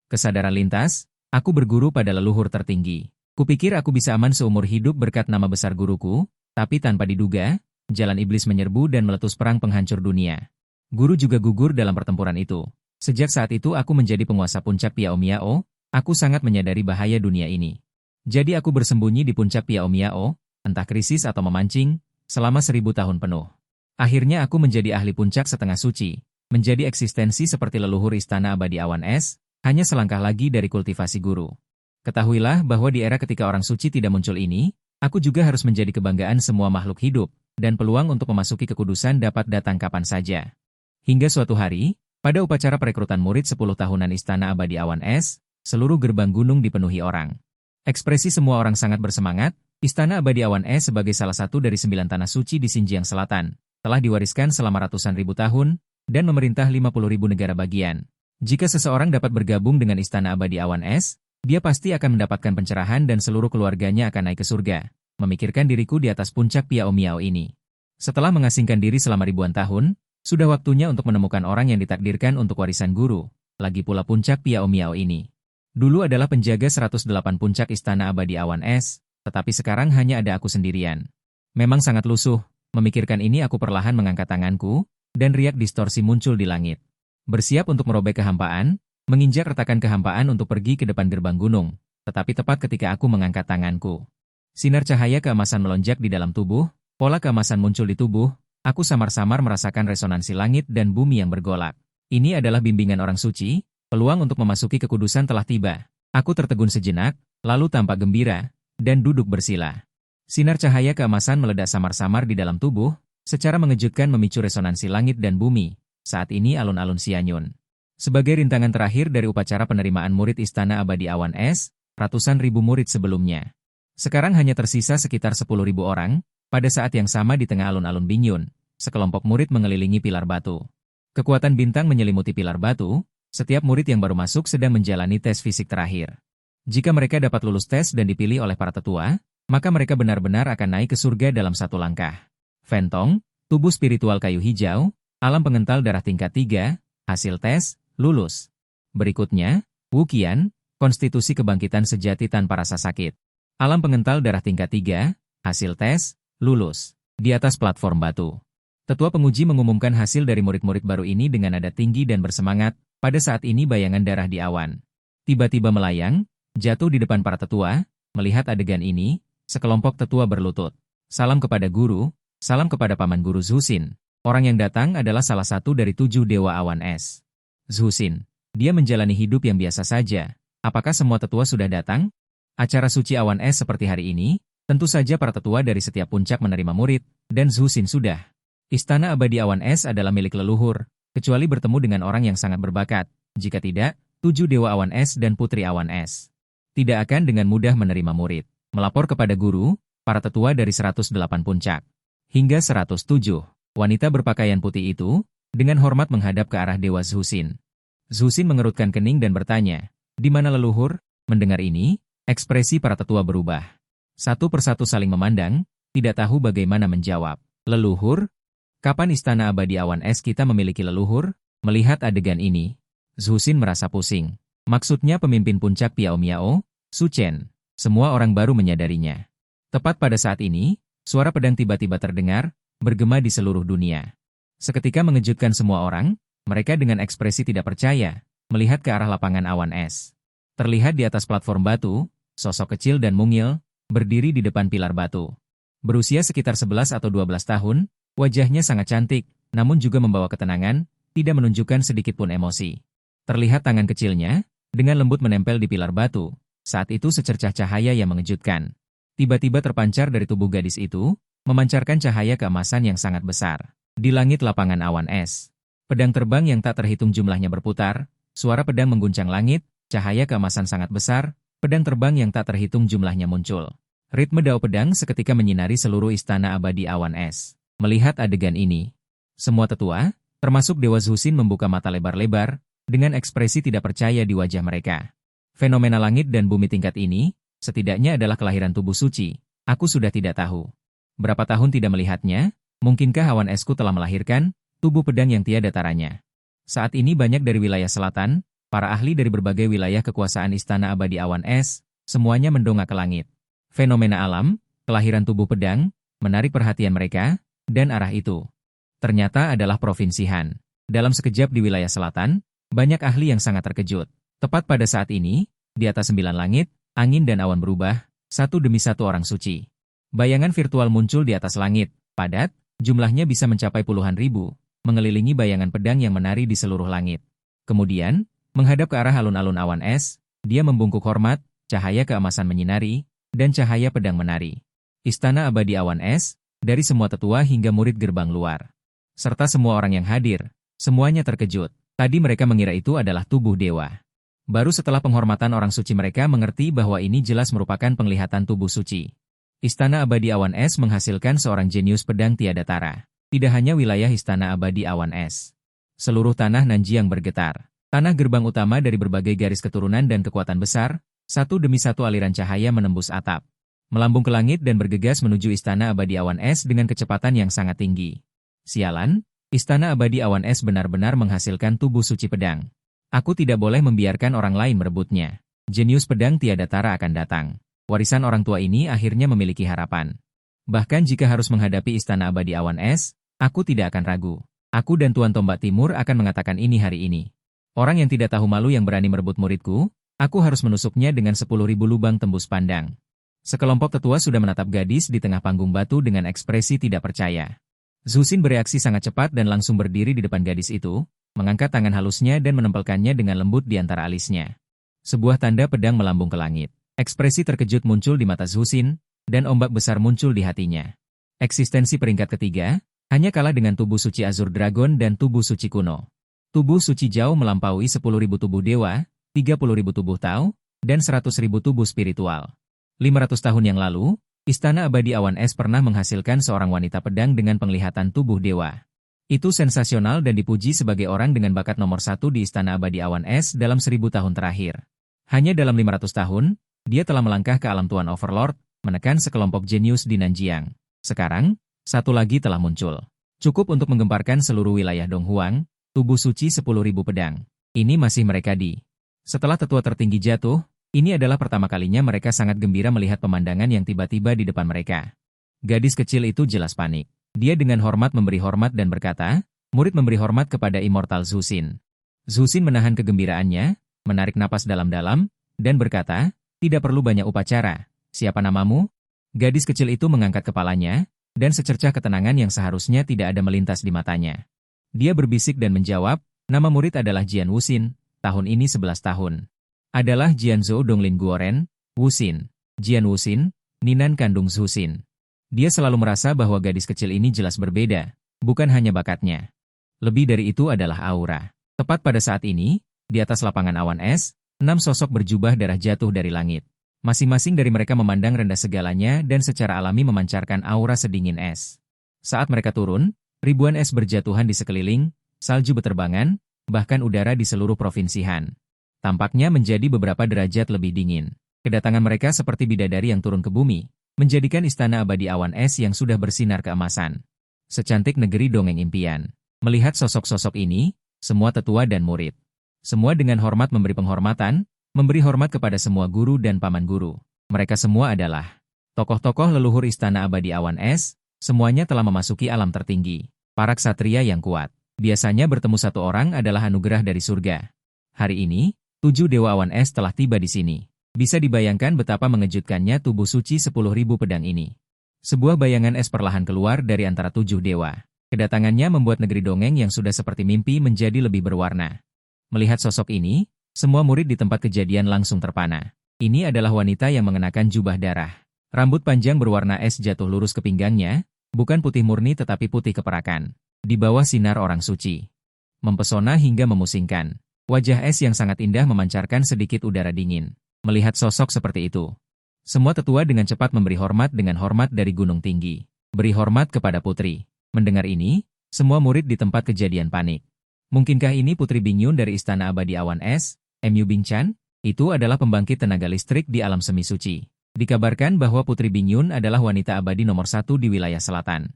Kesadaran lintas, aku berguru pada leluhur tertinggi. Kupikir aku bisa aman seumur hidup berkat nama besar guruku, tapi tanpa diduga, jalan iblis menyerbu dan meletus perang penghancur dunia. Guru juga gugur dalam pertempuran itu. Sejak saat itu aku menjadi penguasa puncak Piao Miao, aku sangat menyadari bahaya dunia ini. Jadi aku bersembunyi di puncak Piao Miao, entah krisis atau memancing, selama 1000 tahun penuh. Akhirnya aku menjadi ahli puncak setengah suci, menjadi eksistensi seperti leluhur istana abadi awan es, hanya selangkah lagi dari kultivasi guru. Ketahuilah bahwa di era ketika orang suci tidak muncul ini, aku juga harus menjadi kebanggaan semua makhluk hidup, dan peluang untuk memasuki kekudusan dapat datang kapan saja. Hingga suatu hari, pada upacara perekrutan murid 10 tahunan Istana Abadi Awan Es, seluruh gerbang gunung dipenuhi orang. Ekspresi semua orang sangat bersemangat. Istana Abadi Awan Es sebagai salah satu dari 9 tanah suci di Xinjiang Selatan, telah diwariskan selama ratusan ribu tahun, dan memerintah 50.000 negara bagian. Jika seseorang dapat bergabung dengan Istana Abadi Awan Es, dia pasti akan mendapatkan pencerahan dan seluruh keluarganya akan naik ke surga. Memikirkan diriku di atas puncak Piao Miao ini. Setelah mengasingkan diri selama ribuan tahun, sudah waktunya untuk menemukan orang yang ditakdirkan untuk warisan guru, lagi pula puncak Piao Miao ini. Dulu adalah penjaga 108 puncak Istana Abadi Awan Es, tetapi sekarang hanya ada aku sendirian. Memang sangat lusuh, memikirkan ini aku perlahan mengangkat tanganku, dan riak distorsi muncul di langit. Bersiap untuk merobek kehampaan, menginjak retakan kehampaan untuk pergi ke depan gerbang gunung, tetapi tepat ketika aku mengangkat tanganku. Sinar cahaya keemasan melonjak di dalam tubuh, pola keemasan muncul di tubuh, aku samar-samar merasakan resonansi langit dan bumi yang bergolak. Ini adalah bimbingan orang suci, peluang untuk memasuki kekudusan telah tiba. Aku tertegun sejenak, lalu tampak gembira, dan duduk bersila. Sinar cahaya keemasan meledak samar-samar di dalam tubuh, secara mengejutkan memicu resonansi langit dan bumi. Saat ini alun-alun Xianyun. Sebagai rintangan terakhir dari upacara penerimaan murid Istana Abadi Awan Es, ratusan ribu murid sebelumnya. Sekarang hanya tersisa sekitar 10.000 orang, pada saat yang sama di tengah alun-alun Bingyun, sekelompok murid mengelilingi pilar batu. Kekuatan bintang menyelimuti pilar batu, setiap murid yang baru masuk sedang menjalani tes fisik terakhir. Jika mereka dapat lulus tes dan dipilih oleh para tetua, maka mereka benar-benar akan naik ke surga dalam satu langkah. Fentong, tubuh spiritual kayu hijau, alam pengental darah tingkat 3, hasil tes, lulus. Berikutnya, Wuqian, konstitusi kebangkitan sejati tanpa rasa sakit. Alam pengental darah tingkat 3, hasil tes, lulus. Di atas platform batu. Tetua penguji mengumumkan hasil dari murid-murid baru ini dengan nada tinggi dan bersemangat. Pada saat ini bayangan darah di awan tiba-tiba melayang, jatuh di depan para tetua. Melihat adegan ini, sekelompok tetua berlutut. Salam kepada guru, salam kepada paman guru Zhuxin. Orang yang datang adalah salah satu dari 7 dewa awan es. Zhuxin, dia menjalani hidup yang biasa saja. Apakah semua tetua sudah datang? Acara suci awan es seperti hari ini, tentu saja para tetua dari setiap puncak menerima murid, dan Zhuxin sudah. Istana Abadi Awan Es adalah milik leluhur, kecuali bertemu dengan orang yang sangat berbakat. Jika tidak, 7 dewa awan es dan putri awan es tidak akan dengan mudah menerima murid. Melapor kepada guru, para tetua dari 108 puncak hingga 107 wanita berpakaian putih itu, dengan hormat menghadap ke arah dewa Zhuxin. Zhuxin mengerutkan kening dan bertanya, di mana leluhur? Mendengar ini, ekspresi para tetua berubah. Satu persatu saling memandang, tidak tahu bagaimana menjawab. Leluhur? Kapan Istana Abadi Awan Es kita memiliki leluhur? Melihat adegan ini, Zhuxin merasa pusing. Maksudnya pemimpin puncak Piao Miao, Su Chen. Semua orang baru menyadarinya. Tepat pada saat ini, suara pedang tiba-tiba terdengar, bergema di seluruh dunia. Seketika mengejutkan semua orang, mereka dengan ekspresi tidak percaya, melihat ke arah lapangan awan es. Terlihat di atas platform batu, sosok kecil dan mungil, berdiri di depan pilar batu. Berusia sekitar 11 atau 12 tahun, wajahnya sangat cantik, namun juga membawa ketenangan, tidak menunjukkan sedikitpun emosi. Terlihat tangan kecilnya, dengan lembut menempel di pilar batu, saat itu secercah cahaya yang mengejutkan. Tiba-tiba terpancar dari tubuh gadis itu, memancarkan cahaya keemasan yang sangat besar. Di langit lapangan awan es. Pedang terbang yang tak terhitung jumlahnya berputar, suara pedang mengguncang langit, cahaya keemasan sangat besar, pedang terbang yang tak terhitung jumlahnya muncul. Ritme dao pedang seketika menyinari seluruh Istana Abadi Awan Es. Melihat adegan ini, semua tetua, termasuk Dewa Zhuxin membuka mata lebar-lebar, dengan ekspresi tidak percaya di wajah mereka. Fenomena langit dan bumi tingkat ini, setidaknya adalah kelahiran tubuh suci. Aku sudah tidak tahu. Berapa tahun tidak melihatnya, mungkinkah awan esku telah melahirkan tubuh pedang yang tiada taranya. Saat ini banyak dari wilayah selatan, Para ahli dari berbagai wilayah kekuasaan Istana Abadi Awan Es, semuanya mendongak ke langit. Fenomena alam, kelahiran tubuh pedang, menarik perhatian mereka, dan arah itu ternyata adalah Provinsi Han. Dalam sekejap di wilayah selatan, banyak ahli yang sangat terkejut. Tepat pada saat ini, di atas 9 langit, angin dan awan berubah, satu demi satu orang suci. Bayangan virtual muncul di atas langit, padat, jumlahnya bisa mencapai puluhan ribu, mengelilingi bayangan pedang yang menari di seluruh langit. Kemudian, menghadap ke arah alun-alun awan es, dia membungkuk hormat, cahaya keemasan menyinari, dan cahaya pedang menari. Istana Abadi Awan Es, dari semua tetua hingga murid gerbang luar, serta semua orang yang hadir, semuanya terkejut. Tadi mereka mengira itu adalah tubuh dewa. Baru setelah penghormatan orang suci mereka mengerti bahwa ini jelas merupakan penglihatan tubuh suci. Istana Abadi Awan Es menghasilkan seorang jenius pedang tiada tara. Tidak hanya wilayah Istana Abadi Awan Es. Seluruh tanah Nanjiang bergetar. Tanah gerbang utama dari berbagai garis keturunan dan kekuatan besar, satu demi satu aliran cahaya menembus atap, melambung ke langit dan bergegas menuju Istana Abadi Awan Es dengan kecepatan yang sangat tinggi. Sialan, Istana Abadi Awan Es benar-benar menghasilkan tubuh suci pedang. Aku tidak boleh membiarkan orang lain merebutnya. Jenius pedang tiada tara akan datang. Warisan orang tua ini akhirnya memiliki harapan. Bahkan jika harus menghadapi Istana Abadi Awan Es, aku tidak akan ragu. Aku dan Tuan Tombak Timur akan mengatakan ini hari ini. Orang yang tidak tahu malu yang berani merebut muridku, aku harus menusuknya dengan 10.000 lubang tembus pandang. Sekelompok tetua sudah menatap gadis di tengah panggung batu dengan ekspresi tidak percaya. Zusin bereaksi sangat cepat dan langsung berdiri di depan gadis itu, mengangkat tangan halusnya dan menempelkannya dengan lembut di antara alisnya. Sebuah tanda pedang melambung ke langit. Ekspresi terkejut muncul di mata Zusin, dan ombak besar muncul di hatinya. Eksistensi peringkat ketiga, hanya kalah dengan tubuh suci Azur Dragon dan tubuh suci kuno. Tubuh suci jauh melampaui 10.000 tubuh dewa, 30.000 tubuh Tao, dan 100.000 tubuh spiritual. 500 tahun yang lalu, Istana Abadi Awan Es pernah menghasilkan seorang wanita pedang dengan penglihatan tubuh dewa. Itu sensasional dan dipuji sebagai orang dengan bakat nomor 1 di Istana Abadi Awan Es dalam 1000 tahun terakhir. Hanya dalam 500 tahun, dia telah melangkah ke alam Tuan Overlord, menekan sekelompok jenius di Nanjiang. Sekarang, satu lagi telah muncul. Cukup untuk menggemparkan seluruh wilayah Donghuang, tubuh suci 10.000 pedang. Ini masih mereka di. Setelah tetua tertinggi jatuh, ini adalah pertama kalinya mereka sangat gembira melihat pemandangan yang tiba-tiba di depan mereka. Gadis kecil itu jelas panik. Dia dengan hormat memberi hormat dan berkata, murid memberi hormat kepada Immortal Zusin. Zusin menahan kegembiraannya, menarik napas dalam-dalam, dan berkata, tidak perlu banyak upacara. Siapa namamu? Gadis kecil itu mengangkat kepalanya, dan secercah ketenangan yang seharusnya tidak ada melintas di matanya. Dia berbisik dan menjawab, nama murid adalah Jian Wuxin, tahun ini 11 tahun. Adalah Jianzhou Donglin Guoren, Wuxin. Jian Wuxin, Ninan kandung Zusin. Dia selalu merasa bahwa gadis kecil ini jelas berbeda, bukan hanya bakatnya. Lebih dari itu adalah aura. Tepat pada saat ini, di atas lapangan awan es, 6 sosok berjubah darah jatuh dari langit. Masing-masing dari mereka memandang rendah segalanya dan secara alami memancarkan aura sedingin es. Saat mereka turun, ribuan es berjatuhan di sekeliling, salju beterbangan, bahkan udara di seluruh provinsi Han tampaknya menjadi beberapa derajat lebih dingin. Kedatangan mereka seperti bidadari yang turun ke bumi, menjadikan Istana Abadi Awan Es yang sudah bersinar keemasan. Secantik negeri dongeng impian. Melihat sosok-sosok ini, semua tetua dan murid. Semua dengan hormat memberi penghormatan, memberi hormat kepada semua guru dan paman guru. Mereka semua adalah tokoh-tokoh leluhur Istana Abadi Awan Es, semuanya telah memasuki alam tertinggi. Para ksatria yang kuat. Biasanya bertemu satu orang adalah anugerah dari surga. Hari ini, 7 Dewa Awan Es telah tiba di sini. Bisa dibayangkan betapa mengejutkannya tubuh suci 10.000 pedang ini. Sebuah bayangan es perlahan keluar dari antara 7 dewa. Kedatangannya membuat negeri dongeng yang sudah seperti mimpi menjadi lebih berwarna. Melihat sosok ini, semua murid di tempat kejadian langsung terpana. Ini adalah wanita yang mengenakan jubah darah. Rambut panjang berwarna es jatuh lurus ke pinggangnya, bukan putih murni tetapi putih keperakan. Di bawah sinar orang suci. Mempesona hingga memusingkan. Wajah es yang sangat indah memancarkan sedikit udara dingin. Melihat sosok seperti itu, semua tetua dengan cepat memberi hormat dengan hormat dari gunung tinggi. Beri hormat kepada putri. Mendengar ini, semua murid di tempat kejadian panik. Mungkinkah ini Putri Bingyun dari Istana Abadi Awan Es, Mu Bingchan? Itu adalah pembangkit tenaga listrik di alam semi suci. Dikabarkan bahwa Putri Bingyun adalah wanita abadi nomor 1 di wilayah selatan.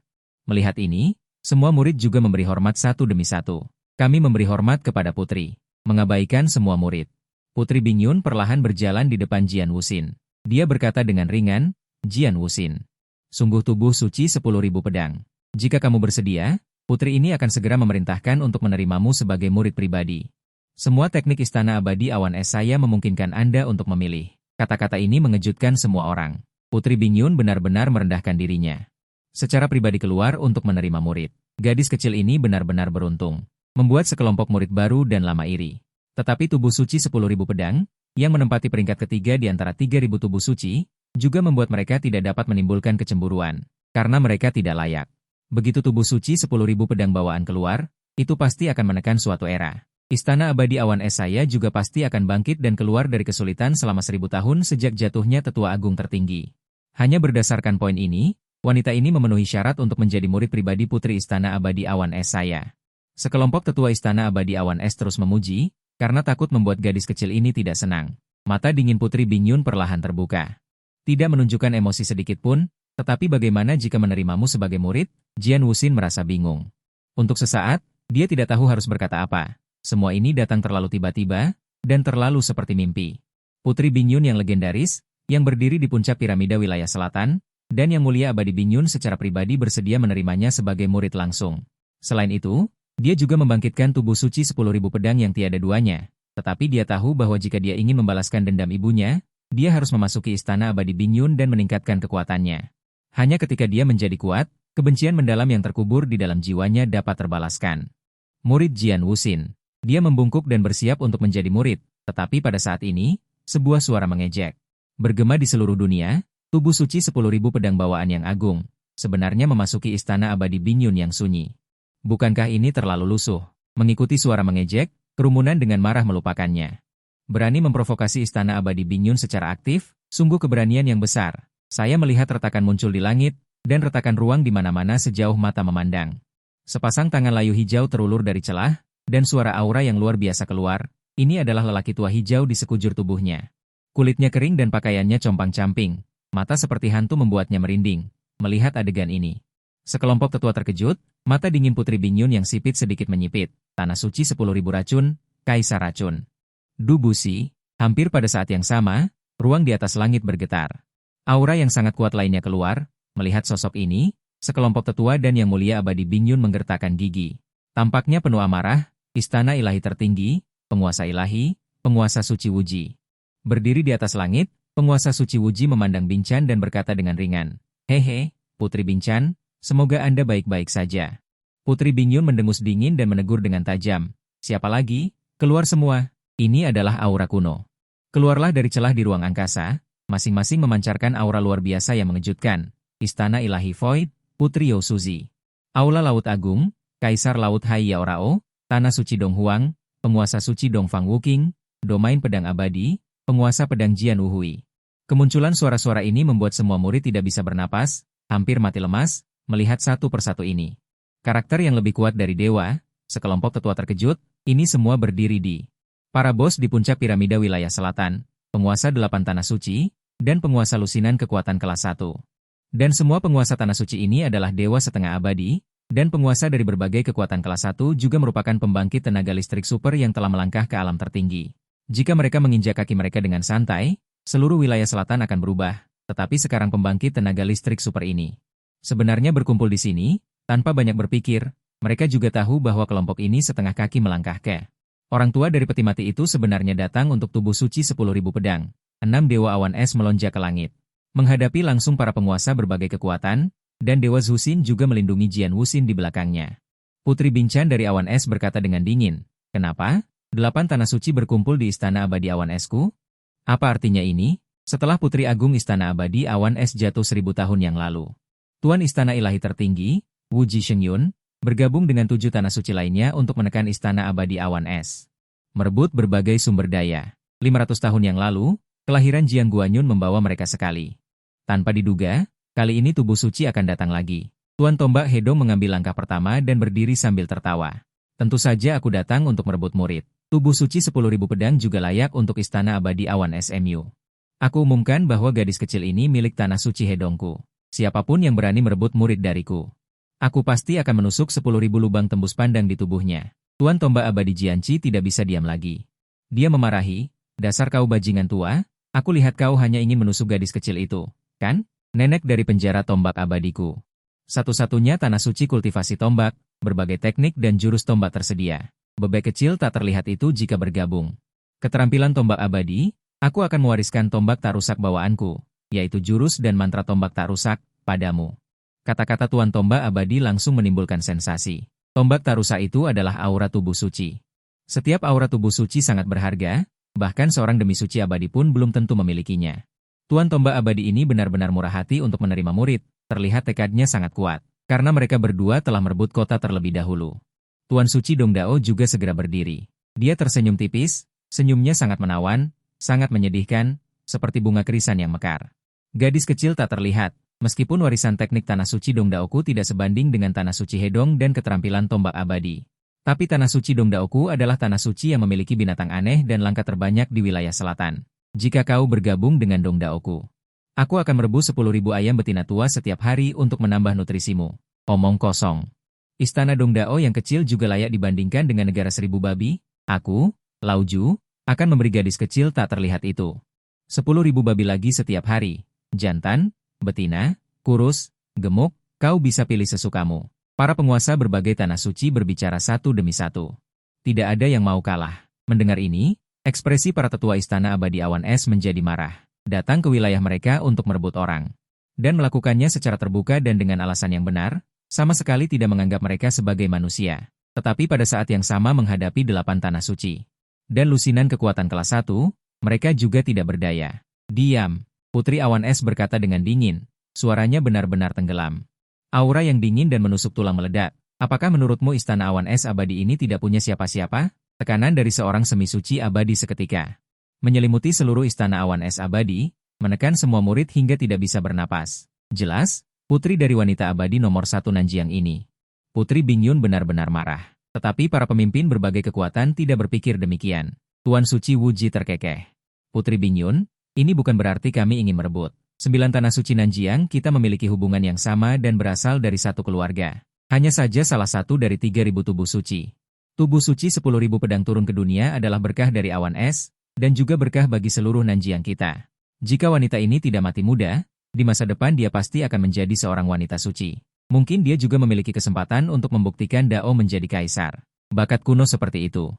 Melihat ini, semua murid juga memberi hormat satu demi satu. Kami memberi hormat kepada putri. mengabaikan semua murid. Putri Bingyun perlahan berjalan di depan Jian Wuxin. Dia berkata dengan ringan, Jian Wuxin. Sungguh tubuh suci 10.000 pedang. Jika kamu bersedia, putri ini akan segera memerintahkan untuk menerimamu sebagai murid pribadi. Semua teknik Istana Abadi Awan Es saya memungkinkan Anda untuk memilih. Kata-kata ini mengejutkan semua orang. Putri Bingyun benar-benar merendahkan dirinya. Secara pribadi keluar untuk menerima murid. Gadis kecil ini benar-benar beruntung. Membuat sekelompok murid baru dan lama iri. Tetapi tubuh suci 10.000 pedang, yang menempati peringkat ketiga di antara 3.000 tubuh suci, juga membuat mereka tidak dapat menimbulkan kecemburuan, karena mereka tidak layak. Begitu tubuh suci 10.000 pedang bawaan keluar, itu pasti akan menekan suatu era. Istana Abadi Awan Es saya juga pasti akan bangkit dan keluar dari kesulitan selama 1000 tahun sejak jatuhnya Tetua Agung tertinggi. Hanya berdasarkan poin ini, wanita ini memenuhi syarat untuk menjadi murid pribadi Putri Istana Abadi Awan Es saya. Sekelompok tetua Istana Abadi Awan Es terus memuji, karena takut membuat gadis kecil ini tidak senang. Mata dingin Putri Bingyun perlahan terbuka. Tidak menunjukkan emosi sedikit pun, tetapi bagaimana jika menerimamu sebagai murid? Jian Wuxin merasa bingung. Untuk sesaat, dia tidak tahu harus berkata apa. Semua ini datang terlalu tiba-tiba, dan terlalu seperti mimpi. Putri Bingyun yang legendaris, yang berdiri di puncak piramida wilayah selatan, dan yang mulia abadi Bingyun secara pribadi bersedia menerimanya sebagai murid langsung. Selain itu, dia juga membangkitkan tubuh suci 10.000 pedang yang tiada duanya. Tetapi dia tahu bahwa jika dia ingin membalaskan dendam ibunya, dia harus memasuki Istana Abadi Bingyun dan meningkatkan kekuatannya. Hanya ketika dia menjadi kuat, kebencian mendalam yang terkubur di dalam jiwanya dapat terbalaskan. Murid Jian Wuxin. Dia membungkuk dan bersiap untuk menjadi murid, tetapi pada saat ini, sebuah suara mengejek. Bergema di seluruh dunia, tubuh suci 10.000 pedang bawaan yang agung, sebenarnya memasuki Istana Abadi Bingyun yang sunyi. Bukankah ini terlalu lusuh? Mengikuti suara mengejek, kerumunan dengan marah melupakannya. Berani memprovokasi Istana Abadi Bingyun secara aktif, sungguh keberanian yang besar. Saya melihat retakan muncul di langit, dan retakan ruang di mana-mana sejauh mata memandang. Sepasang tangan layu hijau terulur dari celah, dan suara aura yang luar biasa keluar. Ini adalah lelaki tua hijau di sekujur tubuhnya. Kulitnya kering dan pakaiannya compang-camping. Mata seperti hantu membuatnya merinding, melihat adegan ini. Sekelompok tetua terkejut, mata dingin Putri Bingyun yang sipit sedikit menyipit. Tanah suci 10.000 racun, kaisar racun. Du Buxi, hampir pada saat yang sama, ruang di atas langit bergetar. Aura yang sangat kuat lainnya keluar, melihat sosok ini, sekelompok tetua dan yang mulia abadi Bingyun menggertakkan gigi. Tampaknya penuh amarah, istana ilahi tertinggi, penguasa ilahi, penguasa suci Wuji. Berdiri di atas langit, penguasa suci Wuji memandang Binchan dan berkata dengan ringan, Hehe, Putri Binchan, semoga Anda baik-baik saja. Putri Bingyun mendengus dingin dan menegur dengan tajam. Siapa lagi? Keluar semua. Ini adalah aura kuno. Keluarlah dari celah di ruang angkasa, masing-masing memancarkan aura luar biasa yang mengejutkan. Istana Ilahi Void, Putri Yo Suzi. Aula Laut Agung, Kaisar Laut Hai Yao Rao, Tanah Suci Dong Huang, Penguasa Suci Dong Fang Wuking, Domain Pedang Abadi, Penguasa Pedang Jian Wuhui. Kemunculan suara-suara ini membuat semua murid tidak bisa bernapas, hampir mati lemas, melihat satu persatu ini. Karakter yang lebih kuat dari dewa, sekelompok tetua terkejut, ini semua berdiri di para bos di puncak piramida wilayah selatan, penguasa 8 tanah suci, dan penguasa lusinan kekuatan kelas 1. Dan semua penguasa tanah suci ini adalah dewa setengah abadi, dan penguasa dari berbagai kekuatan kelas 1 juga merupakan pembangkit tenaga listrik super yang telah melangkah ke alam tertinggi. Jika mereka menginjak kaki mereka dengan santai, seluruh wilayah selatan akan berubah, tetapi sekarang pembangkit tenaga listrik super ini sebenarnya berkumpul di sini, tanpa banyak berpikir, mereka juga tahu bahwa kelompok ini setengah kaki melangkah ke. Orang tua dari peti mati itu sebenarnya datang untuk tubuh suci 10.000 pedang. 6 dewa awan es melonjak ke langit. Menghadapi langsung para penguasa berbagai kekuatan, dan dewa Zuxin juga melindungi Jian Wuxin di belakangnya. Putri Binchan dari awan es berkata dengan dingin, kenapa? 8 tanah suci berkumpul di Istana Abadi Awan Esku? Apa artinya ini? Setelah Putri Agung Istana Abadi Awan Es jatuh 1000 tahun yang lalu. Tuan Istana Ilahi Tertinggi, Wu Ji Shengyun, bergabung dengan 7 tanah suci lainnya untuk menekan Istana Abadi Awan Es. Merebut berbagai sumber daya. 500 tahun yang lalu, kelahiran Jiang Guanyun membawa mereka sekali. Tanpa diduga, kali ini tubuh suci akan datang lagi. Tuan Tombak Hedong mengambil langkah pertama dan berdiri sambil tertawa. Tentu saja aku datang untuk merebut murid. Tubuh suci 10.000 pedang juga layak untuk Istana Abadi Awan SMU. Aku umumkan bahwa gadis kecil ini milik tanah suci Hedongku. Siapapun yang berani merebut murid dariku, aku pasti akan menusuk 10.000 lubang tembus pandang di tubuhnya. Tuan Tombak Abadi Jianqi tidak bisa diam lagi. Dia memarahi, dasar kau bajingan tua, aku lihat kau hanya ingin menusuk gadis kecil itu, kan? Nenek dari penjara tombak abadiku. Satu-satunya tanah suci kultivasi tombak, berbagai teknik dan jurus tombak tersedia. Bebek kecil tak terlihat itu jika bergabung. Keterampilan tombak abadi, aku akan mewariskan tombak tak rusak bawaanku, yaitu jurus dan mantra tombak tak rusak, padamu. Kata-kata Tuan Tombak Abadi langsung menimbulkan sensasi. Tombak tak rusak itu adalah aura tubuh suci. Setiap aura tubuh suci sangat berharga, bahkan seorang demi suci abadi pun belum tentu memilikinya. Tuan Tombak Abadi ini benar-benar murah hati untuk menerima murid, terlihat tekadnya sangat kuat, karena mereka berdua telah merebut kota terlebih dahulu. Tuan Suci Dongdao juga segera berdiri. Dia tersenyum tipis, senyumnya sangat menawan, sangat menyedihkan, seperti bunga krisan yang mekar. Gadis kecil tak terlihat, meskipun warisan teknik Tanah Suci Dongdaoku tidak sebanding dengan Tanah Suci Hedong dan keterampilan Tombak Abadi. Tapi Tanah Suci Dongdaoku adalah tanah suci yang memiliki binatang aneh dan langka terbanyak di wilayah selatan. Jika kau bergabung dengan Dongdaoku, aku akan merebus 10.000 ayam betina tua setiap hari untuk menambah nutrisimu. Omong kosong. Istana Dongdao yang kecil juga layak dibandingkan dengan negara 1000 babi. Aku, Lauju, akan memberi gadis kecil tak terlihat itu 10.000 babi lagi setiap hari. Jantan, betina, kurus, gemuk, kau bisa pilih sesukamu. Para penguasa berbagai tanah suci berbicara satu demi satu. Tidak ada yang mau kalah. Mendengar ini, ekspresi para tetua Istana Abadi Awan Es menjadi marah. Datang ke wilayah mereka untuk merebut orang. Dan melakukannya secara terbuka dan dengan alasan yang benar, sama sekali tidak menganggap mereka sebagai manusia. Tetapi pada saat yang sama menghadapi 8 tanah suci. Dan lusinan kekuatan kelas 1, mereka juga tidak berdaya. Diam, Putri Awan Es berkata dengan dingin. Suaranya benar-benar tenggelam. Aura yang dingin dan menusuk tulang meledak. Apakah menurutmu Istana Awan Es Abadi ini tidak punya siapa-siapa? Tekanan dari seorang semi suci abadi seketika menyelimuti seluruh Istana Awan Es Abadi, menekan semua murid hingga tidak bisa bernapas. Jelas, putri dari wanita abadi nomor 1 Nanjiang ini. Putri Bingyun benar-benar marah. Tetapi para pemimpin berbagai kekuatan tidak berpikir demikian. Tuan Suci Wuji terkekeh. Putri Bingyun, ini bukan berarti kami ingin merebut 9 tanah suci Nanjiang. Kita memiliki hubungan yang sama dan berasal dari satu keluarga. Hanya saja salah satu dari 3.000 tubuh suci. Tubuh suci 10.000 pedang turun ke dunia adalah berkah dari Awan Es, dan juga berkah bagi seluruh Nanjiang kita. Jika wanita ini tidak mati muda, di masa depan dia pasti akan menjadi seorang wanita suci. Mungkin dia juga memiliki kesempatan untuk membuktikan Dao menjadi kaisar. Bakat kuno seperti itu.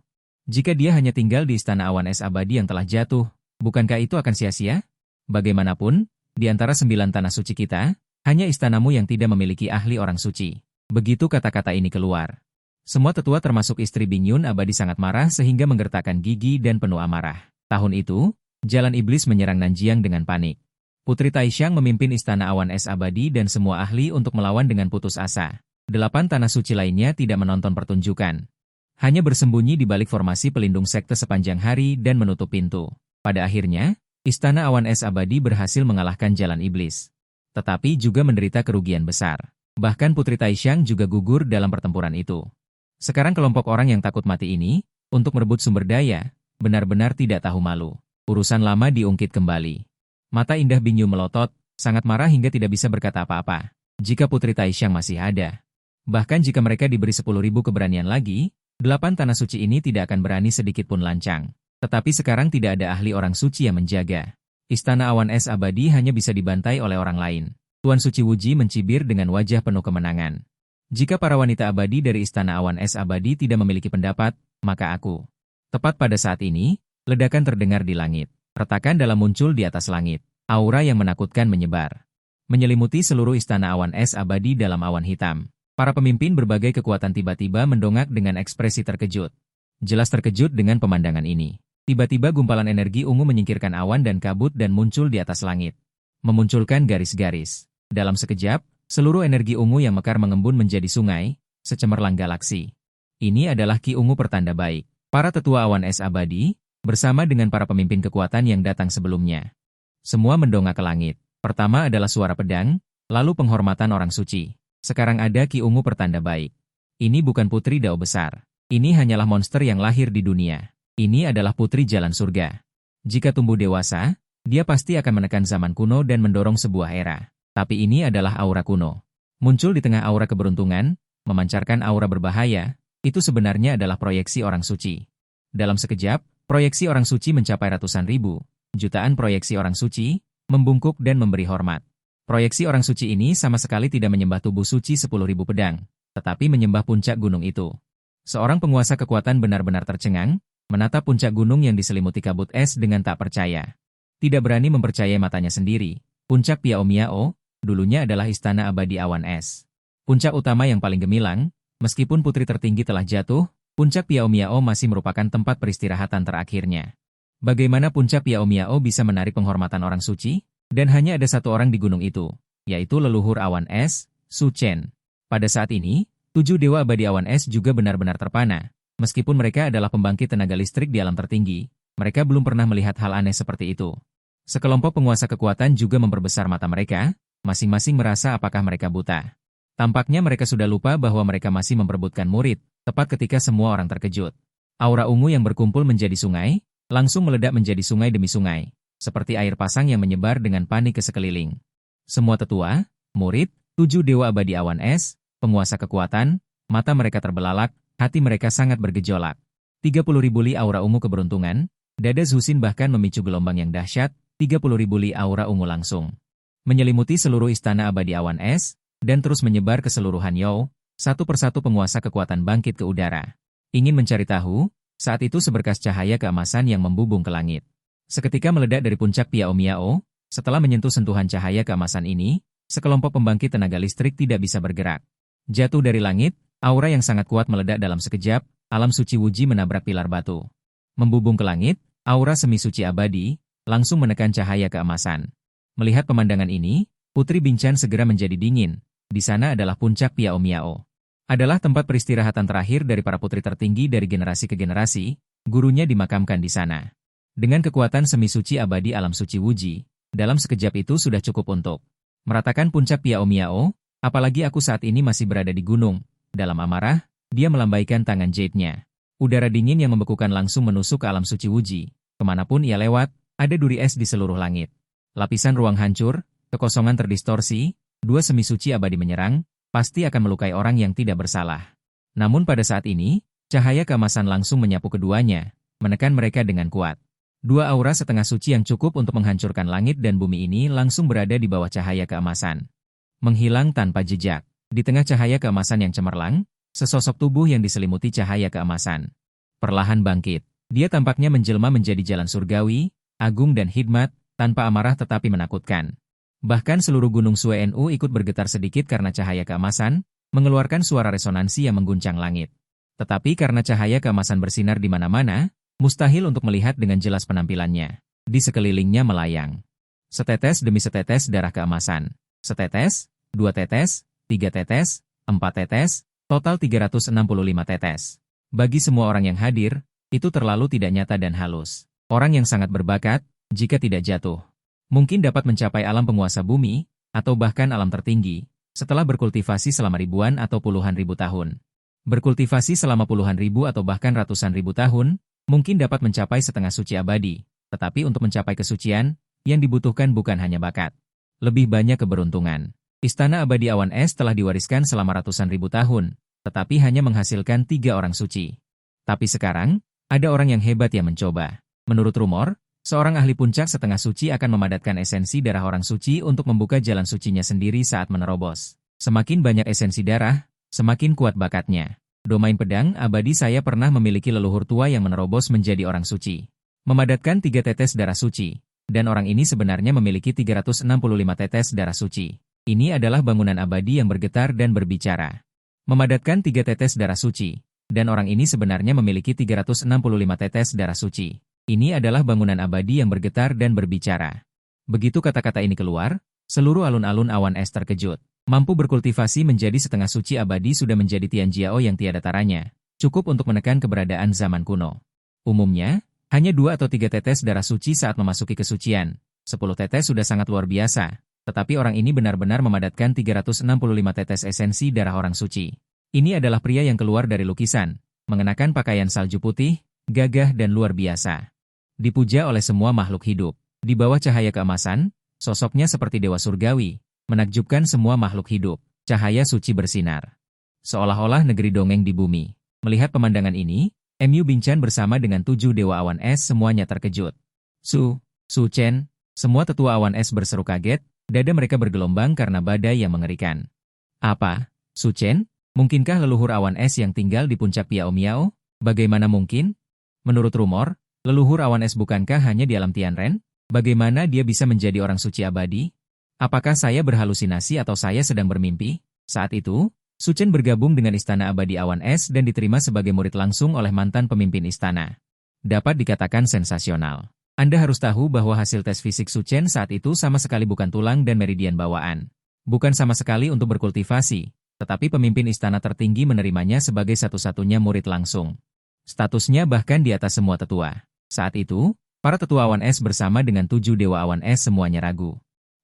Jika dia hanya tinggal di Istana Awan Es Abadi yang telah jatuh, bukankah itu akan sia-sia? Bagaimanapun, di antara 9 tanah suci kita, hanya istanamu yang tidak memiliki ahli orang suci. Begitu kata-kata ini keluar. Semua tetua termasuk istri Bingyun Abadi sangat marah sehingga menggertakkan gigi dan penuh amarah. Tahun itu, jalan iblis menyerang Nanjiang dengan panik. Putri Taishan memimpin Istana Awan Es Abadi dan semua ahli untuk melawan dengan putus asa. 8 tanah suci lainnya tidak menonton pertunjukan. Hanya bersembunyi di balik formasi pelindung sekte sepanjang hari dan menutup pintu. Pada akhirnya, Istana Awan Es Abadi berhasil mengalahkan jalan iblis. Tetapi juga menderita kerugian besar. Bahkan Putri Taishan juga gugur dalam pertempuran itu. Sekarang kelompok orang yang takut mati ini, untuk merebut sumber daya, benar-benar tidak tahu malu. Urusan lama diungkit kembali. Mata indah Binyu melotot, sangat marah hingga tidak bisa berkata apa-apa. Jika Putri Taishan masih ada. Bahkan jika mereka diberi 10.000 keberanian lagi, 8 tanah suci ini tidak akan berani sedikit pun lancang. Tetapi sekarang tidak ada ahli orang suci yang menjaga. Istana Awan Es Abadi hanya bisa dibantai oleh orang lain. Tuan Suci Wuji mencibir dengan wajah penuh kemenangan. Jika para wanita abadi dari Istana Awan Es Abadi tidak memiliki pendapat, maka aku. Tepat pada saat ini, ledakan terdengar di langit. Retakan dalam muncul di atas langit. Aura yang menakutkan menyebar. Menyelimuti seluruh Istana Awan Es Abadi dalam awan hitam. Para pemimpin berbagai kekuatan tiba-tiba mendongak dengan ekspresi terkejut. Jelas terkejut dengan pemandangan ini. Tiba-tiba gumpalan energi ungu menyingkirkan awan dan kabut dan muncul di atas langit. Memunculkan garis-garis. Dalam sekejap, seluruh energi ungu yang mekar mengembun menjadi sungai, secemerlang galaksi. Ini adalah Ki Ungu pertanda baik. Para tetua Awan Es Abadi, bersama dengan para pemimpin kekuatan yang datang sebelumnya. Semua mendongak ke langit. Pertama adalah suara pedang, lalu penghormatan orang suci. Sekarang ada Ki Ungu pertanda baik. Ini bukan putri Dao besar. Ini hanyalah monster yang lahir di dunia. Ini adalah putri jalan surga. Jika tumbuh dewasa, dia pasti akan menekan zaman kuno dan mendorong sebuah era. Tapi ini adalah aura kuno. Muncul di tengah aura keberuntungan, memancarkan aura berbahaya, itu sebenarnya adalah proyeksi orang suci. Dalam sekejap, proyeksi orang suci mencapai ratusan ribu, jutaan proyeksi orang suci, membungkuk dan memberi hormat. Proyeksi orang suci ini sama sekali tidak menyembah tubuh suci 10.000 pedang, tetapi menyembah puncak gunung itu. Seorang penguasa kekuatan benar-benar tercengang, menatap puncak gunung yang diselimuti kabut es dengan tak percaya. Tidak berani mempercayai matanya sendiri, puncak Piao Miao, dulunya adalah istana abadi awan es. Puncak utama yang paling gemilang, meskipun putri tertinggi telah jatuh, puncak Piao Miao masih merupakan tempat peristirahatan terakhirnya. Bagaimana puncak Piao Miao bisa menarik penghormatan orang suci? Dan hanya ada satu orang di gunung itu, yaitu leluhur awan es, Su Chen. Pada saat ini, 7 dewa abadi awan es juga benar-benar terpana. Meskipun mereka adalah pembangkit tenaga listrik di alam tertinggi, mereka belum pernah melihat hal aneh seperti itu. Sekelompok penguasa kekuatan juga memperbesar mata mereka, masing-masing merasa apakah mereka buta. Tampaknya mereka sudah lupa bahwa mereka masih memperebutkan murid, tepat ketika semua orang terkejut. Aura ungu yang berkumpul menjadi sungai, langsung meledak menjadi sungai demi sungai, seperti air pasang yang menyebar dengan panik ke sekeliling. Semua tetua, murid, 7 dewa abadi awan es, penguasa kekuatan, mata mereka terbelalak, hati mereka sangat bergejolak. 30.000 li aura ungu keberuntungan, dada Zusin bahkan memicu gelombang yang dahsyat, 30.000 li aura ungu langsung menyelimuti seluruh istana abadi awan es, dan terus menyebar ke seluruh Hanyou. Satu persatu penguasa kekuatan bangkit ke udara. Ingin mencari tahu, saat itu seberkas cahaya keemasan yang membubung ke langit. Seketika meledak dari puncak Piao Miao, setelah menyentuh sentuhan cahaya keemasan ini, sekelompok pembangkit tenaga listrik tidak bisa bergerak. Jatuh dari langit, aura yang sangat kuat meledak dalam sekejap, alam suci Wuji menabrak pilar batu. Membubung ke langit, aura semi suci abadi, langsung menekan cahaya keemasan. Melihat pemandangan ini, Putri Binchan segera menjadi dingin. Di sana adalah puncak Piao Miao. Adalah tempat peristirahatan terakhir dari para putri tertinggi dari generasi ke generasi, gurunya dimakamkan di sana. Dengan kekuatan semi suci abadi alam suci Wuji, dalam sekejap itu sudah cukup untuk meratakan puncak Piao Miao, apalagi aku saat ini masih berada di gunung. Dalam amarah, dia melambaikan tangan jade-nya. Udara dingin yang membekukan langsung menusuk ke alam suci Wuji. Kemanapun ia lewat, ada duri es di seluruh langit. Lapisan ruang hancur, kekosongan terdistorsi, 2 semi suci abadi menyerang, pasti akan melukai orang yang tidak bersalah. Namun pada saat ini, cahaya keemasan langsung menyapu keduanya, menekan mereka dengan kuat. 2 aura setengah suci yang cukup untuk menghancurkan langit dan bumi ini langsung berada di bawah cahaya keemasan. Menghilang tanpa jejak. Di tengah cahaya keemasan yang cemerlang, sesosok tubuh yang diselimuti cahaya keemasan perlahan bangkit. Dia tampaknya menjelma menjadi jalan surgawi, agung dan hikmat, tanpa amarah tetapi menakutkan. Bahkan seluruh gunung Suenu ikut bergetar sedikit karena cahaya keemasan, mengeluarkan suara resonansi yang mengguncang langit. Tetapi karena cahaya keemasan bersinar di mana-mana, mustahil untuk melihat dengan jelas penampilannya. Di sekelilingnya melayang setetes demi setetes darah keemasan. Setetes, 2 tetes, 3 tetes, 4 tetes, total 365 tetes. Bagi semua orang yang hadir, itu terlalu tidak nyata dan halus. Orang yang sangat berbakat, jika tidak jatuh, mungkin dapat mencapai alam penguasa bumi, atau bahkan alam tertinggi, setelah berkultivasi selama ribuan atau puluhan ribu tahun. Berkultivasi selama puluhan ribu atau bahkan ratusan ribu tahun, mungkin dapat mencapai setengah suci abadi, tetapi untuk mencapai kesucian, yang dibutuhkan bukan hanya bakat. Lebih banyak keberuntungan. Istana abadi awan es telah diwariskan selama ratusan ribu tahun, tetapi hanya menghasilkan 3 orang suci. Tapi sekarang, ada orang yang hebat yang mencoba. Menurut rumor, seorang ahli puncak setengah suci akan memadatkan esensi darah orang suci untuk membuka jalan sucinya sendiri saat menerobos. Semakin banyak esensi darah, semakin kuat bakatnya. Domain pedang abadi saya pernah memiliki leluhur tua yang menerobos menjadi orang suci. Memadatkan 3 tetes darah suci. Dan orang ini sebenarnya memiliki 365 tetes darah suci. Ini adalah bangunan abadi yang bergetar dan berbicara. Memadatkan 3 tetes darah suci. Dan orang ini sebenarnya memiliki 365 tetes darah suci. Ini adalah bangunan abadi yang bergetar dan berbicara. Begitu kata-kata ini keluar, seluruh alun-alun awan es terkejut. Mampu berkultivasi menjadi setengah suci abadi sudah menjadi Tianjiao yang tiada taranya. Cukup untuk menekan keberadaan zaman kuno. Umumnya, hanya 2 atau 3 tetes darah suci saat memasuki kesucian. 10 tetes sudah sangat luar biasa. Tetapi orang ini benar-benar memadatkan 365 tetes esensi darah orang suci. Ini adalah pria yang keluar dari lukisan, mengenakan pakaian salju putih, gagah dan luar biasa. Dipuja oleh semua makhluk hidup. Di bawah cahaya keemasan, sosoknya seperti dewa surgawi, menakjubkan semua makhluk hidup. Cahaya suci bersinar. Seolah-olah negeri dongeng di bumi. Melihat pemandangan ini, MU Binchan bersama dengan 7 dewa awan es semuanya terkejut. Su Chen, semua tetua awan es berseru kaget, dada mereka bergelombang karena badai yang mengerikan. Apa? Su Chen? Mungkinkah leluhur awan es yang tinggal di puncak Piao Miao? Bagaimana mungkin? Menurut rumor, leluhur awan es bukankah hanya di alam Tianren? Bagaimana dia bisa menjadi orang suci abadi? Apakah saya berhalusinasi atau saya sedang bermimpi? Saat itu, Su Chen bergabung dengan Istana Abadi Awan Es dan diterima sebagai murid langsung oleh mantan pemimpin istana. Dapat dikatakan sensasional. Anda harus tahu bahwa hasil tes fisik Su Chen saat itu sama sekali bukan tulang dan meridian bawaan. Bukan sama sekali untuk berkultivasi, tetapi pemimpin istana tertinggi menerimanya sebagai satu-satunya murid langsung. Statusnya bahkan di atas semua tetua. Saat itu, para tetua awan es bersama dengan 7 dewa awan es semuanya ragu.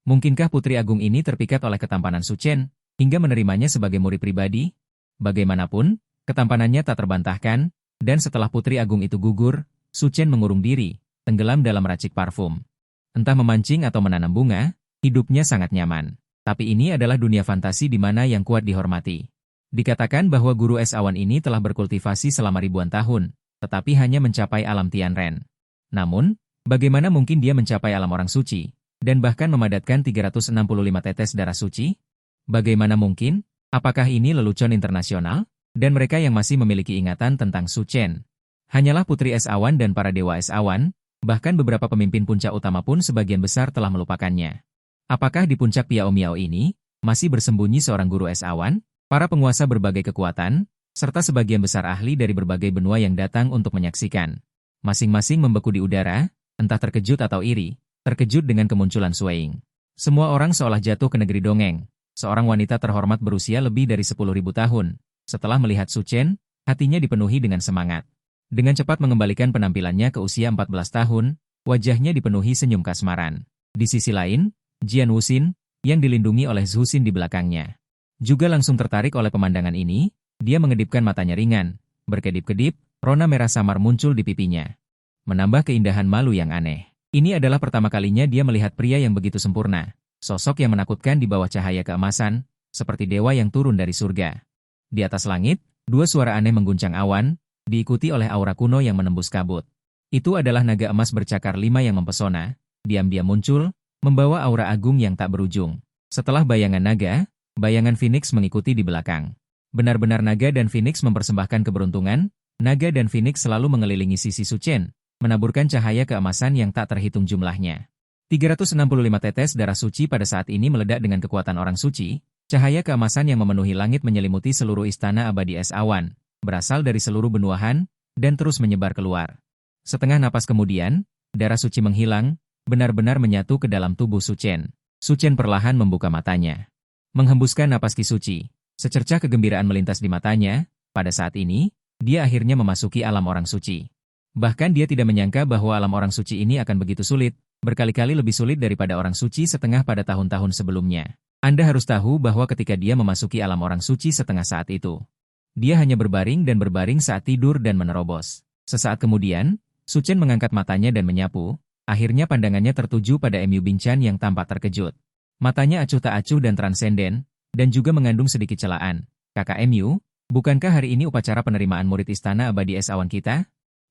Mungkinkah Putri Agung ini terpikat oleh ketampanan Su Chen, hingga menerimanya sebagai murid pribadi? Bagaimanapun, ketampanannya tak terbantahkan, dan setelah Putri Agung itu gugur, Su Chen mengurung diri, tenggelam dalam racik parfum. Entah memancing atau menanam bunga, hidupnya sangat nyaman. Tapi ini adalah dunia fantasi di mana yang kuat dihormati. Dikatakan bahwa guru es awan ini telah berkultivasi selama ribuan tahun, tetapi hanya mencapai alam Tianren. Namun, bagaimana mungkin dia mencapai alam orang suci, dan bahkan memadatkan 365 tetes darah suci? Bagaimana mungkin? Apakah ini lelucon internasional? Dan mereka yang masih memiliki ingatan tentang Su Chen hanyalah putri es awan dan para dewa es awan, bahkan beberapa pemimpin puncak utama pun sebagian besar telah melupakannya. Apakah di puncak Piao Miao ini masih bersembunyi seorang guru es awan, para penguasa berbagai kekuatan, serta sebagian besar ahli dari berbagai benua yang datang untuk menyaksikan? Masing-masing membeku di udara, entah terkejut atau iri, terkejut dengan kemunculan Suing. Semua orang seolah jatuh ke negeri dongeng. Seorang wanita terhormat berusia lebih dari 10.000 tahun. Setelah melihat Su Chen, hatinya dipenuhi dengan semangat. Dengan cepat mengembalikan penampilannya ke usia 14 tahun, wajahnya dipenuhi senyum kasmaran. Di sisi lain, Jian Wuxin, yang dilindungi oleh Zhu Xin di belakangnya, juga langsung tertarik oleh pemandangan ini. Dia mengedipkan matanya ringan, berkedip-kedip, rona merah samar muncul di pipinya. Menambah keindahan malu yang aneh. Ini adalah pertama kalinya dia melihat pria yang begitu sempurna. Sosok yang menakutkan di bawah cahaya keemasan, seperti dewa yang turun dari surga. Di atas langit, 2 suara aneh mengguncang awan, diikuti oleh aura kuno yang menembus kabut. Itu adalah naga emas bercakar 5 yang mempesona, diam-diam muncul, membawa aura agung yang tak berujung. Setelah bayangan naga, bayangan Phoenix mengikuti di belakang. Benar-benar naga dan Phoenix mempersembahkan keberuntungan. Naga dan Phoenix selalu mengelilingi sisi Su Chen, menaburkan cahaya keemasan yang tak terhitung jumlahnya. 365 tetes darah suci pada saat ini meledak dengan kekuatan orang suci. Cahaya keemasan yang memenuhi langit menyelimuti seluruh istana abadi es awan, berasal dari seluruh benuahan, dan terus menyebar keluar. Setengah napas kemudian, darah suci menghilang, benar-benar menyatu ke dalam tubuh Su Chen. Su Chen perlahan membuka matanya. Menghembuskan napas ki suci, secercah kegembiraan melintas di matanya. Pada saat ini, dia akhirnya memasuki alam orang suci. Bahkan dia tidak menyangka bahwa alam orang suci ini akan begitu sulit, berkali-kali lebih sulit daripada orang suci setengah pada tahun-tahun sebelumnya. Anda harus tahu bahwa ketika dia memasuki alam orang suci setengah saat itu, dia hanya berbaring dan berbaring saat tidur dan menerobos. Sesaat kemudian, Su Chen mengangkat matanya dan menyapu. Akhirnya pandangannya tertuju pada MU Binchan yang tampak terkejut. Matanya acuh tak acuh dan transenden, dan juga mengandung sedikit celaan. Kakak MU, bukankah hari ini upacara penerimaan murid Istana Abadi Es Awan kita?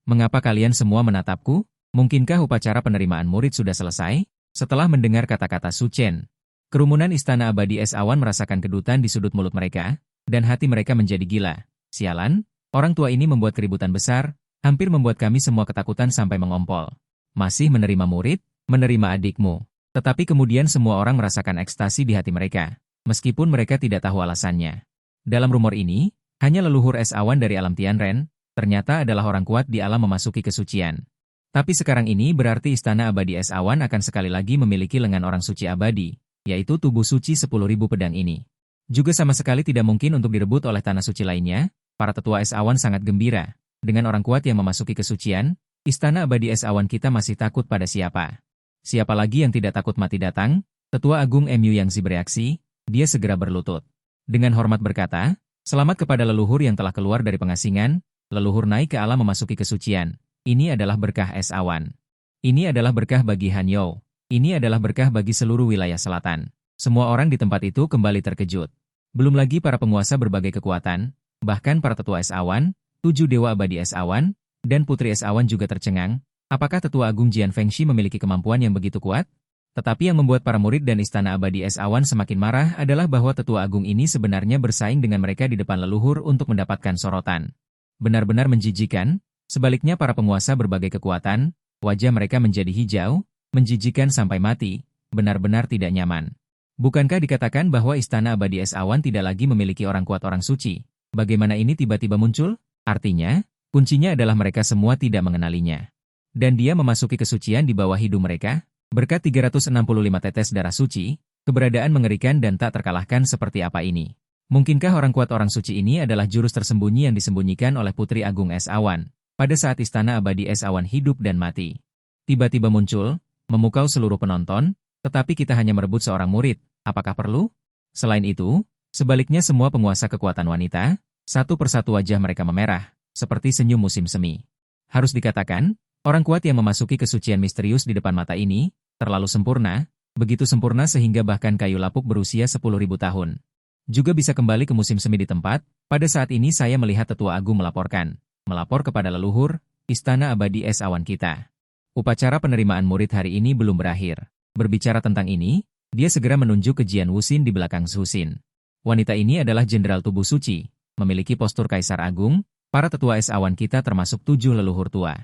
Mengapa kalian semua menatapku? Mungkinkah upacara penerimaan murid sudah selesai? Setelah mendengar kata-kata Su Chen, kerumunan Istana Abadi Es Awan merasakan kedutan di sudut mulut mereka, dan hati mereka menjadi gila. Sialan, orang tua ini membuat keributan besar, hampir membuat kami semua ketakutan sampai mengompol. Masih menerima murid, menerima adikmu. Tetapi kemudian semua orang merasakan ekstasi di hati mereka, meskipun mereka tidak tahu alasannya. Dalam rumor ini, hanya leluhur es awan dari alam Tianren, ternyata adalah orang kuat di alam memasuki kesucian. Tapi sekarang ini berarti Istana Abadi Es Awan akan sekali lagi memiliki lengan orang suci abadi, yaitu tubuh suci 10.000 pedang ini. Juga sama sekali tidak mungkin untuk direbut oleh tanah suci lainnya. Para tetua es awan sangat gembira. Dengan orang kuat yang memasuki kesucian, Istana Abadi Es Awan kita masih takut pada siapa? Siapa lagi yang tidak takut mati datang? Tetua Agung MU yang bereaksi, dia segera berlutut. Dengan hormat berkata, selamat kepada leluhur yang telah keluar dari pengasingan, leluhur naik ke alam memasuki kesucian. Ini adalah berkah es awan. Ini adalah berkah bagi Hanyou. Ini adalah berkah bagi seluruh wilayah selatan. Semua orang di tempat itu kembali terkejut. Belum lagi para penguasa berbagai kekuatan, bahkan para tetua es awan, 7 Dewa Abadi Es Awan, dan Putri Es Awan juga tercengang. Apakah Tetua Agung Jian Fengshi memiliki kemampuan yang begitu kuat? Tetapi yang membuat para murid dan Istana Abadi Es Awan semakin marah adalah bahwa Tetua Agung ini sebenarnya bersaing dengan mereka di depan leluhur untuk mendapatkan sorotan. Benar-benar menjijikan, sebaliknya para penguasa berbagai kekuatan, wajah mereka menjadi hijau, menjijikan sampai mati, benar-benar tidak nyaman. Bukankah dikatakan bahwa Istana Abadi Es Awan tidak lagi memiliki orang kuat orang suci? Bagaimana ini tiba-tiba muncul? Artinya, kuncinya adalah mereka semua tidak mengenalinya. Dan dia memasuki kesucian di bawah hidung mereka, berkat 365 tetes darah suci, keberadaan mengerikan dan tak terkalahkan seperti apa ini. Mungkinkah orang kuat orang suci ini adalah jurus tersembunyi yang disembunyikan oleh Putri Agung Es Awan, pada saat Istana Abadi Es Awan hidup dan mati? Tiba-tiba muncul, memukau seluruh penonton, tetapi kita hanya merebut seorang murid, apakah perlu? Selain itu, sebaliknya semua penguasa kekuatan wanita, satu persatu wajah mereka memerah, seperti senyum musim semi. Harus dikatakan, orang kuat yang memasuki kesucian misterius di depan mata ini, terlalu sempurna, begitu sempurna sehingga bahkan kayu lapuk berusia 10.000 tahun. Juga bisa kembali ke musim semi di tempat, pada saat ini saya melihat Tetua Agung melapor kepada leluhur, Istana Abadi Es Awan kita. Upacara penerimaan murid hari ini belum berakhir. Berbicara tentang ini, dia segera menunjuk ke Jian Wuxin di belakang Zhuxin. Wanita ini adalah Jenderal Tubuh Suci, memiliki postur Kaisar Agung, para tetua Es Awan kita termasuk 7 leluhur tua.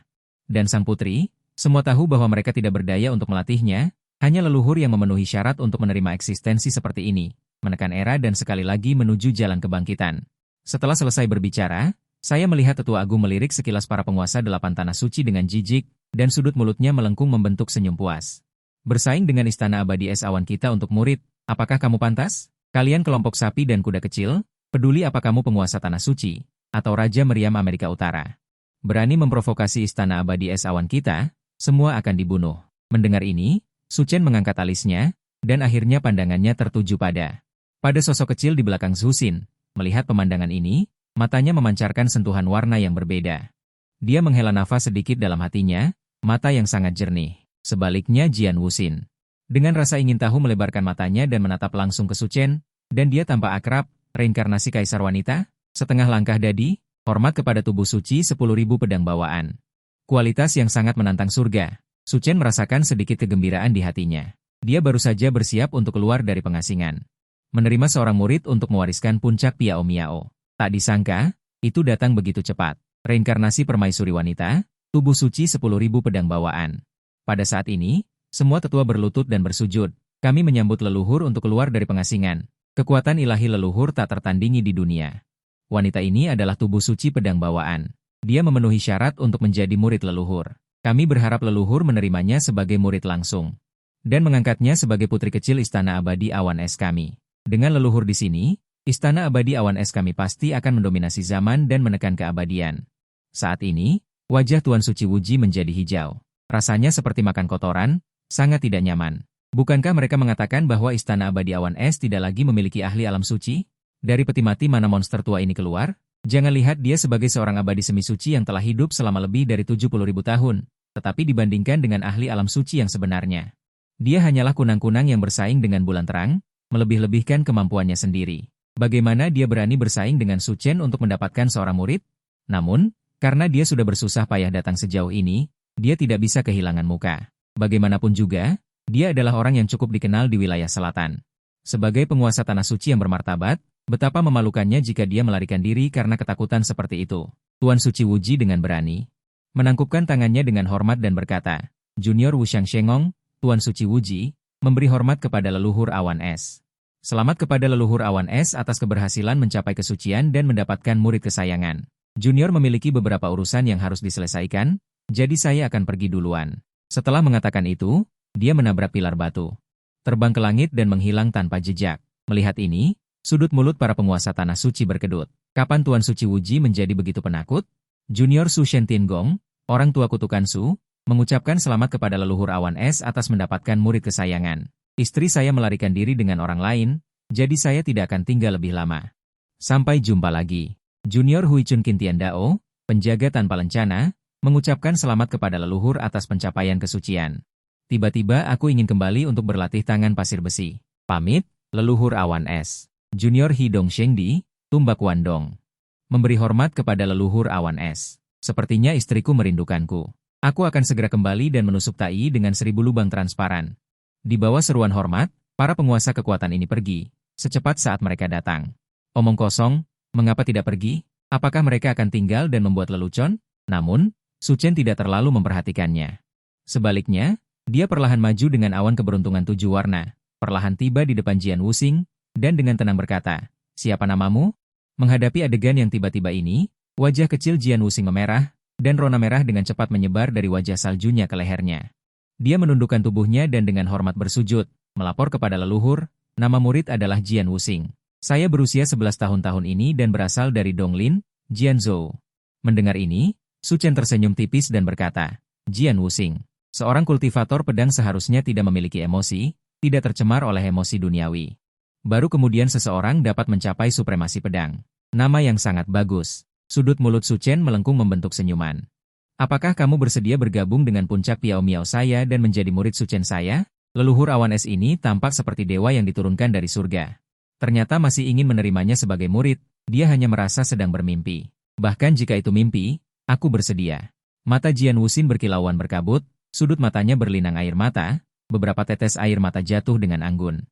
Dan sang putri, semua tahu bahwa mereka tidak berdaya untuk melatihnya, hanya leluhur yang memenuhi syarat untuk menerima eksistensi seperti ini, menekan era dan sekali lagi menuju jalan kebangkitan. Setelah selesai berbicara, saya melihat Tetua Agung melirik sekilas para penguasa 8 tanah suci dengan jijik, dan sudut mulutnya melengkung membentuk senyum puas. Bersaing dengan Istana Abadi Es Awan kita untuk murid, apakah kamu pantas? Kalian kelompok sapi dan kuda kecil, peduli apa kamu penguasa tanah suci, atau Raja Meriam Amerika Utara? Berani memprovokasi Istana Abadi Es Awan kita, semua akan dibunuh. Mendengar ini, Su Chen mengangkat alisnya, dan akhirnya pandangannya tertuju pada sosok kecil di belakang Zhuxin. Melihat pemandangan ini, matanya memancarkan sentuhan warna yang berbeda. Dia menghela nafas sedikit dalam hatinya, mata yang sangat jernih. Sebaliknya Jian Wuxin, dengan rasa ingin tahu melebarkan matanya dan menatap langsung ke Su Chen, dan dia tampak akrab, reinkarnasi kaisar wanita, setengah langkah dadi, hormat kepada tubuh suci 10.000 pedang bawaan. Kualitas yang sangat menantang surga. Su Chen merasakan sedikit kegembiraan di hatinya. Dia baru saja bersiap untuk keluar dari pengasingan. Menerima seorang murid untuk mewariskan puncak Piao Miao. Tak disangka, itu datang begitu cepat. Reinkarnasi permaisuri wanita, tubuh suci 10.000 pedang bawaan. Pada saat ini, semua tetua berlutut dan bersujud. Kami menyambut leluhur untuk keluar dari pengasingan. Kekuatan ilahi leluhur tak tertandingi di dunia. Wanita ini adalah tubuh suci pedang bawaan. Dia memenuhi syarat untuk menjadi murid leluhur. Kami berharap leluhur menerimanya sebagai murid langsung. Dan mengangkatnya sebagai putri kecil Istana Abadi Awan Es kami. Dengan leluhur di sini, Istana Abadi Awan Es kami pasti akan mendominasi zaman dan menekan keabadian. Saat ini, wajah Tuan Suci Wuji menjadi hijau. Rasanya seperti makan kotoran, sangat tidak nyaman. Bukankah mereka mengatakan bahwa Istana Abadi Awan Es tidak lagi memiliki ahli alam suci? Dari peti mati mana monster tua ini keluar? Jangan lihat dia sebagai seorang abadi semi suci yang telah hidup selama lebih dari 70.000 tahun, tetapi dibandingkan dengan ahli alam suci yang sebenarnya, dia hanyalah kunang-kunang yang bersaing dengan bulan terang, melebih-lebihkan kemampuannya sendiri. Bagaimana dia berani bersaing dengan Su Chen untuk mendapatkan seorang murid? Namun, karena dia sudah bersusah payah datang sejauh ini, dia tidak bisa kehilangan muka. Bagaimanapun juga, dia adalah orang yang cukup dikenal di wilayah selatan. Sebagai penguasa tanah suci yang bermartabat, betapa memalukannya jika dia melarikan diri karena ketakutan seperti itu. Tuan Suci Wuji dengan berani menangkupkan tangannya dengan hormat dan berkata, Junior Wuxiang Shengong, Tuan Suci Wuji, memberi hormat kepada leluhur Awan Es. Selamat kepada leluhur Awan Es atas keberhasilan mencapai kesucian dan mendapatkan murid kesayangan. Junior memiliki beberapa urusan yang harus diselesaikan, jadi saya akan pergi duluan. Setelah mengatakan itu, dia menabrak pilar batu, terbang ke langit dan menghilang tanpa jejak. Melihat ini, sudut mulut para penguasa tanah suci berkedut. Kapan Tuan Suci Wuji menjadi begitu penakut? Junior Su Shentingong, orang tua kutukan Su, mengucapkan selamat kepada leluhur Awan Es atas mendapatkan murid kesayangan. Istri saya melarikan diri dengan orang lain, jadi saya tidak akan tinggal lebih lama. Sampai jumpa lagi. Junior Hui Chun Kintian Dao, penjaga tanpa lencana, mengucapkan selamat kepada leluhur atas pencapaian kesucian. Tiba-tiba aku ingin kembali untuk berlatih tangan pasir besi. Pamit, leluhur Awan Es. Junior Hidong Shengdi, Tumbak Wandong. Memberi hormat kepada leluhur awan es. Sepertinya istriku merindukanku. Aku akan segera kembali dan menusuk tai dengan 1000 lubang transparan. Di bawah seruan hormat, para penguasa kekuatan ini pergi, secepat saat mereka datang. Omong kosong, mengapa tidak pergi? Apakah mereka akan tinggal dan membuat lelucon? Namun, Su Chen tidak terlalu memperhatikannya. Sebaliknya, dia perlahan maju dengan awan keberuntungan 7 warna, perlahan tiba di depan Jian Wuxing, dan dengan tenang berkata, "Siapa namamu?" Menghadapi adegan yang tiba-tiba ini, wajah kecil Jian Wuxing memerah, dan rona merah dengan cepat menyebar dari wajah saljunya ke lehernya. Dia menundukkan tubuhnya dan dengan hormat bersujud, melapor kepada leluhur, "Nama murid adalah Jian Wuxing. Saya berusia 11 tahun ini dan berasal dari Donglin, Jianzhou." Mendengar ini, Su Chen tersenyum tipis dan berkata, "Jian Wuxing, seorang kultivator pedang seharusnya tidak memiliki emosi, tidak tercemar oleh emosi duniawi. Baru kemudian seseorang dapat mencapai supremasi pedang. Nama yang sangat bagus." Sudut mulut Su Chen melengkung membentuk senyuman. "Apakah kamu bersedia bergabung dengan puncak Piao Miao saya dan menjadi murid Su Chen saya?" Leluhur awan es ini tampak seperti dewa yang diturunkan dari surga. Ternyata masih ingin menerimanya sebagai murid, dia hanya merasa sedang bermimpi. Bahkan jika itu mimpi, aku bersedia. Mata Jian Wuxing berkilauan berkabut, sudut matanya berlinang air mata, beberapa tetes air mata jatuh dengan anggun.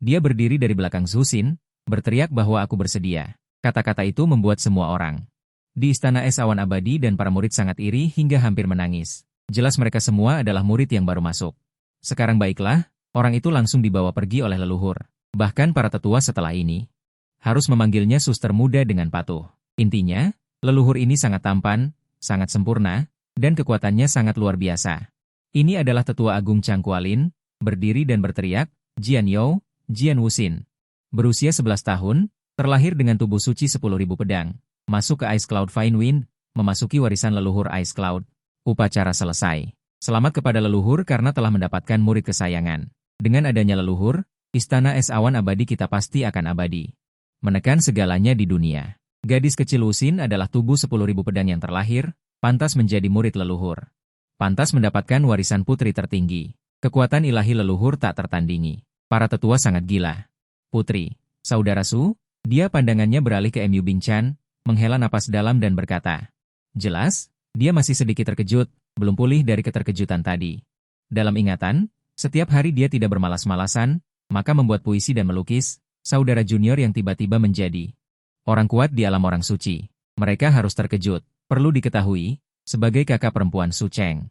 Dia berdiri dari belakang Su Xin, berteriak bahwa aku bersedia. Kata-kata itu membuat semua orang di Istana Es Awan Abadi dan para murid sangat iri hingga hampir menangis. Jelas mereka semua adalah murid yang baru masuk. Sekarang baiklah, orang itu langsung dibawa pergi oleh leluhur. Bahkan para tetua setelah ini harus memanggilnya suster muda dengan patuh. Intinya, leluhur ini sangat tampan, sangat sempurna, dan kekuatannya sangat luar biasa. Ini adalah tetua agung Changkualin, berdiri dan berteriak, "Jian You, Jian Wuxing. Berusia 11 tahun, terlahir dengan tubuh suci 10.000 pedang, masuk ke Ice Cloud Fine Wind, memasuki warisan leluhur Ice Cloud." Upacara selesai. Selamat kepada leluhur karena telah mendapatkan murid kesayangan. Dengan adanya leluhur, Istana Es Awan Abadi kita pasti akan abadi. Menekan segalanya di dunia. Gadis kecil Wuxing adalah tubuh 10.000 pedang yang terlahir, pantas menjadi murid leluhur. Pantas mendapatkan warisan putri tertinggi. Kekuatan ilahi leluhur tak tertandingi. Para tetua sangat gila. "Putri, saudara Su," dia pandangannya beralih ke Mu Bingchan, menghela napas dalam dan berkata. Jelas, dia masih sedikit terkejut, belum pulih dari keterkejutan tadi. Dalam ingatan, setiap hari dia tidak bermalas-malasan, maka membuat puisi dan melukis, saudara junior yang tiba-tiba menjadi orang kuat di alam orang suci. Mereka harus terkejut. Perlu diketahui, sebagai kakak perempuan Su Cheng,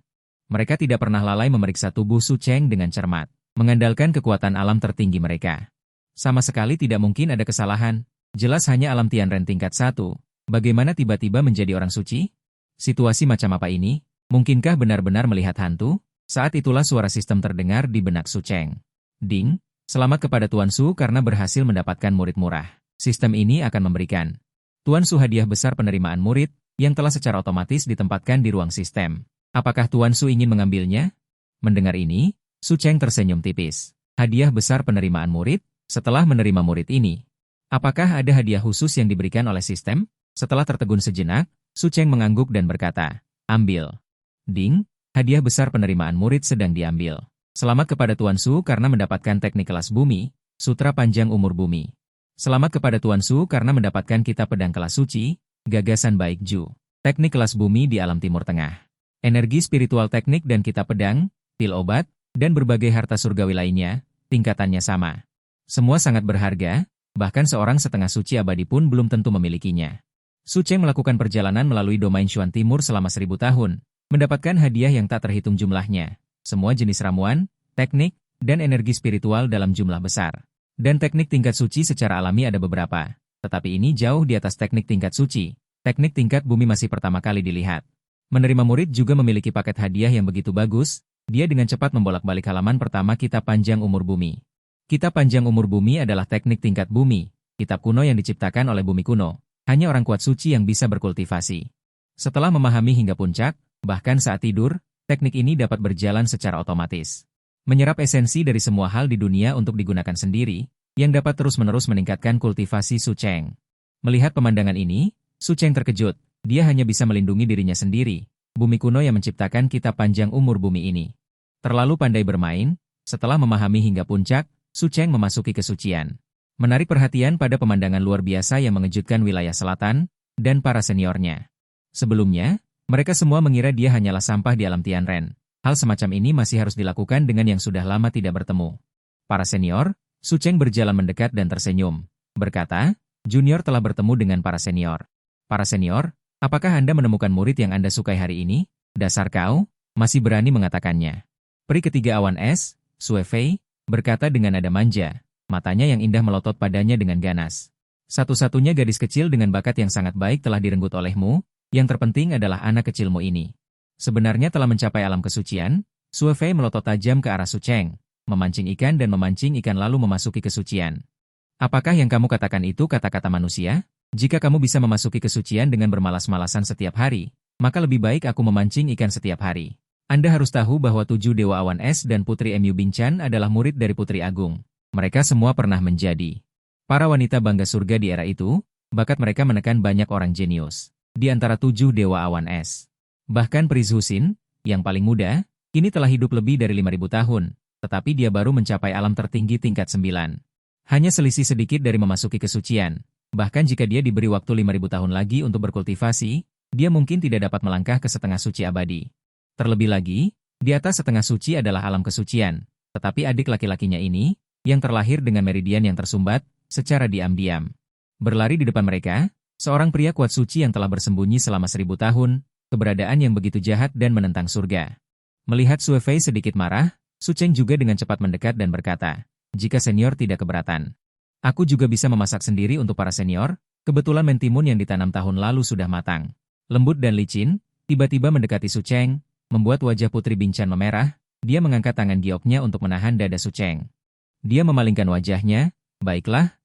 mereka tidak pernah lalai memeriksa tubuh Su Cheng dengan cermat, mengandalkan kekuatan alam tertinggi mereka. Sama sekali tidak mungkin ada kesalahan, jelas hanya alam Tianren tingkat 1. Bagaimana tiba-tiba menjadi orang suci? Situasi macam apa ini? Mungkinkah benar-benar melihat hantu? Saat itulah suara sistem terdengar di benak Su Cheng. "Ding, selamat kepada Tuan Su karena berhasil mendapatkan murid murah. Sistem ini akan memberikan Tuan Su hadiah besar penerimaan murid, yang telah secara otomatis ditempatkan di ruang sistem. Apakah Tuan Su ingin mengambilnya?" Mendengar ini, Su Cheng tersenyum tipis. Hadiah besar penerimaan murid? Setelah menerima murid ini, apakah ada hadiah khusus yang diberikan oleh sistem? Setelah tertegun sejenak, Su Cheng mengangguk dan berkata, "Ambil." "Ding, hadiah besar penerimaan murid sedang diambil. Selamat kepada Tuan Su karena mendapatkan teknik kelas bumi, sutra panjang umur bumi. Selamat kepada Tuan Su karena mendapatkan kitab pedang kelas suci, gagasan baik Ju. Teknik kelas bumi di alam Timur Tengah. Energi spiritual teknik dan kitab pedang, pil obat, dan berbagai harta surgawi lainnya, tingkatannya sama. Semua sangat berharga, bahkan seorang setengah suci abadi pun belum tentu memilikinya." Su Cheng melakukan perjalanan melalui domain Xuan Timur selama 1000 tahun, mendapatkan hadiah yang tak terhitung jumlahnya. Semua jenis ramuan, teknik, dan energi spiritual dalam jumlah besar. Dan teknik tingkat suci secara alami ada beberapa, tetapi ini jauh di atas teknik tingkat suci. Teknik tingkat bumi masih pertama kali dilihat. Menerima murid juga memiliki paket hadiah yang begitu bagus, dia dengan cepat membolak-balik halaman pertama kitab panjang umur bumi. Kitab panjang umur bumi adalah teknik tingkat bumi, kitab kuno yang diciptakan oleh bumi kuno. Hanya orang kuat suci yang bisa berkultivasi. Setelah memahami hingga puncak, bahkan saat tidur, teknik ini dapat berjalan secara otomatis. Menyerap esensi dari semua hal di dunia untuk digunakan sendiri, yang dapat terus-menerus meningkatkan kultivasi Su Cheng. Melihat pemandangan ini, Su Cheng terkejut, dia hanya bisa melindungi dirinya sendiri, bumi kuno yang menciptakan kitab panjang umur bumi ini. Terlalu pandai bermain, setelah memahami hingga puncak, Su Cheng memasuki kesucian. Menarik perhatian pada pemandangan luar biasa yang mengejutkan wilayah selatan, dan para seniornya. Sebelumnya, mereka semua mengira dia hanyalah sampah di alam Tianren. Hal semacam ini masih harus dilakukan dengan yang sudah lama tidak bertemu. Para senior, Su Cheng berjalan mendekat dan tersenyum. Berkata, junior telah bertemu dengan para senior. Para senior, apakah Anda menemukan murid yang Anda sukai hari ini? Dasar kau, masih berani mengatakannya. Peri ketiga awan es, Sue Fei, berkata dengan nada manja. Matanya yang indah melotot padanya dengan ganas. Satu-satunya gadis kecil dengan bakat yang sangat baik telah direnggut olehmu, yang terpenting adalah anak kecilmu ini. Sebenarnya telah mencapai alam kesucian, Sue Fei melotot tajam ke arah Su Cheng, memancing ikan dan memancing ikan lalu memasuki kesucian. Apakah yang kamu katakan itu kata-kata manusia? Jika kamu bisa memasuki kesucian dengan bermalas-malasan setiap hari, maka lebih baik aku memancing ikan setiap hari. Anda harus tahu bahwa 7 Dewa Awan Es dan Putri Mu Binchan adalah murid dari Putri Agung. Mereka semua pernah menjadi para wanita bangga surga di era itu, bakat mereka menekan banyak orang jenius. Di antara 7 Dewa Awan Es. Bahkan Prince Husin, yang paling muda, kini telah hidup lebih dari 5.000 tahun, tetapi dia baru mencapai alam tertinggi tingkat 9. Hanya selisih sedikit dari memasuki kesucian. Bahkan jika dia diberi waktu 5.000 tahun lagi untuk berkultivasi, dia mungkin tidak dapat melangkah ke setengah suci abadi. Terlebih lagi, di atas setengah suci adalah alam kesucian, tetapi adik laki-lakinya ini, yang terlahir dengan meridian yang tersumbat, secara diam-diam. Berlari di depan mereka, seorang pria kuat suci yang telah bersembunyi selama 1000 tahun, keberadaan yang begitu jahat dan menentang surga. Melihat Sue Fei sedikit marah, Su Cheng juga dengan cepat mendekat dan berkata, jika senior tidak keberatan, aku juga bisa memasak sendiri untuk para senior, kebetulan mentimun yang ditanam tahun lalu sudah matang. Lembut dan licin, tiba-tiba mendekati Su Cheng, membuat wajah Putri Binchan memerah, dia mengangkat tangan gioknya untuk menahan dada Su Cheng. Dia memalingkan wajahnya, baiklah,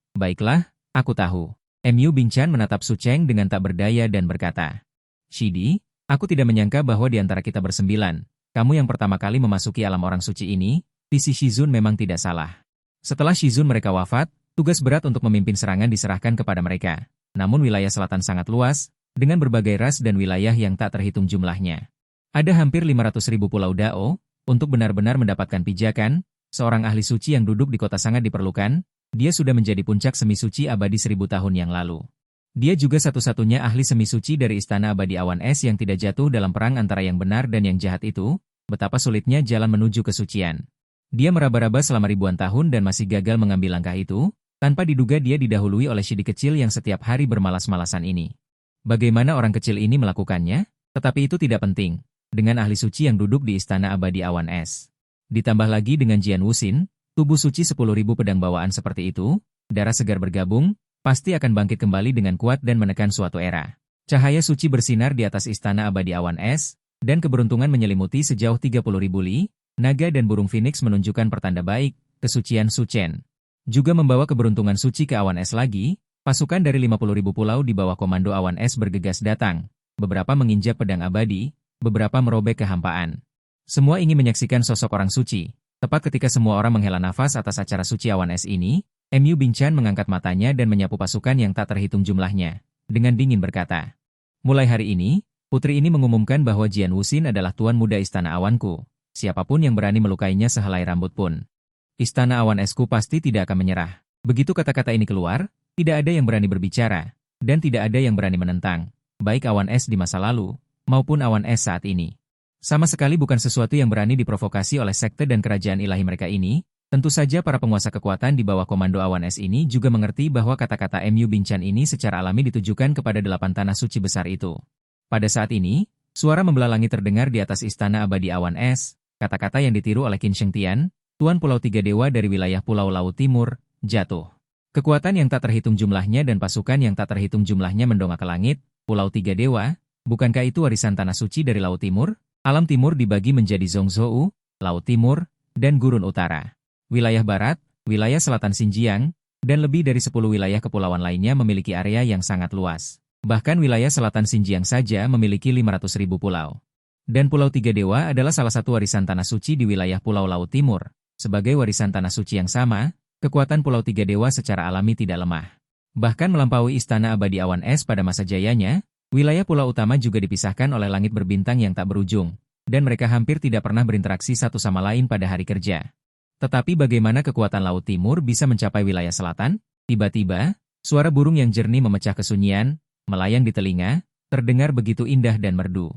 aku tahu. Mu Binchan menatap Su Cheng dengan tak berdaya dan berkata, Shidi, aku tidak menyangka bahwa di antara kita bersembilan, kamu yang pertama kali memasuki alam orang suci ini, visi Shizun memang tidak salah. Setelah Shizun mereka wafat, tugas berat untuk memimpin serangan diserahkan kepada mereka. Namun wilayah selatan sangat luas, dengan berbagai ras dan wilayah yang tak terhitung jumlahnya. Ada hampir 500.000 pulau Dao, untuk benar-benar mendapatkan pijakan, seorang ahli suci yang duduk di kota sangat diperlukan, dia sudah menjadi puncak semi suci abadi 1000 tahun yang lalu. Dia juga satu-satunya ahli semi suci dari Istana Abadi Awan Es yang tidak jatuh dalam perang antara yang benar dan yang jahat itu, betapa sulitnya jalan menuju kesucian. Dia meraba-raba selama ribuan tahun dan masih gagal mengambil langkah itu, tanpa diduga dia didahului oleh Shidi kecil yang setiap hari bermalas-malasan ini. Bagaimana orang kecil ini melakukannya? Tetapi itu tidak penting, dengan ahli suci yang duduk di Istana Abadi Awan Es. Ditambah lagi dengan Jian Wuxin, tubuh suci 10.000 pedang bawaan seperti itu, darah segar bergabung, pasti akan bangkit kembali dengan kuat dan menekan suatu era. Cahaya suci bersinar di atas Istana Abadi Awan Es, dan keberuntungan menyelimuti sejauh 30.000 li, naga dan burung phoenix menunjukkan pertanda baik, kesucian Su Chen. Juga membawa keberuntungan suci ke Awan Es lagi, pasukan dari 50.000 pulau di bawah komando Awan Es bergegas datang, beberapa menginjak pedang abadi, beberapa merobek kehampaan. Semua ingin menyaksikan sosok orang suci. Tepat ketika semua orang menghela nafas atas acara suci Awan Es ini, Mu Binchan mengangkat matanya dan menyapu pasukan yang tak terhitung jumlahnya. Dengan dingin berkata, mulai hari ini, putri ini mengumumkan bahwa Jian Wuxin adalah tuan muda Istana Awanku. Siapapun yang berani melukainya sehelai rambut pun. Istana Awan Esku pasti tidak akan menyerah. Begitu kata-kata ini keluar, tidak ada yang berani berbicara, dan tidak ada yang berani menentang, baik Awan Es di masa lalu, maupun Awan Es saat ini. Sama sekali bukan sesuatu yang berani diprovokasi oleh sekte dan kerajaan ilahi mereka ini. Tentu saja para penguasa kekuatan di bawah komando Awan Es ini juga mengerti bahwa kata-kata Mu Binchan ini secara alami ditujukan kepada 8 tanah suci besar itu. Pada saat ini, suara membelalangi terdengar di atas Istana Abadi Awan Es, kata-kata yang ditiru oleh Qin Shengtian, Tuan Pulau Tiga Dewa dari wilayah Pulau Laut Timur, jatuh. Kekuatan yang tak terhitung jumlahnya dan pasukan yang tak terhitung jumlahnya mendongak ke langit, Pulau Tiga Dewa, bukankah itu warisan tanah suci dari Laut Timur? Alam Timur dibagi menjadi Zhongzhou, Laut Timur, dan Gurun Utara. Wilayah Barat, wilayah Selatan Xinjiang, dan lebih dari 10 wilayah kepulauan lainnya memiliki area yang sangat luas. Bahkan wilayah Selatan Xinjiang saja memiliki 500.000 pulau. Dan Pulau Tiga Dewa adalah salah satu warisan tanah suci di wilayah Pulau Laut Timur. Sebagai warisan tanah suci yang sama, kekuatan Pulau Tiga Dewa secara alami tidak lemah. Bahkan melampaui Istana Abadi Awan Es pada masa jayanya, wilayah pulau utama juga dipisahkan oleh langit berbintang yang tak berujung, dan mereka hampir tidak pernah berinteraksi satu sama lain pada hari kerja. Tetapi bagaimana kekuatan Laut Timur bisa mencapai wilayah selatan? Tiba-tiba, suara burung yang jernih memecah kesunyian, melayang di telinga, terdengar begitu indah dan merdu.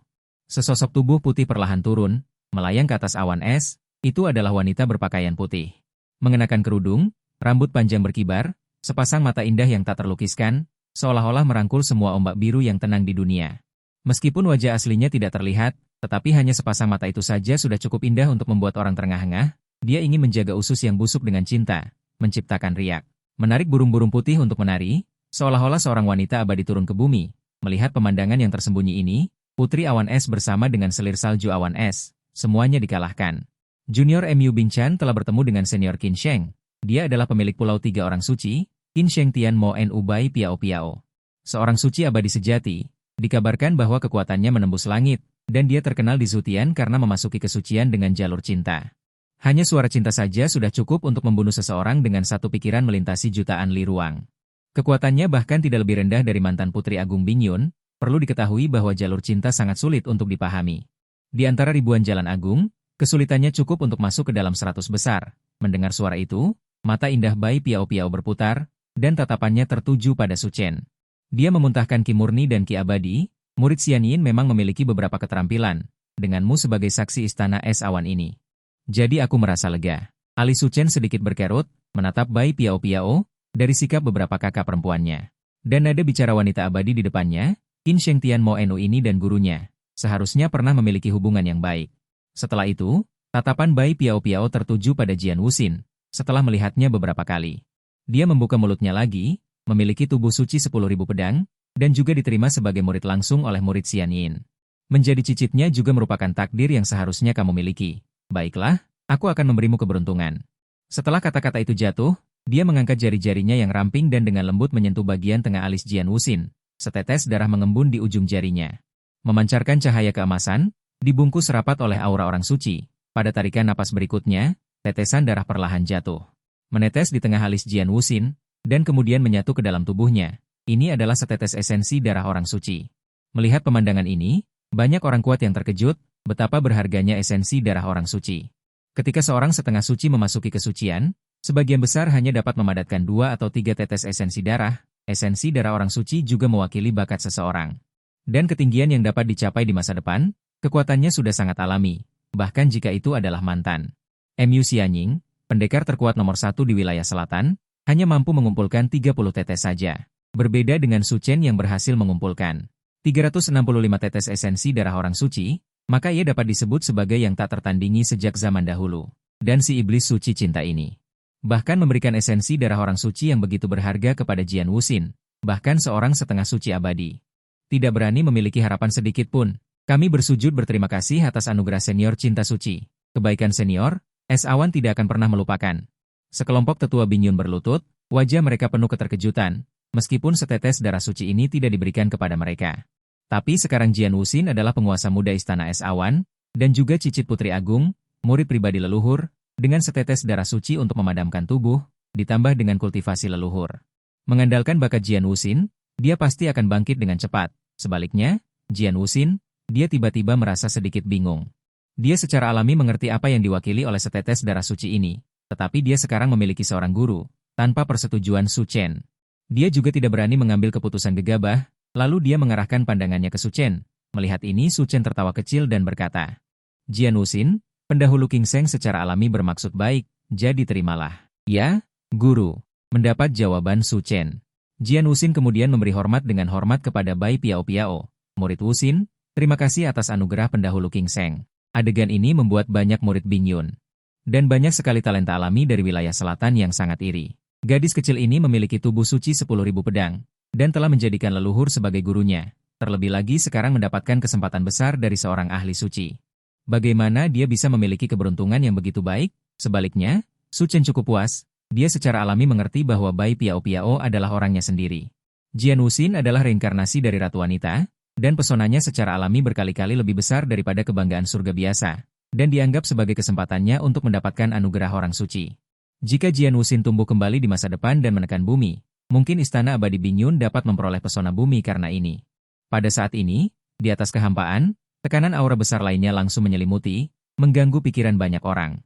Sesosok tubuh putih perlahan turun, melayang ke atas awan es, itu adalah wanita berpakaian putih. Mengenakan kerudung, rambut panjang berkibar, sepasang mata indah yang tak terlukiskan, seolah-olah merangkul semua ombak biru yang tenang di dunia. Meskipun wajah aslinya tidak terlihat, tetapi hanya sepasang mata itu saja sudah cukup indah untuk membuat orang terengah-engah. Dia ingin menjaga usus yang busuk dengan cinta, menciptakan riak, menarik burung-burung putih untuk menari, seolah-olah seorang wanita abadi turun ke bumi. Melihat pemandangan yang tersembunyi ini, Putri Awan Es bersama dengan selir salju awan es, semuanya dikalahkan. Junior MU Bing Chan telah bertemu dengan senior Qin Sheng. Dia adalah pemilik Pulau Tiga Orang Suci, Qin Sheng Tian Mo Nu Bai Piao Piao. Seorang suci abadi sejati, dikabarkan bahwa kekuatannya menembus langit, dan dia terkenal di Zutian karena memasuki kesucian dengan jalur cinta. Hanya suara cinta saja sudah cukup untuk membunuh seseorang dengan satu pikiran melintasi jutaan li ruang. Kekuatannya bahkan tidak lebih rendah dari mantan Putri Agung Bing Yun. Perlu diketahui bahwa jalur cinta sangat sulit untuk dipahami. Di antara ribuan jalan agung, kesulitannya cukup untuk masuk ke dalam 100 besar. Mendengar suara itu, mata indah Bai Piao Piao berputar, dan tatapannya tertuju pada Su Chen. Dia memuntahkan Ki Murni dan Ki Abadi. Murid Xian Yin memang memiliki beberapa keterampilan, denganmu sebagai saksi istana es awan ini. Jadi aku merasa lega. Alis Su Chen sedikit berkerut, menatap Bai Piao Piao, dari sikap beberapa kakak perempuannya. Dan nada bicara wanita abadi di depannya, Qin Sheng Tian Mo Nu ini dan gurunya, seharusnya pernah memiliki hubungan yang baik. Setelah itu, tatapan Bai Piao Piao tertuju pada Jian Wuxin, setelah melihatnya beberapa kali. Dia membuka mulutnya lagi, memiliki tubuh suci 10.000 pedang, dan juga diterima sebagai murid langsung oleh murid Xian Yin. Menjadi cicitnya juga merupakan takdir yang seharusnya kamu miliki. Baiklah, aku akan memberimu keberuntungan. Setelah kata-kata itu jatuh, dia mengangkat jari-jarinya yang ramping dan dengan lembut menyentuh bagian tengah alis Jian Wuxin. Setetes darah mengembun di ujung jarinya. Memancarkan cahaya keemasan, dibungkus rapat oleh aura orang suci. Pada tarikan napas berikutnya, tetesan darah perlahan jatuh. Menetes di tengah alis Jian Wuxin, dan kemudian menyatu ke dalam tubuhnya. Ini adalah setetes esensi darah orang suci. Melihat pemandangan ini, banyak orang kuat yang terkejut, betapa berharganya esensi darah orang suci. Ketika seorang setengah suci memasuki kesucian, sebagian besar hanya dapat memadatkan 2 atau 3 tetes esensi darah. Esensi darah orang suci juga mewakili bakat seseorang. Dan ketinggian yang dapat dicapai di masa depan, kekuatannya sudah sangat alami, bahkan jika itu adalah mantan. MU Xianying, pendekar terkuat nomor 1 di wilayah selatan, hanya mampu mengumpulkan 30 tetes saja. Berbeda dengan Su Chen yang berhasil mengumpulkan 365 tetes esensi darah orang suci, maka ia dapat disebut sebagai yang tak tertandingi sejak zaman dahulu. Dan si iblis suci cinta ini bahkan memberikan esensi darah orang suci yang begitu berharga kepada Jian Wuxin, bahkan seorang setengah suci abadi. Tidak berani memiliki harapan sedikit pun. Kami bersujud berterima kasih atas anugerah senior cinta suci. Kebaikan senior, es awan tidak akan pernah melupakan. Sekelompok tetua Bing Yun berlutut, wajah mereka penuh keterkejutan, meskipun setetes darah suci ini tidak diberikan kepada mereka. Tapi sekarang Jian Wuxin adalah penguasa muda Istana Es Awan, dan juga cicit Putri Agung, murid pribadi leluhur, dengan setetes darah suci untuk memadamkan tubuh, ditambah dengan kultivasi leluhur. Mengandalkan bakat Jian Wuxin, dia pasti akan bangkit dengan cepat. Sebaliknya, Jian Wuxin, dia tiba-tiba merasa sedikit bingung. Dia secara alami mengerti apa yang diwakili oleh setetes darah suci ini, tetapi dia sekarang memiliki seorang guru, tanpa persetujuan Su Chen. Dia juga tidak berani mengambil keputusan gegabah. Lalu dia mengarahkan pandangannya ke Su Chen. Melihat ini Su Chen tertawa kecil dan berkata, Jian Wuxin, pendahulu King Sheng secara alami bermaksud baik, jadi terimalah. Ya, guru. Mendapat jawaban Su Chen. Jian Wuxin kemudian memberi hormat dengan hormat kepada Bai Piao Piao. Murid Wuxin, terima kasih atas anugerah pendahulu King Sheng. Adegan ini membuat banyak murid Bing Yun. Dan banyak sekali talenta alami dari wilayah selatan yang sangat iri. Gadis kecil ini memiliki tubuh suci 10.000 pedang. Dan telah menjadikan leluhur sebagai gurunya. Terlebih lagi sekarang mendapatkan kesempatan besar dari seorang ahli suci. Bagaimana dia bisa memiliki keberuntungan yang begitu baik? Sebaliknya, Su Chen cukup puas. Dia secara alami mengerti bahwa Bai Piao Piao adalah orangnya sendiri. Jian Wuxin adalah reinkarnasi dari Ratu Wanita, dan pesonanya secara alami berkali-kali lebih besar daripada kebanggaan surga biasa, dan dianggap sebagai kesempatannya untuk mendapatkan anugerah orang suci. Jika Jian Wuxin tumbuh kembali di masa depan dan menekan bumi, mungkin Istana Abadi Bing Yun dapat memperoleh pesona bumi karena ini. Pada saat ini, di atas kehampaan, tekanan aura besar lainnya langsung menyelimuti, mengganggu pikiran banyak orang.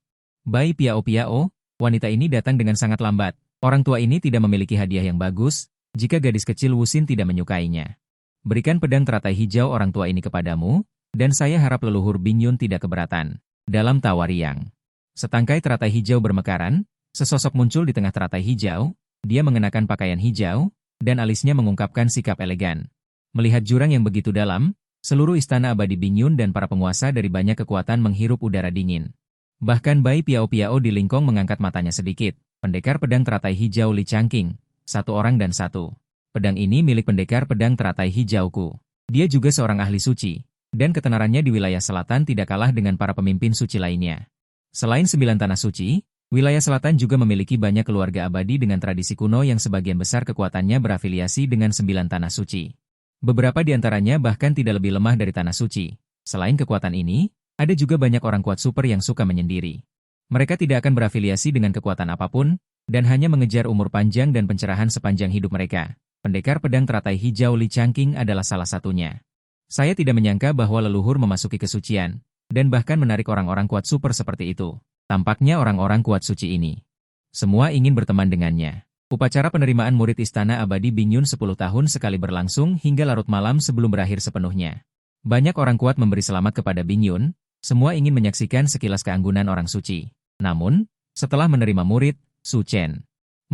Bai Piao Piao, wanita ini datang dengan sangat lambat. Orang tua ini tidak memiliki hadiah yang bagus, jika gadis kecil Wuxin tidak menyukainya. Berikan pedang teratai hijau orang tua ini kepadamu, dan saya harap leluhur Bingyun tidak keberatan. Dalam tawa riang, setangkai teratai hijau bermekaran, sesosok muncul di tengah teratai hijau, dia mengenakan pakaian hijau, dan alisnya mengungkapkan sikap elegan. Melihat jurang yang begitu dalam, seluruh istana abadi Bingyun dan para penguasa dari banyak kekuatan menghirup udara dingin. Bahkan Bai Piao-Piao di Lingkong mengangkat matanya sedikit. Pendekar pedang teratai hijau Li Changqing, satu orang dan satu. Pedang ini milik pendekar pedang teratai hijauku. Dia juga seorang ahli suci, dan ketenarannya di wilayah selatan tidak kalah dengan para pemimpin suci lainnya. Selain 9 tanah suci, wilayah selatan juga memiliki banyak keluarga abadi dengan tradisi kuno yang sebagian besar kekuatannya berafiliasi dengan 9 tanah suci. Beberapa di antaranya bahkan tidak lebih lemah dari tanah suci. Selain kekuatan ini, ada juga banyak orang kuat super yang suka menyendiri. Mereka tidak akan berafiliasi dengan kekuatan apapun, dan hanya mengejar umur panjang dan pencerahan sepanjang hidup mereka. Pendekar pedang teratai hijau Li Changqing adalah salah satunya. Saya tidak menyangka bahwa leluhur memasuki kesucian, dan bahkan menarik orang-orang kuat super seperti itu. Tampaknya orang-orang kuat suci ini. Semua ingin berteman dengannya. Upacara penerimaan murid Istana Abadi Bingyun 10 tahun sekali berlangsung hingga larut malam sebelum berakhir sepenuhnya. Banyak orang kuat memberi selamat kepada Bingyun, semua ingin menyaksikan sekilas keanggunan orang suci. Namun, setelah menerima murid, Su Chen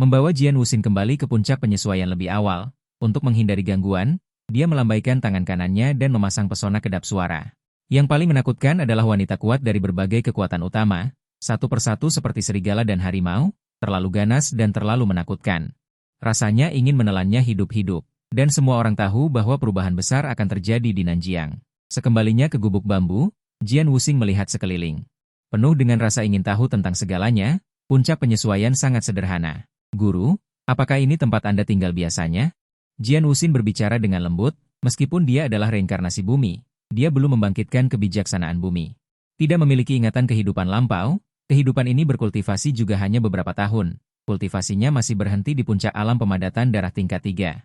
membawa Jian Wuxin kembali ke puncak penyesuaian lebih awal. Untuk menghindari gangguan, dia melambaikan tangan kanannya dan memasang pesona kedap suara. Yang paling menakutkan adalah wanita kuat dari berbagai kekuatan utama, satu persatu seperti serigala dan harimau, terlalu ganas dan terlalu menakutkan. Rasanya ingin menelannya hidup-hidup, dan semua orang tahu bahwa perubahan besar akan terjadi di Nanjiang. Sekembalinya ke gubuk bambu, Jian Wuxing melihat sekeliling. Penuh dengan rasa ingin tahu tentang segalanya, puncak penyesuaian sangat sederhana. Guru, apakah ini tempat Anda tinggal biasanya? Jian Wuxing berbicara dengan lembut, meskipun dia adalah reinkarnasi bumi, dia belum membangkitkan kebijaksanaan bumi. Tidak memiliki ingatan kehidupan lampau, kehidupan ini berkultivasi juga hanya beberapa tahun. Kultivasinya masih berhenti di puncak alam pemadatan darah tingkat 3.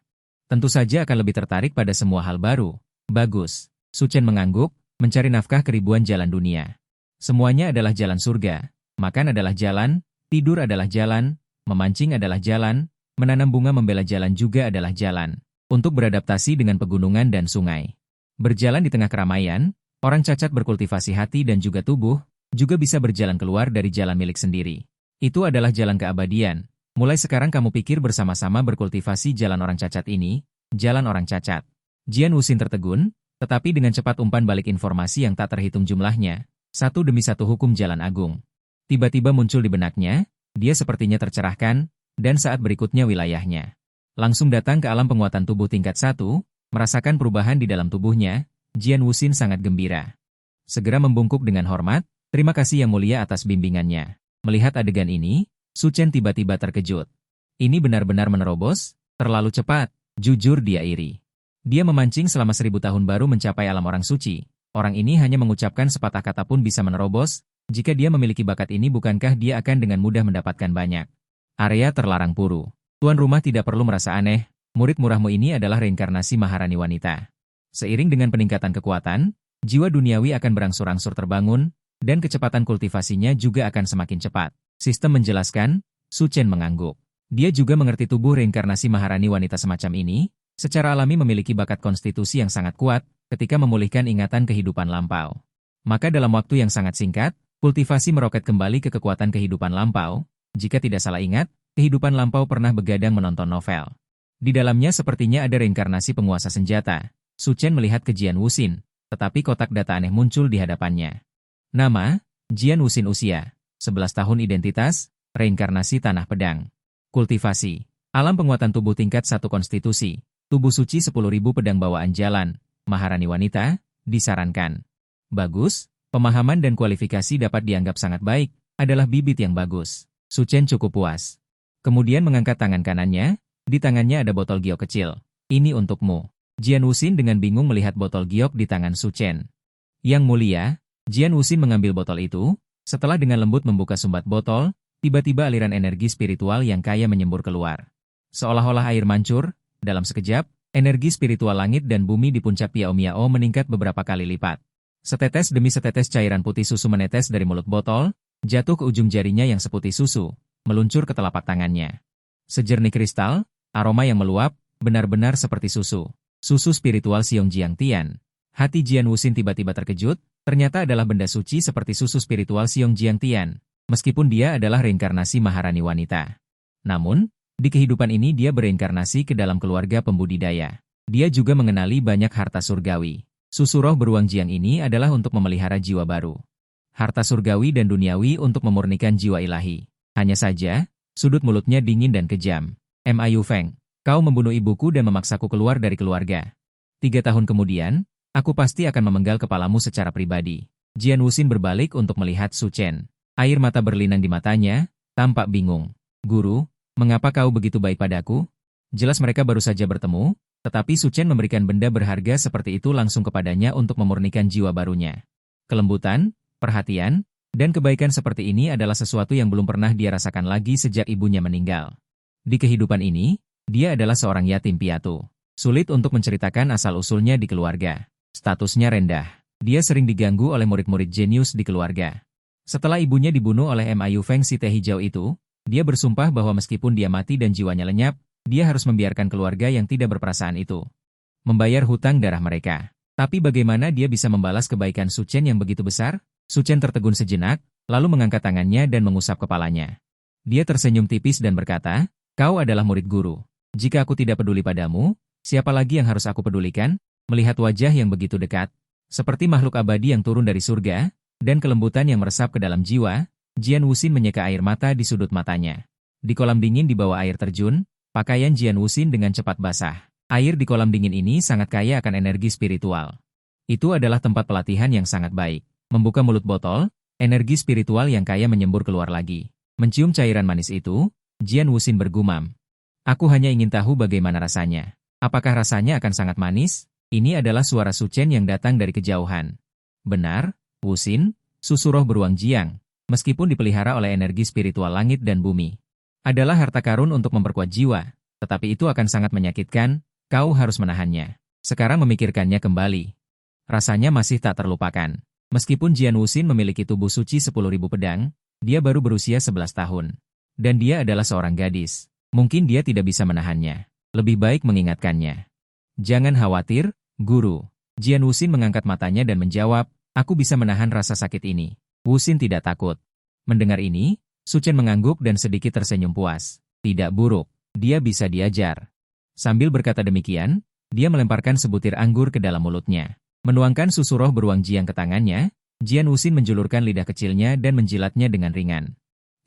Tentu saja akan lebih tertarik pada semua hal baru. Bagus. Su Chen mengangguk, mencari nafkah ke ribuan jalan dunia. Semuanya adalah jalan surga. Makan adalah jalan, tidur adalah jalan, memancing adalah jalan, menanam bunga membela jalan juga adalah jalan. Untuk beradaptasi dengan pegunungan dan sungai. Berjalan di tengah keramaian, orang cacat berkultivasi hati dan juga tubuh, juga bisa berjalan keluar dari jalan milik sendiri. Itu adalah jalan keabadian. Mulai sekarang kamu pikir bersama-sama berkultivasi jalan orang cacat ini, jalan orang cacat. Jian Wuxin tertegun, tetapi dengan cepat umpan balik informasi yang tak terhitung jumlahnya, satu demi satu hukum jalan agung. Tiba-tiba muncul di benaknya, dia sepertinya tercerahkan, dan saat berikutnya wilayahnya. Langsung datang ke alam penguatan tubuh tingkat 1, merasakan perubahan di dalam tubuhnya, Jian Wuxin sangat gembira. Segera membungkuk dengan hormat, terima kasih yang mulia atas bimbingannya. Melihat adegan ini, Su Chen tiba-tiba terkejut. Ini benar-benar menerobos, terlalu cepat, jujur dia iri. Dia memancing selama 1000 tahun baru mencapai alam orang suci. Orang ini hanya mengucapkan sepatah kata pun bisa menerobos. Jika dia memiliki bakat ini bukankah dia akan dengan mudah mendapatkan banyak? Area terlarang Puru. Tuan rumah tidak perlu merasa aneh, murid murahmu ini adalah reinkarnasi Maharani wanita. Seiring dengan peningkatan kekuatan, jiwa duniawi akan berangsur-angsur terbangun, dan kecepatan kultivasinya juga akan semakin cepat. Sistem menjelaskan, Su Chen mengangguk. Dia juga mengerti tubuh reinkarnasi Maharani wanita semacam ini, secara alami memiliki bakat konstitusi yang sangat kuat, ketika memulihkan ingatan kehidupan lampau. Maka dalam waktu yang sangat singkat, kultivasi meroket kembali ke kekuatan kehidupan lampau. Jika tidak salah ingat, kehidupan lampau pernah begadang menonton novel. Di dalamnya sepertinya ada reinkarnasi penguasa senjata. Su Chen melihat ke Jian Wuxin, tetapi kotak data aneh muncul di hadapannya. Nama, Jian Wuxin usia, 11 tahun identitas, reinkarnasi tanah pedang. Kultivasi, alam penguatan tubuh tingkat 1 konstitusi, tubuh suci 10.000 pedang bawaan jalan, Maharani wanita, disarankan. Bagus, pemahaman dan kualifikasi dapat dianggap sangat baik, adalah bibit yang bagus. Su Chen cukup puas. Kemudian mengangkat tangan kanannya, di tangannya ada botol giok kecil. Ini untukmu. Jian Wuxin dengan bingung melihat botol giok di tangan Su Chen. Yang mulia, Jian Wuxin mengambil botol itu, setelah dengan lembut membuka sumbat botol, tiba-tiba aliran energi spiritual yang kaya menyembur keluar. Seolah-olah air mancur, dalam sekejap, energi spiritual langit dan bumi di puncak Piao Miao meningkat beberapa kali lipat. Setetes demi setetes cairan putih susu menetes dari mulut botol, jatuh ke ujung jarinya yang seputih susu, meluncur ke telapak tangannya. Sejernih kristal, aroma yang meluap, benar-benar seperti susu. Susu spiritual Xiong Jiang Tian. Hati Jian Wuxin tiba-tiba terkejut, ternyata adalah benda suci seperti susu spiritual Xiong Jiang Tian, meskipun dia adalah reinkarnasi Maharani wanita. Namun, di kehidupan ini dia bereinkarnasi ke dalam keluarga pembudidaya. Dia juga mengenali banyak harta surgawi. Susu roh beruang Jiang ini adalah untuk memelihara jiwa baru. Harta surgawi dan duniawi untuk memurnikan jiwa ilahi. Hanya saja, sudut mulutnya dingin dan kejam. Mayu Feng, kau membunuh ibuku dan memaksaku keluar dari keluarga. 3 tahun kemudian, aku pasti akan memenggal kepalamu secara pribadi. Jian Wuxin berbalik untuk melihat Su Chen. Air mata berlinang di matanya, tampak bingung. Guru, mengapa kau begitu baik padaku? Jelas mereka baru saja bertemu, tetapi Su Chen memberikan benda berharga seperti itu langsung kepadanya untuk memurnikan jiwa barunya. Kelembutan, perhatian, dan kebaikan seperti ini adalah sesuatu yang belum pernah dia rasakan lagi sejak ibunya meninggal. Di kehidupan ini, dia adalah seorang yatim piatu. Sulit untuk menceritakan asal-usulnya di keluarga. Statusnya rendah. Dia sering diganggu oleh murid-murid jenius di keluarga. Setelah ibunya dibunuh oleh Mayu Feng si teh hijau itu, dia bersumpah bahwa meskipun dia mati dan jiwanya lenyap, dia harus membiarkan keluarga yang tidak berperasaan itu membayar hutang darah mereka. Tapi bagaimana dia bisa membalas kebaikan Su Chen yang begitu besar? Su Chen tertegun sejenak, lalu mengangkat tangannya dan mengusap kepalanya. Dia tersenyum tipis dan berkata, kau adalah murid guru. Jika aku tidak peduli padamu, siapa lagi yang harus aku pedulikan? Melihat wajah yang begitu dekat, seperti makhluk abadi yang turun dari surga, dan kelembutan yang meresap ke dalam jiwa, Jian Wuxin menyeka air mata di sudut matanya. Di kolam dingin di bawah air terjun, pakaian Jian Wuxin dengan cepat basah. Air di kolam dingin ini sangat kaya akan energi spiritual. Itu adalah tempat pelatihan yang sangat baik. Membuka mulut botol, energi spiritual yang kaya menyembur keluar lagi. Mencium cairan manis itu, Jian Wuxin bergumam. Aku hanya ingin tahu bagaimana rasanya. Apakah rasanya akan sangat manis? Ini adalah suara Su Chen yang datang dari kejauhan. Benar, Wuxin, susu roh beruang Jiang, meskipun dipelihara oleh energi spiritual langit dan bumi, adalah harta karun untuk memperkuat jiwa, tetapi itu akan sangat menyakitkan, kau harus menahannya. Sekarang memikirkannya kembali. Rasanya masih tak terlupakan. Meskipun Jian Wuxin memiliki tubuh suci 10.000 pedang, dia baru berusia 11 tahun. Dan dia adalah seorang gadis. Mungkin dia tidak bisa menahannya. Lebih baik mengingatkannya. Jangan khawatir, guru. Jian Wuxin mengangkat matanya dan menjawab, aku bisa menahan rasa sakit ini. Wuxin tidak takut. Mendengar ini, Su Chen mengangguk dan sedikit tersenyum puas. Tidak buruk, dia bisa diajar. Sambil berkata demikian, dia melemparkan sebutir anggur ke dalam mulutnya. Menuangkan susu roh beruang Jiang ke tangannya, Jian Wuxin menjulurkan lidah kecilnya dan menjilatnya dengan ringan.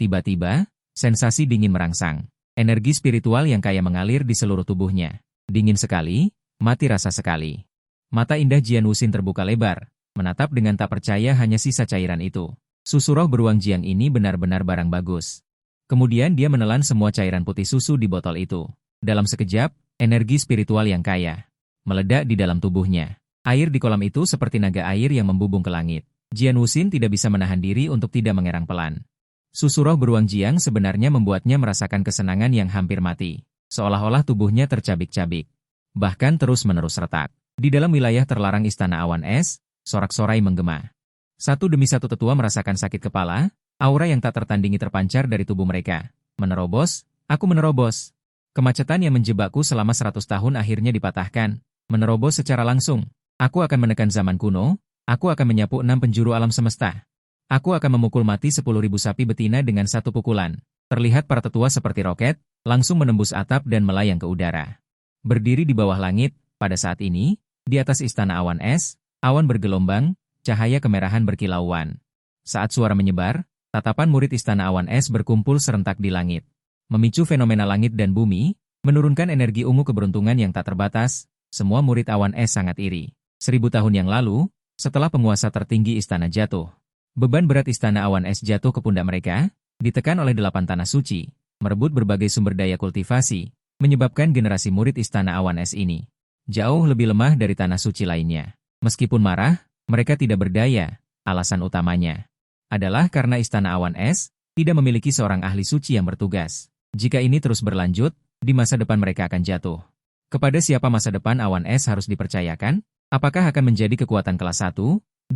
Tiba-tiba, sensasi dingin merangsang. Energi spiritual yang kaya mengalir di seluruh tubuhnya. Dingin sekali, mati rasa sekali. Mata indah Jian Wuxin terbuka lebar, menatap dengan tak percaya hanya sisa cairan itu. Susu roh beruang Jiang ini benar-benar barang bagus. Kemudian dia menelan semua cairan putih susu di botol itu. Dalam sekejap, energi spiritual yang kaya meledak di dalam tubuhnya. Air di kolam itu seperti naga air yang membubung ke langit. Jian Wuxin tidak bisa menahan diri untuk tidak mengerang pelan. Susu roh beruang Jiang sebenarnya membuatnya merasakan kesenangan yang hampir mati. Seolah-olah tubuhnya tercabik-cabik. Bahkan terus-menerus retak. Di dalam wilayah terlarang Istana Awan Es, sorak-sorai menggema. Satu demi satu tetua merasakan sakit kepala, aura yang tak tertandingi terpancar dari tubuh mereka. Menerobos, aku menerobos. Kemacetan yang menjebakku selama 100 tahun akhirnya dipatahkan. Menerobos secara langsung. Aku akan menekan zaman kuno, aku akan menyapu 6 penjuru alam semesta. Aku akan memukul mati 10.000 sapi betina dengan satu pukulan. Terlihat para tetua seperti roket, langsung menembus atap dan melayang ke udara. Berdiri di bawah langit, pada saat ini, di atas Istana Awan Es, awan bergelombang, cahaya kemerahan berkilauan. Saat suara menyebar, tatapan murid Istana Awan Es berkumpul serentak di langit. Memicu fenomena langit dan bumi, menurunkan energi ungu keberuntungan yang tak terbatas, semua murid Awan Es sangat iri. 1000 tahun yang lalu, setelah penguasa tertinggi istana jatuh, beban berat Istana Awan Es jatuh ke pundak mereka, ditekan oleh 8 tanah suci, merebut berbagai sumber daya kultivasi, menyebabkan generasi murid Istana Awan Es ini jauh lebih lemah dari tanah suci lainnya. Meskipun marah, mereka tidak berdaya. Alasan utamanya adalah karena Istana Awan Es tidak memiliki seorang ahli suci yang bertugas. Jika ini terus berlanjut, di masa depan mereka akan jatuh. Kepada siapa masa depan Awan Es harus dipercayakan? Apakah akan menjadi kekuatan kelas 1, 2,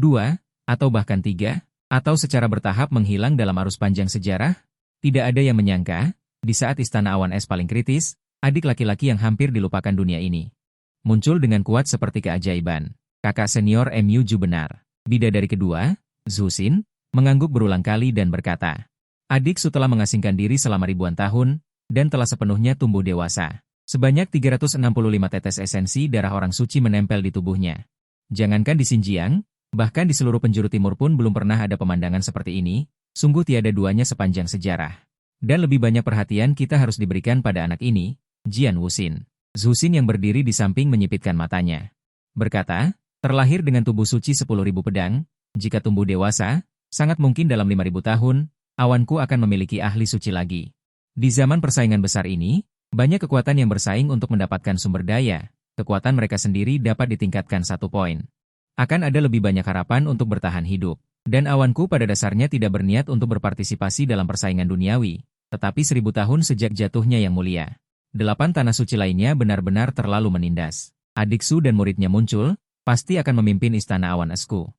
atau bahkan 3, atau secara bertahap menghilang dalam arus panjang sejarah? Tidak ada yang menyangka, di saat Istana Awan Es paling kritis, adik laki-laki yang hampir dilupakan dunia ini muncul dengan kuat seperti keajaiban. Kakak senior MU benar. Bidadari kedua, Zusin, mengangguk berulang kali dan berkata, "Adik Su telah mengasingkan diri selama ribuan tahun, dan telah sepenuhnya tumbuh dewasa. Sebanyak 365 tetes esensi darah orang suci menempel di tubuhnya. Jangankan di Xinjiang, bahkan di seluruh penjuru timur pun belum pernah ada pemandangan seperti ini, sungguh tiada duanya sepanjang sejarah. Dan lebih banyak perhatian kita harus diberikan pada anak ini, Jian Wuxin." Zusin yang berdiri di samping menyipitkan matanya. Berkata, "Terlahir dengan tubuh suci 10.000 pedang, jika tumbuh dewasa, sangat mungkin dalam 5.000 tahun, awanku akan memiliki ahli suci lagi." Di zaman persaingan besar ini, banyak kekuatan yang bersaing untuk mendapatkan sumber daya, kekuatan mereka sendiri dapat ditingkatkan 1 poin. Akan ada lebih banyak harapan untuk bertahan hidup. Dan awanku pada dasarnya tidak berniat untuk berpartisipasi dalam persaingan duniawi, tetapi 1000 tahun sejak jatuhnya yang mulia. 8 tanah suci lainnya benar-benar terlalu menindas. Adik Su dan muridnya muncul, pasti akan memimpin istana awan esku.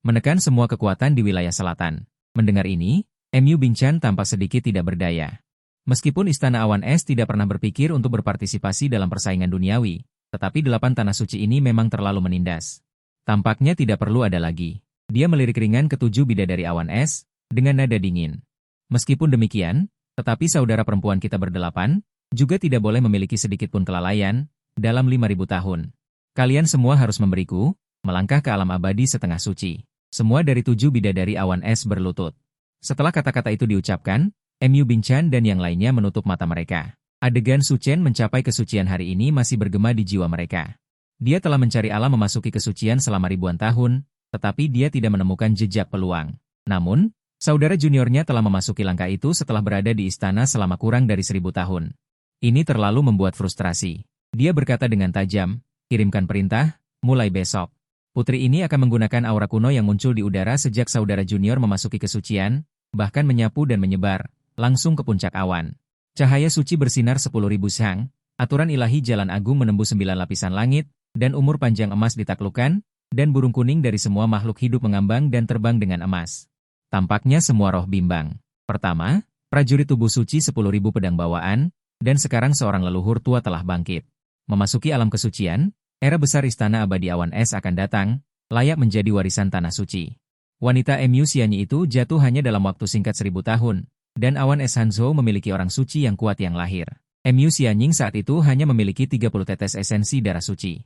Menekan semua kekuatan di wilayah selatan. Mendengar ini, MU Bingchan tampak sedikit tidak berdaya. Meskipun istana awan es tidak pernah berpikir untuk berpartisipasi dalam persaingan duniawi, tetapi 8 tanah suci ini memang terlalu menindas. Tampaknya tidak perlu ada lagi. Dia melirik ringan ke-7 bidadari awan es, dengan nada dingin. "Meskipun demikian, tetapi saudara perempuan kita berdelapan, juga tidak boleh memiliki sedikit pun kelalaian, dalam 5.000 tahun. Kalian semua harus memberiku, melangkah ke alam abadi setengah suci." Semua dari 7 bidadari awan es berlutut. Setelah kata-kata itu diucapkan, MU Bingchan dan yang lainnya menutup mata mereka. Adegan Su Chen mencapai kesucian hari ini masih bergema di jiwa mereka. Dia telah mencari alam memasuki kesucian selama ribuan tahun, tetapi dia tidak menemukan jejak peluang. Namun, saudara juniornya telah memasuki langkah itu setelah berada di istana selama kurang dari 1000 tahun. Ini terlalu membuat frustrasi. Dia berkata dengan tajam, "Kirimkan perintah, mulai besok." Putri ini akan menggunakan aura kuno yang muncul di udara sejak saudara junior memasuki kesucian, bahkan menyapu dan menyebar, langsung ke puncak awan. Cahaya suci bersinar 10.000 sang, aturan ilahi jalan agung menembus 9 lapisan langit, dan umur panjang emas ditaklukkan, dan burung kuning dari semua makhluk hidup mengambang dan terbang dengan emas. Tampaknya semua roh bimbang. Pertama, prajurit tubuh suci 10.000 pedang bawaan, dan sekarang seorang leluhur tua telah bangkit. Memasuki alam kesucian, era besar istana abadi awan es akan datang, layak menjadi warisan tanah suci. Wanita MU Xianyi itu jatuh hanya dalam waktu singkat 1000 tahun, dan awan es Hanzhou memiliki orang suci yang kuat yang lahir. MU Xianying saat itu hanya memiliki 30 tetes esensi darah suci.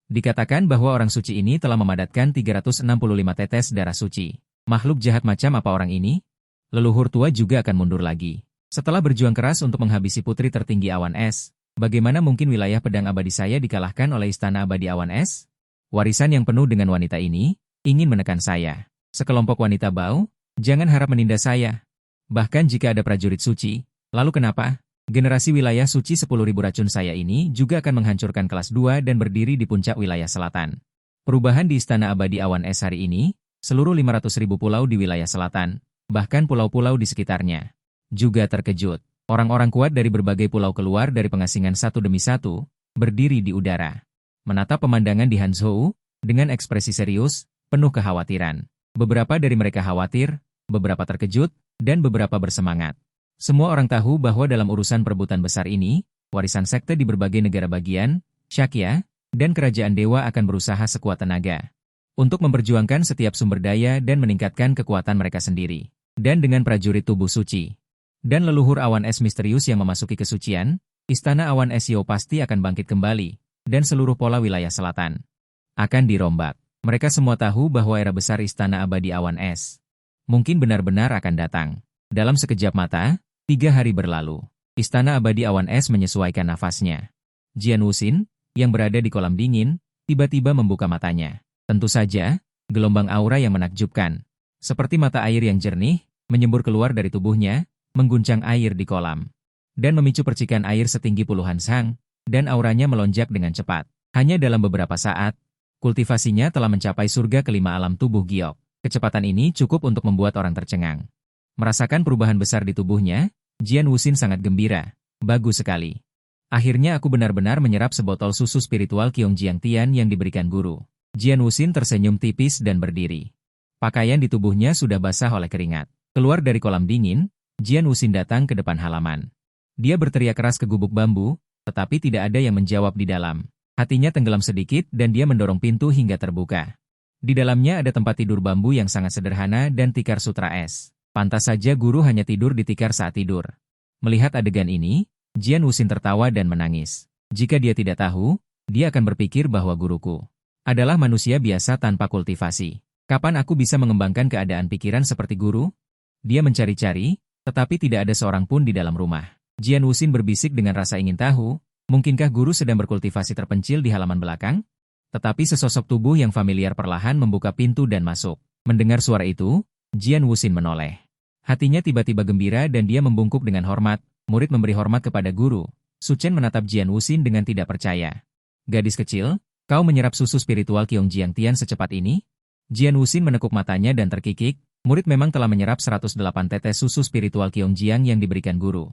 Dikatakan bahwa orang suci ini telah memadatkan 365 tetes darah suci. Makhluk jahat macam apa orang ini? Leluhur tua juga akan mundur lagi. Setelah berjuang keras untuk menghabisi putri tertinggi awan es, bagaimana mungkin wilayah pedang abadi saya dikalahkan oleh istana abadi awan es? Warisan yang penuh dengan wanita ini, ingin menekan saya. Sekelompok wanita bau, jangan harap menindas saya. Bahkan jika ada prajurit suci, lalu kenapa? Generasi wilayah suci 10.000 racun saya ini juga akan menghancurkan kelas 2 dan berdiri di puncak wilayah selatan. Perubahan di istana abadi awan es hari ini, seluruh 500.000 pulau di wilayah selatan, bahkan pulau-pulau di sekitarnya, juga terkejut. Orang-orang kuat dari berbagai pulau keluar dari pengasingan satu demi satu, berdiri di udara. Menatap pemandangan di Hanzhou, dengan ekspresi serius, penuh kekhawatiran. Beberapa dari mereka khawatir, beberapa terkejut, dan beberapa bersemangat. Semua orang tahu bahwa dalam urusan perebutan besar ini, warisan sekte di berbagai negara bagian, Shakya, dan kerajaan dewa akan berusaha sekuat tenaga untuk memperjuangkan setiap sumber daya dan meningkatkan kekuatan mereka sendiri. Dan dengan prajurit tubuh suci dan leluhur awan es misterius yang memasuki kesucian, istana awan es Yo pasti akan bangkit kembali, dan seluruh pola wilayah selatan akan dirombak. Mereka semua tahu bahwa era besar istana abadi awan es mungkin benar-benar akan datang. Dalam sekejap mata, 3 hari berlalu. Istana abadi awan es menyesuaikan nafasnya. Jian Wuxin, yang berada di kolam dingin, tiba-tiba membuka matanya. Tentu saja, gelombang aura yang menakjubkan, seperti mata air yang jernih, menyembur keluar dari tubuhnya, mengguncang air di kolam, dan memicu percikan air setinggi puluhan sang, dan auranya melonjak dengan cepat. Hanya dalam beberapa saat, kultivasinya telah mencapai surga kelima alam tubuh giok. Kecepatan ini cukup untuk membuat orang tercengang. Merasakan perubahan besar di tubuhnya, Jian Wuxin sangat gembira. Bagus sekali. Akhirnya aku benar-benar menyerap sebotol susu spiritual Qiongjiang Tian yang diberikan guru. Jian Wuxin tersenyum tipis dan berdiri. Pakaian di tubuhnya sudah basah oleh keringat. Keluar dari kolam dingin, Jian Wuxin datang ke depan halaman. Dia berteriak keras ke gubuk bambu, tetapi tidak ada yang menjawab di dalam. Hatinya tenggelam sedikit dan dia mendorong pintu hingga terbuka. Di dalamnya ada tempat tidur bambu yang sangat sederhana dan tikar sutra es. Pantas saja guru hanya tidur di tikar saat tidur. Melihat adegan ini, Jian Wuxin tertawa dan menangis. Jika dia tidak tahu, dia akan berpikir bahwa guruku adalah manusia biasa tanpa kultivasi. Kapan aku bisa mengembangkan keadaan pikiran seperti guru? Dia mencari-cari, tetapi tidak ada seorang pun di dalam rumah. Jian Wuxin berbisik dengan rasa ingin tahu, mungkinkah guru sedang berkultivasi terpencil di halaman belakang? Tetapi sesosok tubuh yang familiar perlahan membuka pintu dan masuk. Mendengar suara itu, Jian Wuxin menoleh. Hatinya tiba-tiba gembira dan dia membungkuk dengan hormat. Murid memberi hormat kepada guru. Su Chen menatap Jian Wuxin dengan tidak percaya. Gadis kecil, kau menyerap susu spiritual Qiong Jiang Tian secepat ini? Jian Wuxin menekuk matanya dan terkikik. Murid memang telah menyerap 108 tetes susu spiritual Qiong Jiang yang diberikan guru.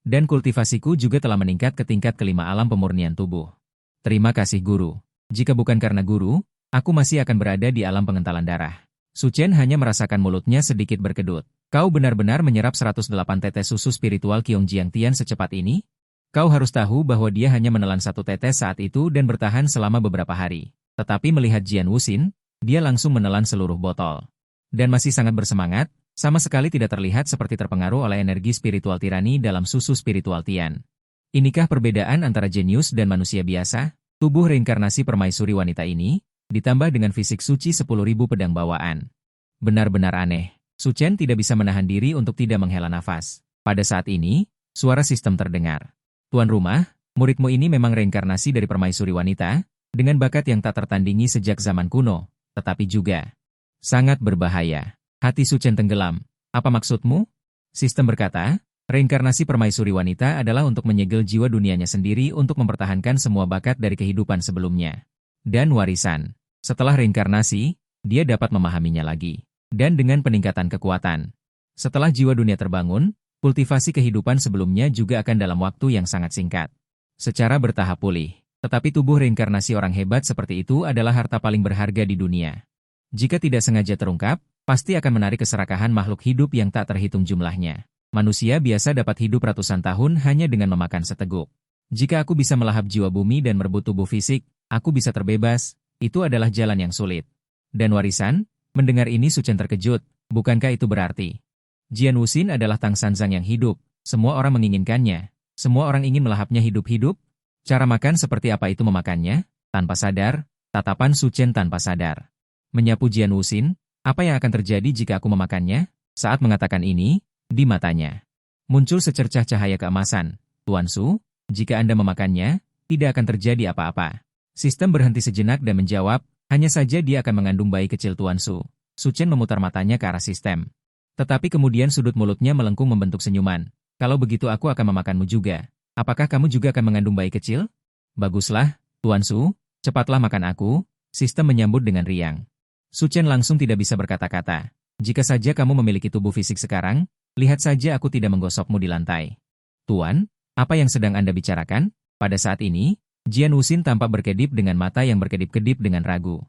Dan kultivasiku juga telah meningkat ke tingkat kelima alam pemurnian tubuh. Terima kasih guru. Jika bukan karena guru, aku masih akan berada di alam pengentalan darah. Su Chen hanya merasakan mulutnya sedikit berkedut. Kau benar-benar menyerap 108 tetes susu spiritual Qiong Jiang Tian secepat ini? Kau harus tahu bahwa dia hanya menelan satu tetes saat itu dan bertahan selama beberapa hari. Tetapi melihat Jian Wuxin, dia langsung menelan seluruh botol. Dan masih sangat bersemangat, sama sekali tidak terlihat seperti terpengaruh oleh energi spiritual tirani dalam susu spiritual Tian. Inikah perbedaan antara jenius dan manusia biasa? Tubuh reinkarnasi permaisuri wanita ini, ditambah dengan fisik suci 10.000 pedang bawaan. Benar-benar aneh. Su Chen tidak bisa menahan diri untuk tidak menghela nafas. Pada saat ini, suara sistem terdengar. Tuan rumah, muridmu ini memang reinkarnasi dari permaisuri wanita, dengan bakat yang tak tertandingi sejak zaman kuno, tetapi juga sangat berbahaya. Hati Su Chen tenggelam. Apa maksudmu? Sistem berkata, reinkarnasi permaisuri wanita adalah untuk menyegel jiwa dunianya sendiri untuk mempertahankan semua bakat dari kehidupan sebelumnya. Dan warisan. Setelah reinkarnasi, dia dapat memahaminya lagi. Dan dengan peningkatan kekuatan. Setelah jiwa dunia terbangun, kultivasi kehidupan sebelumnya juga akan dalam waktu yang sangat singkat. Secara bertahap pulih. Tetapi tubuh reinkarnasi orang hebat seperti itu adalah harta paling berharga di dunia. Jika tidak sengaja terungkap, pasti akan menarik keserakahan makhluk hidup yang tak terhitung jumlahnya. Manusia biasa dapat hidup ratusan tahun hanya dengan memakan seteguk. Jika aku bisa melahap jiwa bumi dan merebut tubuh fisik, aku bisa terbebas, itu adalah jalan yang sulit. Dan warisan? Mendengar ini Su Chen terkejut, bukankah itu berarti Jian Wuxin adalah Tang Sanzang yang hidup, semua orang menginginkannya, semua orang ingin melahapnya hidup-hidup? Cara makan seperti apa itu memakannya? Tanpa sadar, tatapan Su Chen tanpa sadar. Menyapu Jian Wuxin, apa yang akan terjadi jika aku memakannya? Saat mengatakan ini, di matanya muncul secercah cahaya keemasan. Tuan Su, jika Anda memakannya, tidak akan terjadi apa-apa. Sistem berhenti sejenak dan menjawab, hanya saja dia akan mengandung bayi kecil Tuan Su. Su Chen memutar matanya ke arah sistem. Tetapi kemudian sudut mulutnya melengkung membentuk senyuman. Kalau begitu aku akan memakanmu juga. Apakah kamu juga akan mengandung bayi kecil? Baguslah, Tuan Su, cepatlah makan aku. Sistem menyambut dengan riang. Su Chen langsung tidak bisa berkata-kata. Jika saja kamu memiliki tubuh fisik sekarang, lihat saja aku tidak menggosokmu di lantai. Tuan, apa yang sedang Anda bicarakan? Pada saat ini, Jian Wuxin tampak berkedip dengan mata yang berkedip-kedip dengan ragu.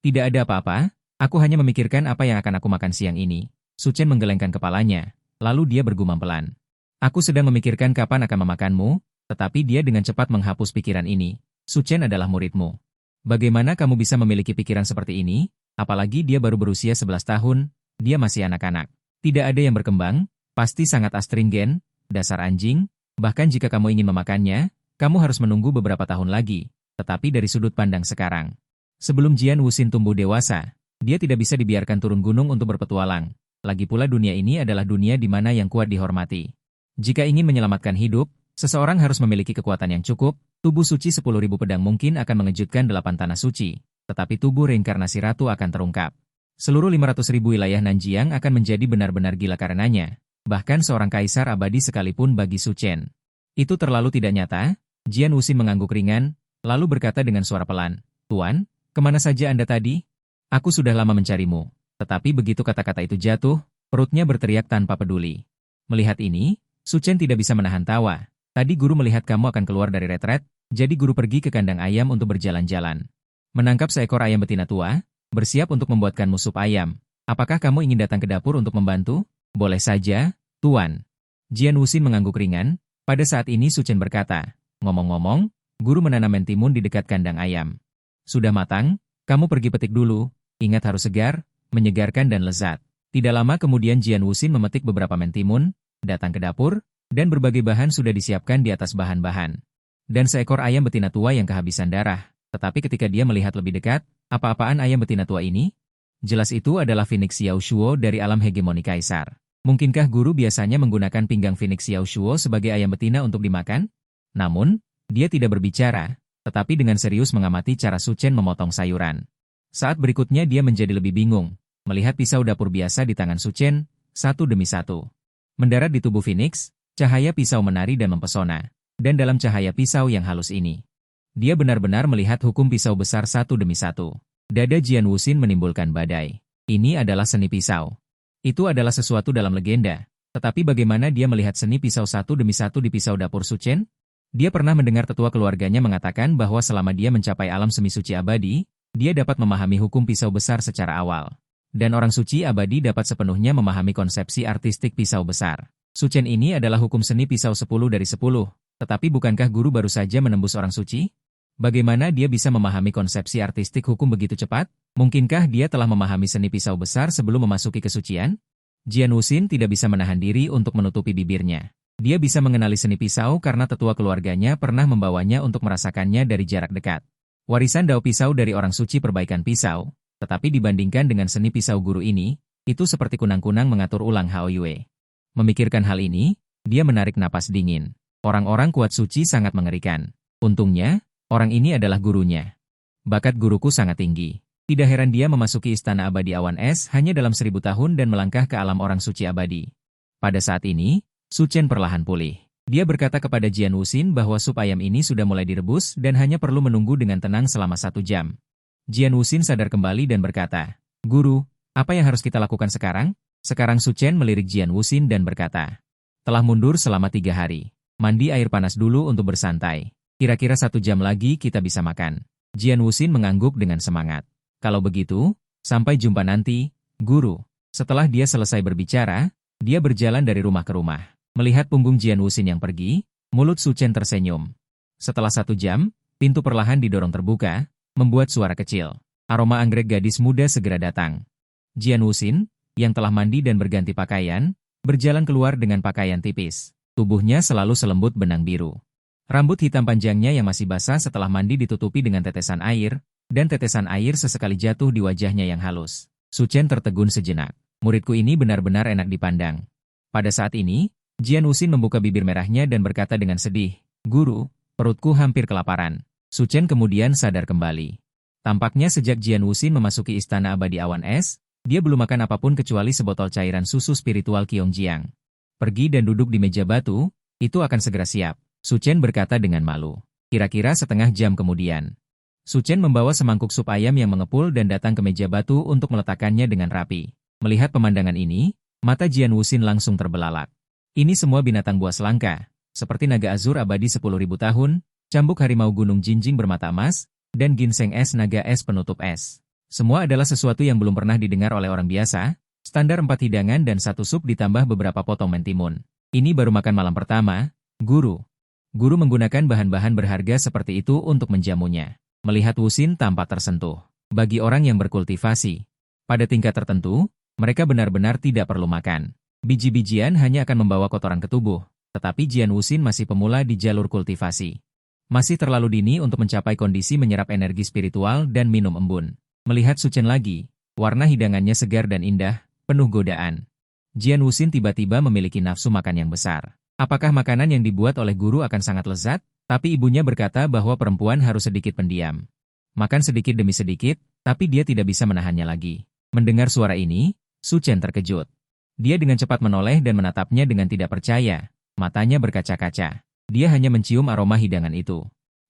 Tidak ada apa-apa, aku hanya memikirkan apa yang akan aku makan siang ini. Su Chen menggelengkan kepalanya, lalu dia bergumam pelan. Aku sedang memikirkan kapan akan memakanmu, tetapi dia dengan cepat menghapus pikiran ini. Su Chen adalah muridmu. Bagaimana kamu bisa memiliki pikiran seperti ini? Apalagi dia baru berusia 11 tahun, dia masih anak-anak. Tidak ada yang berkembang, pasti sangat astringen, dasar anjing, bahkan jika kamu ingin memakannya, kamu harus menunggu beberapa tahun lagi, tetapi dari sudut pandang sekarang. Sebelum Jian Wuxin tumbuh dewasa, dia tidak bisa dibiarkan turun gunung untuk berpetualang. Lagi pula dunia ini adalah dunia di mana yang kuat dihormati. Jika ingin menyelamatkan hidup, seseorang harus memiliki kekuatan yang cukup, tubuh suci 10.000 pedang mungkin akan mengejutkan 8 tanah suci, tetapi tubuh reinkarnasi ratu akan terungkap. Seluruh 500.000 wilayah Nanjiang akan menjadi benar-benar gila karenanya, bahkan seorang kaisar abadi sekalipun bagi Su Chen. Itu terlalu tidak nyata. Jian Wuxin mengangguk ringan, lalu berkata dengan suara pelan, Tuan, kemana saja Anda tadi? Aku sudah lama mencarimu. Tetapi begitu kata-kata itu jatuh, perutnya berteriak tanpa peduli. Melihat ini, Su Chen tidak bisa menahan tawa. Tadi guru melihat kamu akan keluar dari retret, jadi guru pergi ke kandang ayam untuk berjalan-jalan. Menangkap seekor ayam betina tua, bersiap untuk membuatkanmu sup ayam. Apakah kamu ingin datang ke dapur untuk membantu? Boleh saja, Tuan. Jian Wuxin mengangguk ringan. Pada saat ini Su Chen berkata, ngomong-ngomong, Guru menanam mentimun di dekat kandang ayam. Sudah matang, kamu pergi petik dulu, ingat harus segar, menyegarkan dan lezat. Tidak lama kemudian Jian Wuxin memetik beberapa mentimun, datang ke dapur, dan berbagai bahan sudah disiapkan di atas bahan-bahan. Dan seekor ayam betina tua yang kehabisan darah. Tetapi ketika dia melihat lebih dekat, apa-apaan ayam betina tua ini? Jelas itu adalah Phoenix Xiao Shuo dari alam hegemoni kaisar. Mungkinkah guru biasanya menggunakan pinggang Phoenix Xiao Shuo sebagai ayam betina untuk dimakan? Namun, dia tidak berbicara, tetapi dengan serius mengamati cara Su Chen memotong sayuran. Saat berikutnya dia menjadi lebih bingung, melihat pisau dapur biasa di tangan Su Chen, satu demi satu. Mendarat di tubuh Phoenix, cahaya pisau menari dan mempesona. Dan dalam cahaya pisau yang halus ini, dia benar-benar melihat hukum pisau besar satu demi satu. Dada Jian Wuxin menimbulkan badai. Ini adalah seni pisau. Itu adalah sesuatu dalam legenda. Tetapi bagaimana dia melihat seni pisau satu demi satu di pisau dapur Su Chen? Dia pernah mendengar tetua keluarganya mengatakan bahwa selama dia mencapai alam semi suci abadi, dia dapat memahami hukum pisau besar secara awal. Dan orang suci abadi dapat sepenuhnya memahami konsepsi artistik pisau besar. Su Chen ini adalah hukum seni pisau 10 dari 10. Tetapi bukankah guru baru saja menembus orang suci? Bagaimana dia bisa memahami konsepsi artistik hukum begitu cepat? Mungkinkah dia telah memahami seni pisau besar sebelum memasuki kesucian? Jian Wuxin tidak bisa menahan diri untuk menutupi bibirnya. Dia bisa mengenali seni pisau karena tetua keluarganya pernah membawanya untuk merasakannya dari jarak dekat. Warisan dao pisau dari orang suci perbaikan pisau, tetapi dibandingkan dengan seni pisau guru ini, itu seperti kunang-kunang mengatur ulang Hao Yue. Memikirkan hal ini, dia menarik napas dingin. Orang-orang kuat suci sangat mengerikan. Untungnya, orang ini adalah gurunya. Bakat guruku sangat tinggi. Tidak heran dia memasuki istana abadi awan es hanya dalam 1000 tahun dan melangkah ke alam orang suci abadi. Pada saat ini, Su Chen perlahan pulih. Dia berkata kepada Jian Wuxin bahwa sup ayam ini sudah mulai direbus dan hanya perlu menunggu dengan tenang selama 1 jam. Jian Wuxin sadar kembali dan berkata, "Guru, apa yang harus kita lakukan sekarang?" Sekarang Su Chen melirik Jian Wuxin dan berkata, "Telah mundur selama 3 hari. Mandi air panas dulu untuk bersantai. Kira-kira 1 jam lagi kita bisa makan." Jian Wuxin mengangguk dengan semangat. "Kalau begitu, sampai jumpa nanti, guru." Setelah dia selesai berbicara, dia berjalan dari rumah ke rumah. Melihat punggung Jian Wuxin yang pergi, mulut Su Chen tersenyum. Setelah 1 jam, pintu perlahan didorong terbuka, membuat suara kecil. Aroma anggrek gadis muda segera datang. Jian Wuxin, yang telah mandi dan berganti pakaian, berjalan keluar dengan pakaian tipis. Tubuhnya selalu selembut benang biru. Rambut hitam panjangnya yang masih basah setelah mandi ditutupi dengan tetesan air, dan tetesan air sesekali jatuh di wajahnya yang halus. Su Chen tertegun sejenak. Muridku ini benar-benar enak dipandang. Pada saat ini, Jian Wuxin membuka bibir merahnya dan berkata dengan sedih, "Guru, perutku hampir kelaparan." Su Chen kemudian sadar kembali. Tampaknya sejak Jian Wuxin memasuki istana abadi awan es, dia belum makan apapun kecuali sebotol cairan susu spiritual Qiongjiang. "Pergi dan duduk di meja batu, itu akan segera siap." Su Chen berkata dengan malu. Kira-kira setengah jam kemudian, Su Chen membawa semangkuk sup ayam yang mengepul dan datang ke meja batu untuk meletakkannya dengan rapi. Melihat pemandangan ini, mata Jian Wuxin langsung terbelalak. Ini semua binatang buas langka, seperti naga azur abadi 10.000 tahun, cambuk harimau gunung jinjing bermata emas, dan ginseng es naga es penutup es. Semua adalah sesuatu yang belum pernah didengar oleh orang biasa, standar 4 hidangan dan 1 sup ditambah beberapa potong mentimun. Ini baru makan malam pertama, guru. Guru menggunakan bahan-bahan berharga seperti itu untuk menjamunya. Melihat Wuxin tampak tersentuh. Bagi orang yang berkultivasi, pada tingkat tertentu, mereka benar-benar tidak perlu makan. Biji-bijian hanya akan membawa kotoran ke tubuh, tetapi Jian Wuxin masih pemula di jalur kultivasi. Masih terlalu dini untuk mencapai kondisi menyerap energi spiritual dan minum embun. Melihat Su Chen lagi, warna hidangannya segar dan indah, penuh godaan. Jian Wuxin tiba-tiba memiliki nafsu makan yang besar. Apakah makanan yang dibuat oleh guru akan sangat lezat? Tapi ibunya berkata bahwa perempuan harus sedikit pendiam. Makan sedikit demi sedikit, tapi dia tidak bisa menahannya lagi. Mendengar suara ini, Su Chen terkejut. Dia dengan cepat menoleh dan menatapnya dengan tidak percaya. Matanya berkaca-kaca. Dia hanya mencium aroma hidangan itu.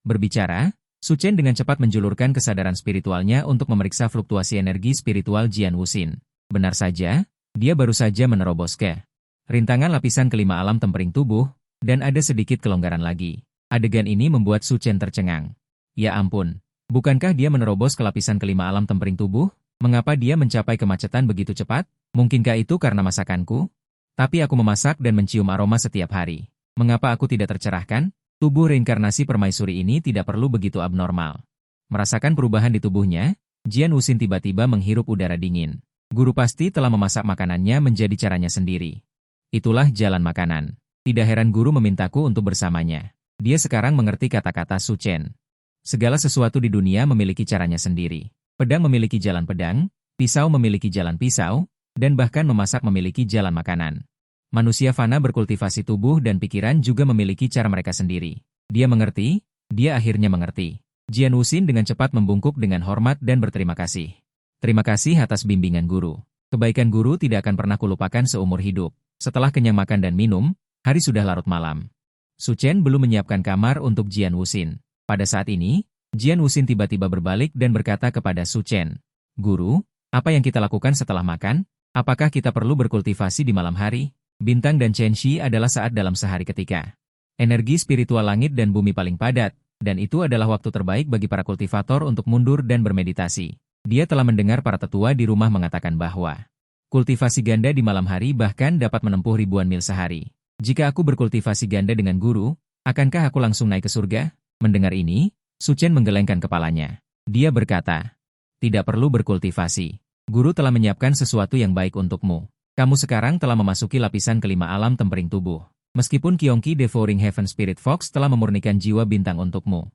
Berbicara, Su Chen dengan cepat menjulurkan kesadaran spiritualnya untuk memeriksa fluktuasi energi spiritual Jian Wuxin. Benar saja, dia baru saja menerobos ke rintangan lapisan kelima alam tempering tubuh, dan ada sedikit kelonggaran lagi. Adegan ini membuat Su Chen tercengang. Ya ampun, bukankah dia menerobos ke lapisan kelima alam tempering tubuh? Mengapa dia mencapai kemacetan begitu cepat? Mungkinkah itu karena masakanku? Tapi aku memasak dan mencium aroma setiap hari. Mengapa aku tidak tercerahkan? Tubuh reinkarnasi permaisuri ini tidak perlu begitu abnormal. Merasakan perubahan di tubuhnya, Jian Wuxin tiba-tiba menghirup udara dingin. Guru pasti telah memasak makanannya menjadi caranya sendiri. Itulah jalan makanan. Tidak heran guru memintaku untuk bersamanya. Dia sekarang mengerti kata-kata Su Chen. Segala sesuatu di dunia memiliki caranya sendiri. Pedang memiliki jalan pedang, pisau memiliki jalan pisau, dan bahkan memasak memiliki jalan makanan. Manusia fana berkultivasi tubuh dan pikiran juga memiliki cara mereka sendiri. Dia mengerti, dia akhirnya mengerti. Jian Wuxin dengan cepat membungkuk dengan hormat dan berterima kasih. Terima kasih atas bimbingan guru. Kebaikan guru tidak akan pernah kulupakan seumur hidup. Setelah kenyang makan dan minum, hari sudah larut malam. Su Chen belum menyiapkan kamar untuk Jian Wuxin. Pada saat ini, Jian Wuxin tiba-tiba berbalik dan berkata kepada Su Chen, "Guru, apa yang kita lakukan setelah makan? Apakah kita perlu berkultivasi di malam hari?" Bintang dan Chen Shi adalah saat dalam sehari ketika. Energi spiritual langit dan bumi paling padat, dan itu adalah waktu terbaik bagi para kultivator untuk mundur dan bermeditasi. Dia telah mendengar para tetua di rumah mengatakan bahwa kultivasi ganda di malam hari bahkan dapat menempuh ribuan mil sehari. Jika aku berkultivasi ganda dengan guru, akankah aku langsung naik ke surga? Mendengar ini, Su Chen menggelengkan kepalanya. Dia berkata, "Tidak perlu berkultivasi. Guru telah menyiapkan sesuatu yang baik untukmu. Kamu sekarang telah memasuki lapisan kelima alam tempering tubuh. Meskipun Kyongki Devouring Heaven Spirit Fox telah memurnikan jiwa bintang untukmu,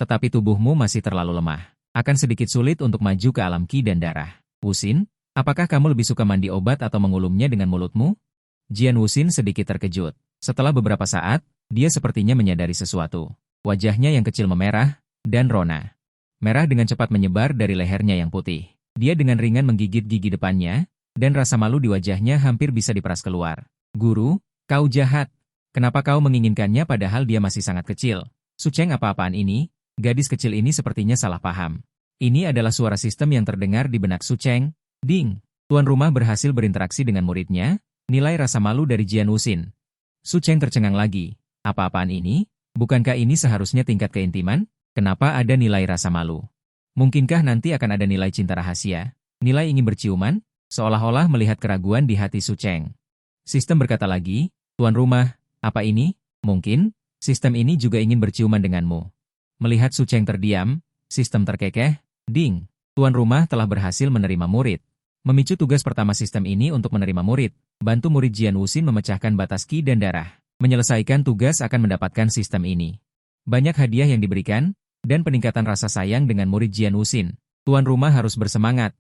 tetapi tubuhmu masih terlalu lemah. Akan sedikit sulit untuk maju ke alam ki dan darah. Wuxin, apakah kamu lebih suka mandi obat atau mengulumnya dengan mulutmu?" Jian Wuxin sedikit terkejut. Setelah beberapa saat, dia sepertinya menyadari sesuatu. Wajahnya yang kecil memerah, dan rona. Merah dengan cepat menyebar dari lehernya yang putih. Dia dengan ringan menggigit gigi depannya, dan rasa malu di wajahnya hampir bisa diperas keluar. "Guru, kau jahat. Kenapa kau menginginkannya padahal dia masih sangat kecil?" "Su Cheng, apa-apaan ini? Gadis kecil ini sepertinya salah paham." Ini adalah suara sistem yang terdengar di benak Su Cheng. Ding! Tuan rumah berhasil berinteraksi dengan muridnya, nilai rasa malu dari Jian Wuxin. Su Cheng tercengang lagi. Apa-apaan ini? Bukankah ini seharusnya tingkat keintiman? Kenapa ada nilai rasa malu? Mungkinkah nanti akan ada nilai cinta rahasia? Nilai ingin berciuman? Seolah-olah melihat keraguan di hati Su Cheng. Sistem berkata lagi, "Tuan rumah, apa ini? Mungkin, sistem ini juga ingin berciuman denganmu." Melihat Su Cheng terdiam, sistem terkekeh, "Ding, tuan rumah telah berhasil menerima murid." Memicu tugas pertama sistem ini untuk menerima murid, bantu murid Jian Wuxin memecahkan batas ki dan darah. Menyelesaikan tugas akan mendapatkan sistem ini. Banyak hadiah yang diberikan, dan peningkatan rasa sayang dengan murid Jian Wuxin. Tuan rumah harus bersemangat.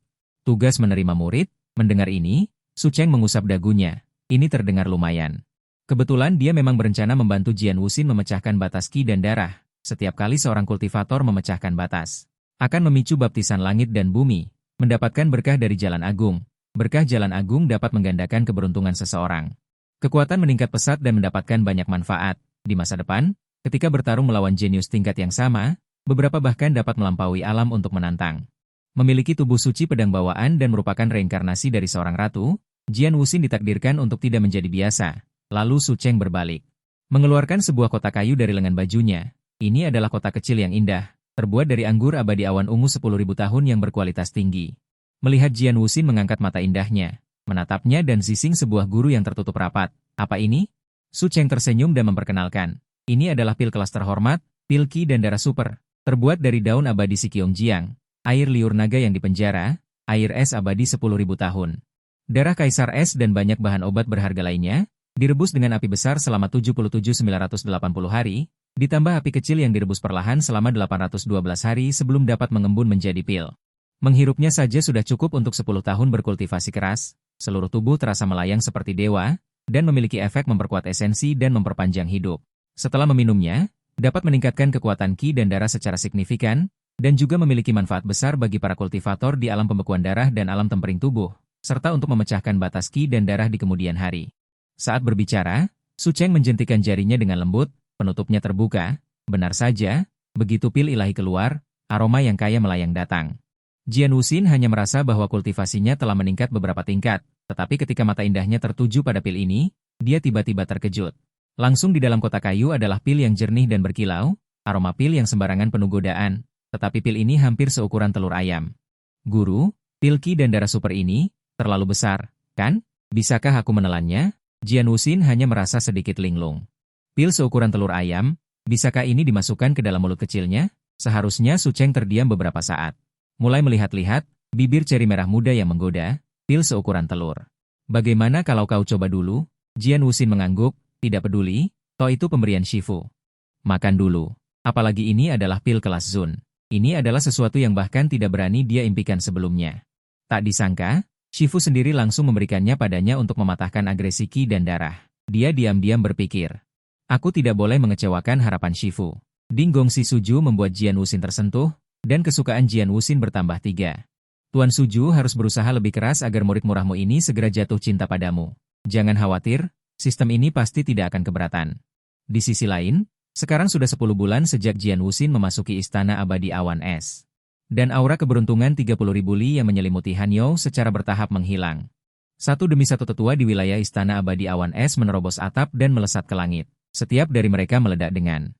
Tugas menerima murid. Mendengar ini, Su Cheng mengusap dagunya. Ini terdengar lumayan. Kebetulan dia memang berencana membantu Jian Wuxin memecahkan batas ki dan darah. Setiap kali seorang kultivator memecahkan batas, akan memicu baptisan langit dan bumi, mendapatkan berkah dari jalan agung. Berkah jalan agung dapat menggandakan keberuntungan seseorang. Kekuatan meningkat pesat dan mendapatkan banyak manfaat. Di masa depan, ketika bertarung melawan jenius tingkat yang sama, beberapa bahkan dapat melampaui alam untuk menantang. Memiliki tubuh suci pedang bawaan dan merupakan reinkarnasi dari seorang ratu, Jian Wuxin ditakdirkan untuk tidak menjadi biasa. Lalu Su Cheng berbalik, mengeluarkan sebuah kotak kayu dari lengan bajunya. Ini adalah kotak kecil yang indah, terbuat dari anggur abadi awan ungu 10.000 tahun yang berkualitas tinggi. Melihat Jian Wuxin mengangkat mata indahnya, menatapnya dan zising sebuah guru yang tertutup rapat. "Apa ini?" Su Cheng tersenyum dan memperkenalkan. "Ini adalah pil kelas terhormat, pil ki dan darah super, terbuat dari daun abadi Sikyongjiang. Air liur naga yang dipenjara, air es abadi 10.000 tahun. Darah kaisar es dan banyak bahan obat berharga lainnya, direbus dengan api besar selama 77.980 hari, ditambah api kecil yang direbus perlahan selama 812 hari sebelum dapat mengembun menjadi pil. Menghirupnya saja sudah cukup untuk 10 tahun berkultivasi keras, seluruh tubuh terasa melayang seperti dewa, dan memiliki efek memperkuat esensi dan memperpanjang hidup. Setelah meminumnya, dapat meningkatkan kekuatan ki dan darah secara signifikan, dan juga memiliki manfaat besar bagi para kultivator di alam pembekuan darah dan alam tempering tubuh, serta untuk memecahkan batas ki dan darah di kemudian hari." Saat berbicara, Su Cheng menjentikan jarinya dengan lembut, penutupnya terbuka. Benar saja, begitu pil ilahi keluar, aroma yang kaya melayang datang. Jian Wuxin hanya merasa bahwa kultivasinya telah meningkat beberapa tingkat, tetapi ketika mata indahnya tertuju pada pil ini, dia tiba-tiba terkejut. Langsung di dalam kotak kayu adalah pil yang jernih dan berkilau, aroma pil yang sembarangan penuh godaan. Tetapi pil ini hampir seukuran telur ayam. "Guru, pil ki dan darah super ini terlalu besar, kan? Bisakah aku menelannya?" Jian Wuxin hanya merasa sedikit linglung. Pil seukuran telur ayam, Bisakah ini dimasukkan ke dalam mulut kecilnya? Seharusnya Su Cheng terdiam beberapa saat. Mulai melihat-lihat, bibir ceri merah muda yang menggoda, pil seukuran telur. Bagaimana kalau kau coba dulu? Jian Wuxin mengangguk, tidak peduli, toh itu pemberian Shifu. Makan dulu. Apalagi ini adalah pil kelas Zun. Ini adalah sesuatu yang bahkan tidak berani dia impikan sebelumnya. Tak disangka, Shifu sendiri langsung memberikannya padanya untuk mematahkan agresi Qi dan darah. Dia diam-diam berpikir. Aku tidak boleh mengecewakan harapan Shifu. Ding Gongxi Suju membuat Jian Wuxin tersentuh, dan kesukaan Jian Wuxin bertambah 3. Tuan Suju harus berusaha lebih keras agar murid murahmu ini segera jatuh cinta padamu. Jangan khawatir, sistem ini pasti tidak akan keberatan. Di sisi lain, sekarang sudah 10 bulan sejak Jian Wuxin memasuki Istana Abadi Awan Es. Dan aura keberuntungan 30.000 li yang menyelimuti Hanyou secara bertahap menghilang. Satu demi satu tetua di wilayah Istana Abadi Awan Es menerobos atap dan melesat ke langit. Setiap dari mereka meledak dengan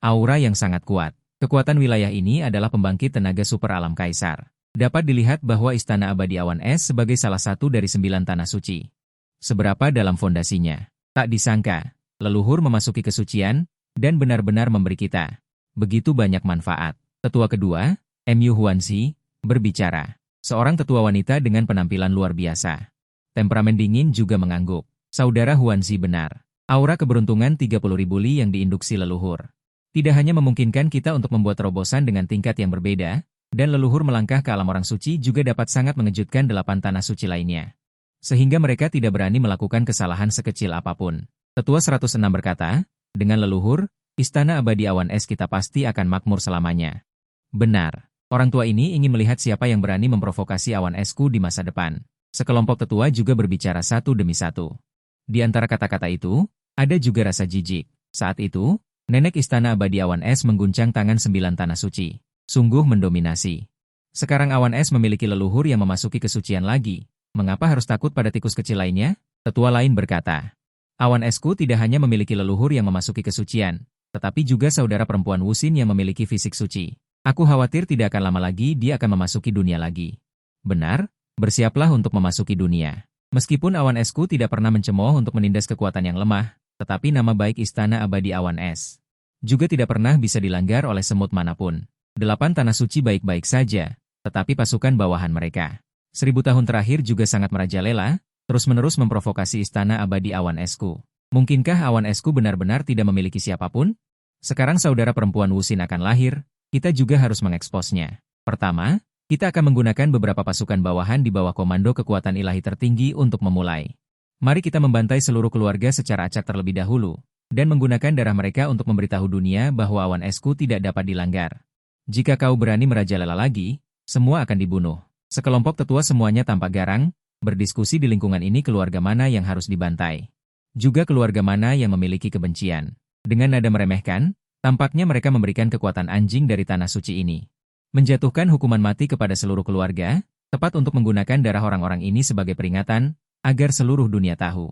aura yang sangat kuat. Kekuatan wilayah ini adalah pembangkit tenaga super alam Kaisar. Dapat dilihat bahwa Istana Abadi Awan Es sebagai salah satu dari 9 tanah suci. Seberapa dalam fondasinya? Tak disangka, leluhur memasuki kesucian, dan benar-benar memberi kita begitu banyak manfaat. Tetua kedua, Mu Huanxi, berbicara. Seorang tetua wanita dengan penampilan luar biasa. Temperamen dingin juga mengangguk. Saudara Huanxi benar. Aura keberuntungan 30.000 li yang diinduksi leluhur. Tidak hanya memungkinkan kita untuk membuat terobosan dengan tingkat yang berbeda, dan leluhur melangkah ke alam orang suci juga dapat sangat mengejutkan 8 tanah suci lainnya. Sehingga mereka tidak berani melakukan kesalahan sekecil apapun. Tetua 106 berkata, dengan leluhur, Istana Abadi Awan Es kita pasti akan makmur selamanya. Benar, orang tua ini ingin melihat siapa yang berani memprovokasi Awan Esku di masa depan. Sekelompok tetua juga berbicara satu demi satu. Di antara kata-kata itu, ada juga rasa jijik. Saat itu, nenek Istana Abadi Awan Es mengguncang tangan 9 tanah suci. Sungguh mendominasi. Sekarang Awan Es memiliki leluhur yang memasuki kesucian lagi. Mengapa harus takut pada tikus kecil lainnya? Tetua lain berkata. Awan Esku tidak hanya memiliki leluhur yang memasuki kesucian, tetapi juga saudara perempuan Wuxin yang memiliki fisik suci. Aku khawatir tidak akan lama lagi dia akan memasuki dunia lagi. Benar, bersiaplah untuk memasuki dunia. Meskipun Awan Esku tidak pernah mencemooh untuk menindas kekuatan yang lemah, tetapi nama baik Istana Abadi Awan Es juga tidak pernah bisa dilanggar oleh semut manapun. 8 tanah suci baik-baik saja, tetapi pasukan bawahan mereka 1000 tahun terakhir juga sangat merajalela, terus-menerus memprovokasi Istana Abadi Awan Esku. Mungkinkah Awan Esku benar-benar tidak memiliki siapapun? Sekarang saudara perempuan Wuxin akan lahir, kita juga harus mengeksposnya. Pertama, kita akan menggunakan beberapa pasukan bawahan di bawah komando kekuatan ilahi tertinggi untuk memulai. Mari kita membantai seluruh keluarga secara acak terlebih dahulu, dan menggunakan darah mereka untuk memberitahu dunia bahwa Awan Esku tidak dapat dilanggar. Jika kau berani merajalela lagi, semua akan dibunuh. Sekelompok tetua semuanya tampak garang, berdiskusi di lingkungan ini keluarga mana yang harus dibantai. Juga keluarga mana yang memiliki kebencian. Dengan nada meremehkan, tampaknya mereka memberikan kekuatan anjing dari tanah suci ini. Menjatuhkan hukuman mati kepada seluruh keluarga, tepat untuk menggunakan darah orang-orang ini sebagai peringatan, agar seluruh dunia tahu.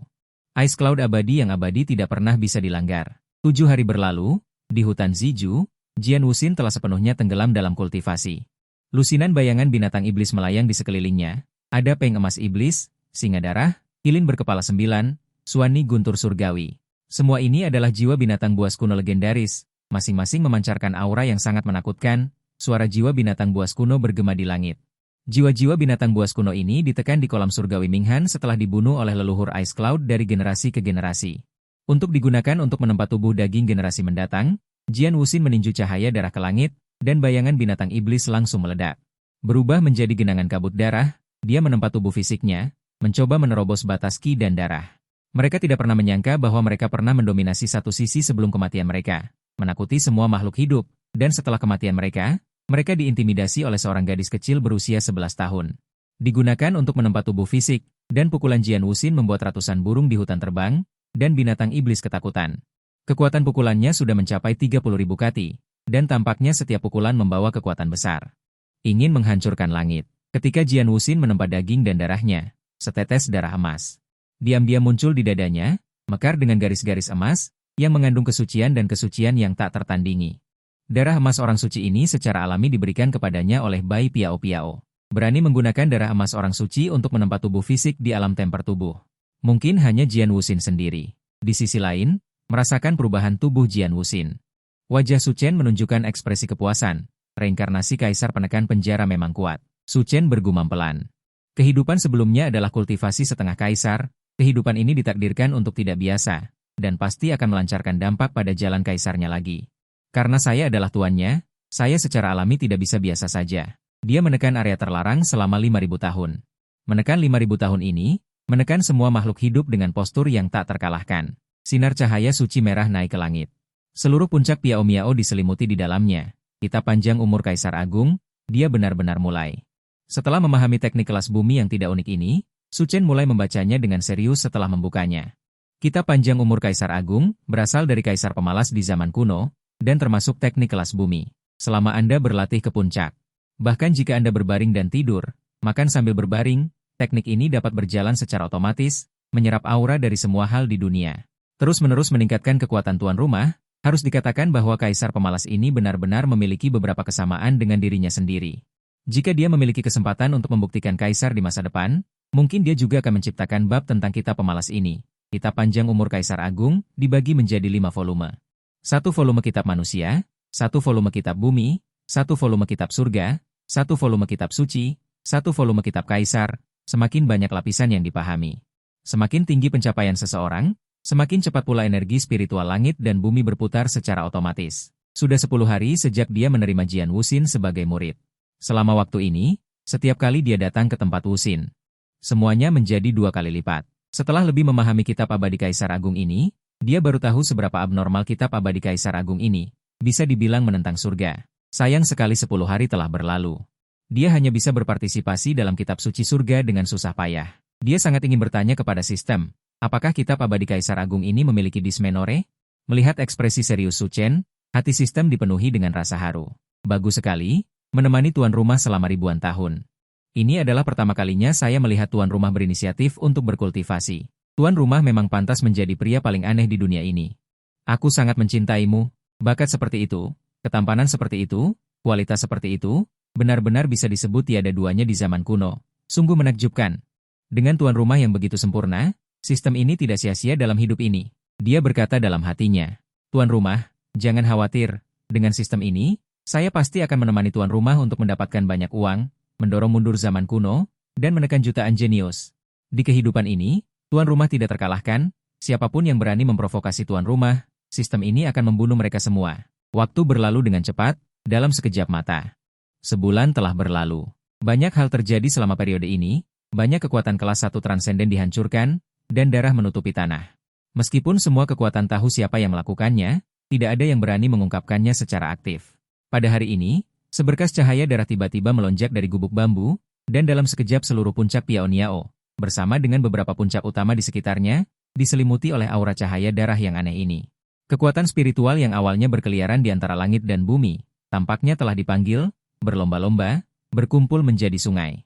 Ice Cloud abadi yang abadi tidak pernah bisa dilanggar. 7 hari berlalu, di hutan Ziju, Jian Wuxin telah sepenuhnya tenggelam dalam kultivasi. Lusinan bayangan binatang iblis melayang di sekelilingnya. Ada peng emas iblis, singa darah, kilin berkepala 9, suani guntur surgawi. Semua ini adalah jiwa binatang buas kuno legendaris, masing-masing memancarkan aura yang sangat menakutkan. Suara jiwa binatang buas kuno bergema di langit. Jiwa-jiwa binatang buas kuno ini ditekan di kolam surgawi Minghan setelah dibunuh oleh leluhur Ice Cloud dari generasi ke generasi. Untuk digunakan untuk menempa tubuh daging generasi mendatang, Jian Wuxin meninju cahaya darah ke langit, dan bayangan binatang iblis langsung meledak. Berubah menjadi genangan kabut darah, dia menempa tubuh fisiknya, mencoba menerobos batas Qi dan darah. Mereka tidak pernah menyangka bahwa mereka pernah mendominasi satu sisi sebelum kematian mereka, menakuti semua makhluk hidup, dan setelah kematian mereka diintimidasi oleh seorang gadis kecil berusia 11 tahun. Digunakan untuk menempa tubuh fisik, dan pukulan Jian Wuxin membuat ratusan burung di hutan terbang, dan binatang iblis ketakutan. Kekuatan pukulannya sudah mencapai 30.000 kati, dan tampaknya setiap pukulan membawa kekuatan besar. Ingin menghancurkan langit. Ketika Jian Wuxin menempa daging dan darahnya, setetes darah emas diam-diam muncul di dadanya, mekar dengan garis-garis emas, yang mengandung kesucian dan kesucian yang tak tertandingi. Darah emas orang suci ini secara alami diberikan kepadanya oleh Bai Piao Piao. Berani menggunakan darah emas orang suci untuk menempa tubuh fisik di alam temper tubuh. Mungkin hanya Jian Wuxin sendiri. Di sisi lain, merasakan perubahan tubuh Jian Wuxin. Wajah Su Chen menunjukkan ekspresi kepuasan. Reinkarnasi kaisar penekan penjara memang kuat. Su Chen bergumam pelan. Kehidupan sebelumnya adalah kultivasi setengah kaisar, kehidupan ini ditakdirkan untuk tidak biasa, dan pasti akan melancarkan dampak pada jalan kaisarnya lagi. Karena saya adalah tuannya, saya secara alami tidak bisa biasa saja. Dia menekan area terlarang selama 5.000 tahun. Menekan 5.000 tahun ini, menekan semua makhluk hidup dengan postur yang tak terkalahkan. Sinar cahaya suci merah naik ke langit. Seluruh puncak Piao Miao diselimuti di dalamnya. Kitab panjang umur Kaisar Agung, dia benar-benar mulai. Setelah memahami teknik kelas bumi yang tidak unik ini, Su Chen mulai membacanya dengan serius setelah membukanya. Kitab panjang umur Kaisar Agung berasal dari kaisar pemalas di zaman kuno, dan termasuk teknik kelas bumi. Selama Anda berlatih ke puncak, bahkan jika Anda berbaring dan tidur, makan sambil berbaring, teknik ini dapat berjalan secara otomatis, menyerap aura dari semua hal di dunia. Terus-menerus meningkatkan kekuatan tuan rumah. Harus dikatakan bahwa kaisar pemalas ini benar-benar memiliki beberapa kesamaan dengan dirinya sendiri. Jika dia memiliki kesempatan untuk membuktikan kaisar di masa depan, mungkin dia juga akan menciptakan bab tentang kitab pemalas ini. Kitab panjang umur Kaisar Agung dibagi menjadi 5 volume. 1 volume kitab manusia, 1 volume kitab bumi, 1 volume kitab surga, 1 volume kitab suci, 1 volume kitab kaisar. Semakin banyak lapisan yang dipahami, semakin tinggi pencapaian seseorang, semakin cepat pula energi spiritual langit dan bumi berputar secara otomatis. Sudah 10 hari sejak dia menerima Jian Wuxin sebagai murid. Selama waktu ini, setiap kali dia datang ke tempat Wuxin, semuanya menjadi 2 kali lipat. Setelah lebih memahami kitab abadi Kaisar Agung ini, dia baru tahu seberapa abnormal kitab abadi Kaisar Agung ini. Bisa dibilang menentang surga. Sayang sekali 10 hari telah berlalu. Dia hanya bisa berpartisipasi dalam kitab suci surga dengan susah payah. Dia sangat ingin bertanya kepada sistem, apakah kitab abadi Kaisar Agung ini memiliki dismenore? Melihat ekspresi serius Su Chen, hati sistem dipenuhi dengan rasa haru. Bagus sekali, menemani tuan rumah selama ribuan tahun. Ini adalah pertama kalinya saya melihat tuan rumah berinisiatif untuk berkultivasi. Tuan rumah memang pantas menjadi pria paling aneh di dunia ini. Aku sangat mencintaimu, bakat seperti itu, ketampanan seperti itu, kualitas seperti itu, benar-benar bisa disebut tiada duanya di zaman kuno. Sungguh menakjubkan. Dengan tuan rumah yang begitu sempurna, sistem ini tidak sia-sia dalam hidup ini. Dia berkata dalam hatinya, tuan rumah, jangan khawatir, dengan sistem ini, saya pasti akan menemani tuan rumah untuk mendapatkan banyak uang, mendorong mundur zaman kuno, dan menekan jutaan jenius. Di kehidupan ini, tuan rumah tidak terkalahkan, siapapun yang berani memprovokasi tuan rumah, sistem ini akan membunuh mereka semua. Waktu berlalu dengan cepat, dalam sekejap mata. Sebulan telah berlalu. Banyak hal terjadi selama periode ini, banyak kekuatan kelas 1 transenden dihancurkan, dan darah menutupi tanah. Meskipun semua kekuatan tahu siapa yang melakukannya, tidak ada yang berani mengungkapkannya secara aktif. Pada hari ini, seberkas cahaya darah tiba-tiba melonjak dari gubuk bambu, dan dalam sekejap seluruh puncak Piao Niao, bersama dengan beberapa puncak utama di sekitarnya, diselimuti oleh aura cahaya darah yang aneh ini. Kekuatan spiritual yang awalnya berkeliaran di antara langit dan bumi, tampaknya telah dipanggil, berlomba-lomba, berkumpul menjadi sungai.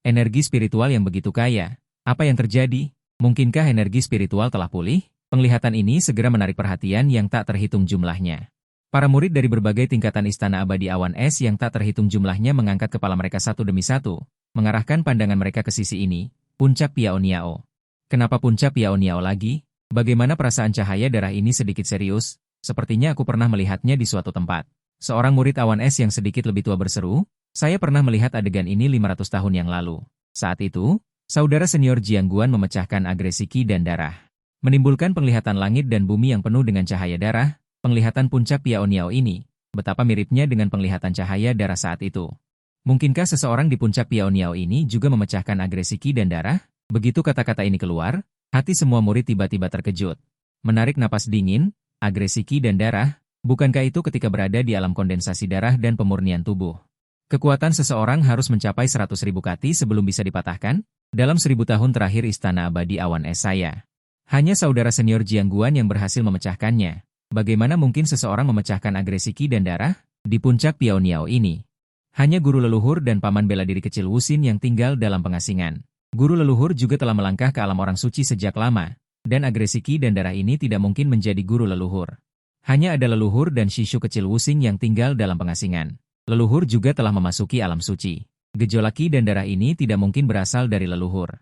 Energi spiritual yang begitu kaya, apa yang terjadi? Mungkinkah energi spiritual telah pulih? Penglihatan ini segera menarik perhatian yang tak terhitung jumlahnya. Para murid dari berbagai tingkatan Istana Abadi Awan Es yang tak terhitung jumlahnya mengangkat kepala mereka satu demi satu, mengarahkan pandangan mereka ke sisi ini, puncak Piao Niao. Kenapa puncak Piao Niao lagi? Bagaimana perasaan cahaya darah ini sedikit serius? Sepertinya aku pernah melihatnya di suatu tempat. Seorang murid Awan Es yang sedikit lebih tua berseru, saya pernah melihat adegan ini 500 tahun yang lalu. Saat itu, saudara senior Jiang Guan memecahkan agresi Qi dan darah. Menimbulkan penglihatan langit dan bumi yang penuh dengan cahaya darah, penglihatan puncak Piao Niao ini, betapa miripnya dengan penglihatan cahaya darah saat itu. Mungkinkah seseorang di puncak Piao Niao ini juga memecahkan agresi Qi dan darah? Begitu kata-kata ini keluar, hati semua murid tiba-tiba terkejut. Menarik napas dingin, agresi Qi dan darah, bukankah itu ketika berada di alam kondensasi darah dan pemurnian tubuh? Kekuatan seseorang harus mencapai 100.000 kati sebelum bisa dipatahkan? Dalam 1000 tahun terakhir Istana Abadi Awan Es saya, hanya saudara senior Jiang Guan yang berhasil memecahkannya. Bagaimana mungkin seseorang memecahkan agresi Qi dan darah? Di puncak Piao Niao ini, hanya guru leluhur dan paman bela diri kecil Wuxin yang tinggal dalam pengasingan. Guru leluhur juga telah melangkah ke alam orang suci sejak lama, dan agresi Qi dan darah ini tidak mungkin menjadi guru leluhur. Hanya ada leluhur dan shishu kecil Wuxin yang tinggal dalam pengasingan. Leluhur juga telah memasuki alam suci. Gejolak Qi dan darah ini tidak mungkin berasal dari leluhur.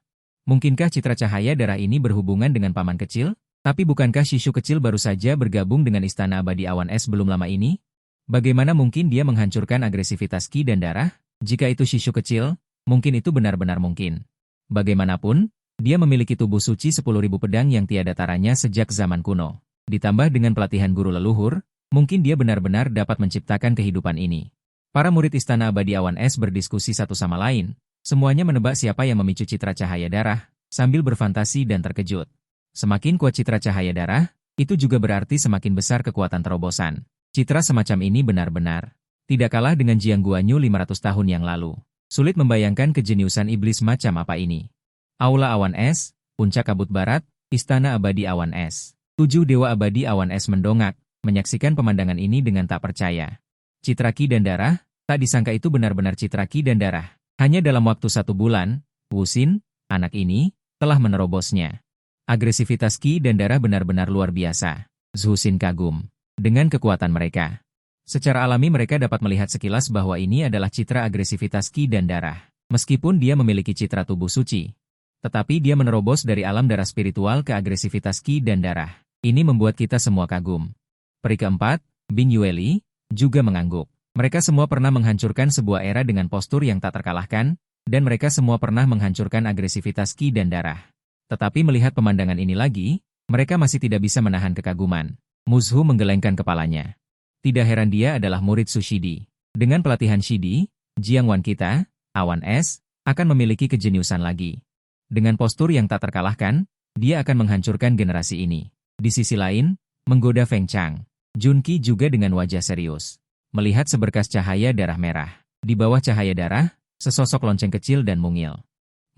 Mungkinkah citra cahaya darah ini berhubungan dengan paman kecil? Tapi bukankah Shishu kecil baru saja bergabung dengan Istana Abadi Awan Es belum lama ini? Bagaimana mungkin dia menghancurkan agresivitas Ki dan darah? Jika itu Shishu kecil, mungkin itu benar-benar mungkin. Bagaimanapun, dia memiliki tubuh suci 10.000 pedang yang tiada taranya sejak zaman kuno. Ditambah dengan pelatihan guru leluhur, mungkin dia benar-benar dapat menciptakan kehidupan ini. Para murid Istana Abadi Awan Es berdiskusi satu sama lain. Semuanya menebak siapa yang memicu citra cahaya darah, sambil berfantasi dan terkejut. Semakin kuat citra cahaya darah, itu juga berarti semakin besar kekuatan terobosan. Citra semacam ini benar-benar tidak kalah dengan Jiang Guanyu 500 tahun yang lalu. Sulit membayangkan kejeniusan iblis macam apa ini. Aula Awan Es, Puncak Kabut Barat, Istana Abadi Awan Es. 7 Dewa Abadi Awan Es mendongak, menyaksikan pemandangan ini dengan tak percaya. Citra Ki dan darah, tak disangka itu benar-benar citra Ki dan darah. Hanya dalam waktu 1 bulan, Wu Xin, anak ini, telah menerobosnya. Agresivitas Ki dan darah benar-benar luar biasa. Zhu Xin kagum dengan kekuatan mereka. Secara alami mereka dapat melihat sekilas bahwa ini adalah citra agresivitas Ki dan darah. Meskipun dia memiliki citra tubuh suci, tetapi dia menerobos dari alam darah spiritual ke agresivitas Ki dan darah. Ini membuat kita semua kagum. Peri keempat, Bin Yueli, juga mengangguk. Mereka semua pernah menghancurkan sebuah era dengan postur yang tak terkalahkan, dan mereka semua pernah menghancurkan agresivitas Ki dan darah. Tetapi melihat pemandangan ini lagi, mereka masih tidak bisa menahan kekaguman. Muzhu menggelengkan kepalanya. Tidak heran dia adalah murid Sushidi. Dengan pelatihan Shidi, Jiang Wan kita, Awan Es, akan memiliki kejeniusan lagi. Dengan postur yang tak terkalahkan, dia akan menghancurkan generasi ini. Di sisi lain, menggoda Feng Chang. Junqi juga dengan wajah serius. Melihat seberkas cahaya darah merah. Di bawah cahaya darah, sesosok lonceng kecil dan mungil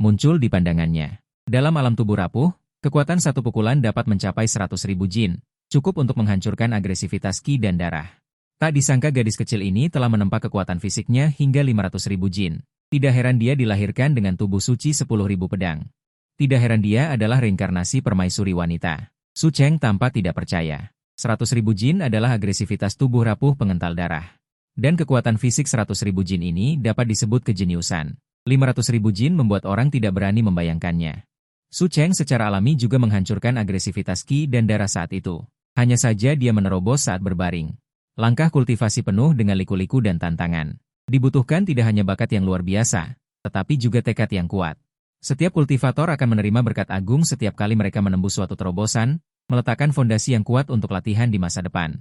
muncul di pandangannya. Dalam alam tubuh rapuh, kekuatan satu pukulan dapat mencapai 100.000 jin, cukup untuk menghancurkan agresivitas Ki dan darah. Tak disangka gadis kecil ini telah menempa kekuatan fisiknya hingga 500.000 jin. Tidak heran dia dilahirkan dengan tubuh suci 10.000 pedang. Tidak heran dia adalah reinkarnasi permaisuri wanita. Su Cheng tampak tidak percaya. 100.000 jin adalah agresivitas tubuh rapuh pengental darah. Dan kekuatan fisik 100.000 jin ini dapat disebut kejeniusan. 500.000 jin membuat orang tidak berani membayangkannya. Su Cheng secara alami juga menghancurkan agresivitas Ki dan darah saat itu. Hanya saja dia menerobos saat berbaring. Langkah kultivasi penuh dengan liku-liku dan tantangan. Dibutuhkan tidak hanya bakat yang luar biasa, tetapi juga tekad yang kuat. Setiap kultivator akan menerima berkat agung setiap kali mereka menembus suatu terobosan, meletakkan fondasi yang kuat untuk latihan di masa depan.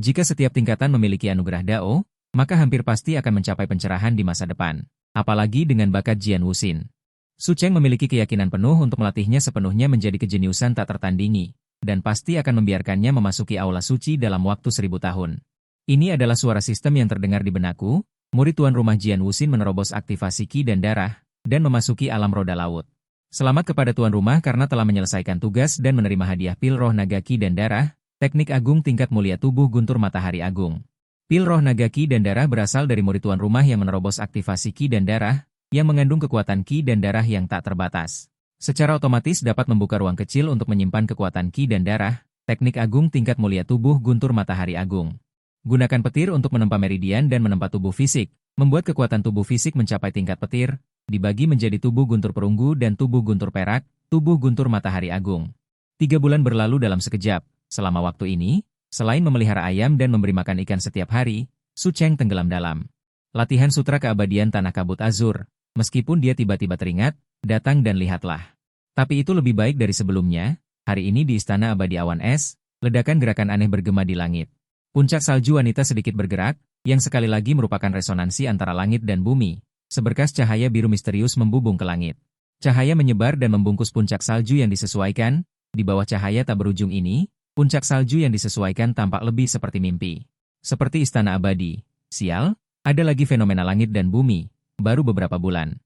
Jika setiap tingkatan memiliki anugerah Dao, maka hampir pasti akan mencapai pencerahan di masa depan. Apalagi dengan bakat Jian Wuxin. Su Cheng memiliki keyakinan penuh untuk melatihnya sepenuhnya menjadi kejeniusan tak tertandingi, dan pasti akan membiarkannya memasuki aula suci dalam waktu 1000 tahun. Ini adalah suara sistem yang terdengar di benakku, murid tuan rumah Jian Wuxin menerobos aktivasi Ki dan darah, dan memasuki alam roda laut. Selamat kepada tuan rumah karena telah menyelesaikan tugas dan menerima hadiah pil roh naga Ki dan darah, teknik agung tingkat mulia tubuh guntur matahari agung. Pil roh naga Ki dan darah berasal dari murid tuan rumah yang menerobos aktivasi Ki dan darah, yang mengandung kekuatan Ki dan darah yang tak terbatas. Secara otomatis dapat membuka ruang kecil untuk menyimpan kekuatan Ki dan darah, teknik agung tingkat mulia tubuh guntur matahari agung. Gunakan petir untuk menempa meridian dan menempa tubuh fisik, membuat kekuatan tubuh fisik mencapai tingkat petir, dibagi menjadi tubuh guntur perunggu dan tubuh guntur perak, tubuh guntur matahari agung. 3 bulan berlalu dalam sekejap. Selama waktu ini, selain memelihara ayam dan memberi makan ikan setiap hari, Su Cheng tenggelam dalam latihan sutra keabadian tanah kabut azur. Meskipun dia tiba-tiba teringat, datang dan lihatlah. Tapi itu lebih baik dari sebelumnya. Hari ini di Istana Abadi Awan Es, ledakan gerakan aneh bergema di langit. Puncak salju wanita sedikit bergerak, yang sekali lagi merupakan resonansi antara langit dan bumi. Seberkas cahaya biru misterius membubung ke langit. Cahaya menyebar dan membungkus puncak salju yang disesuaikan. Di bawah cahaya tak berujung ini, puncak salju yang disesuaikan tampak lebih seperti mimpi. Seperti Istana Abadi. Sial, ada lagi fenomena langit dan bumi. Baru beberapa bulan.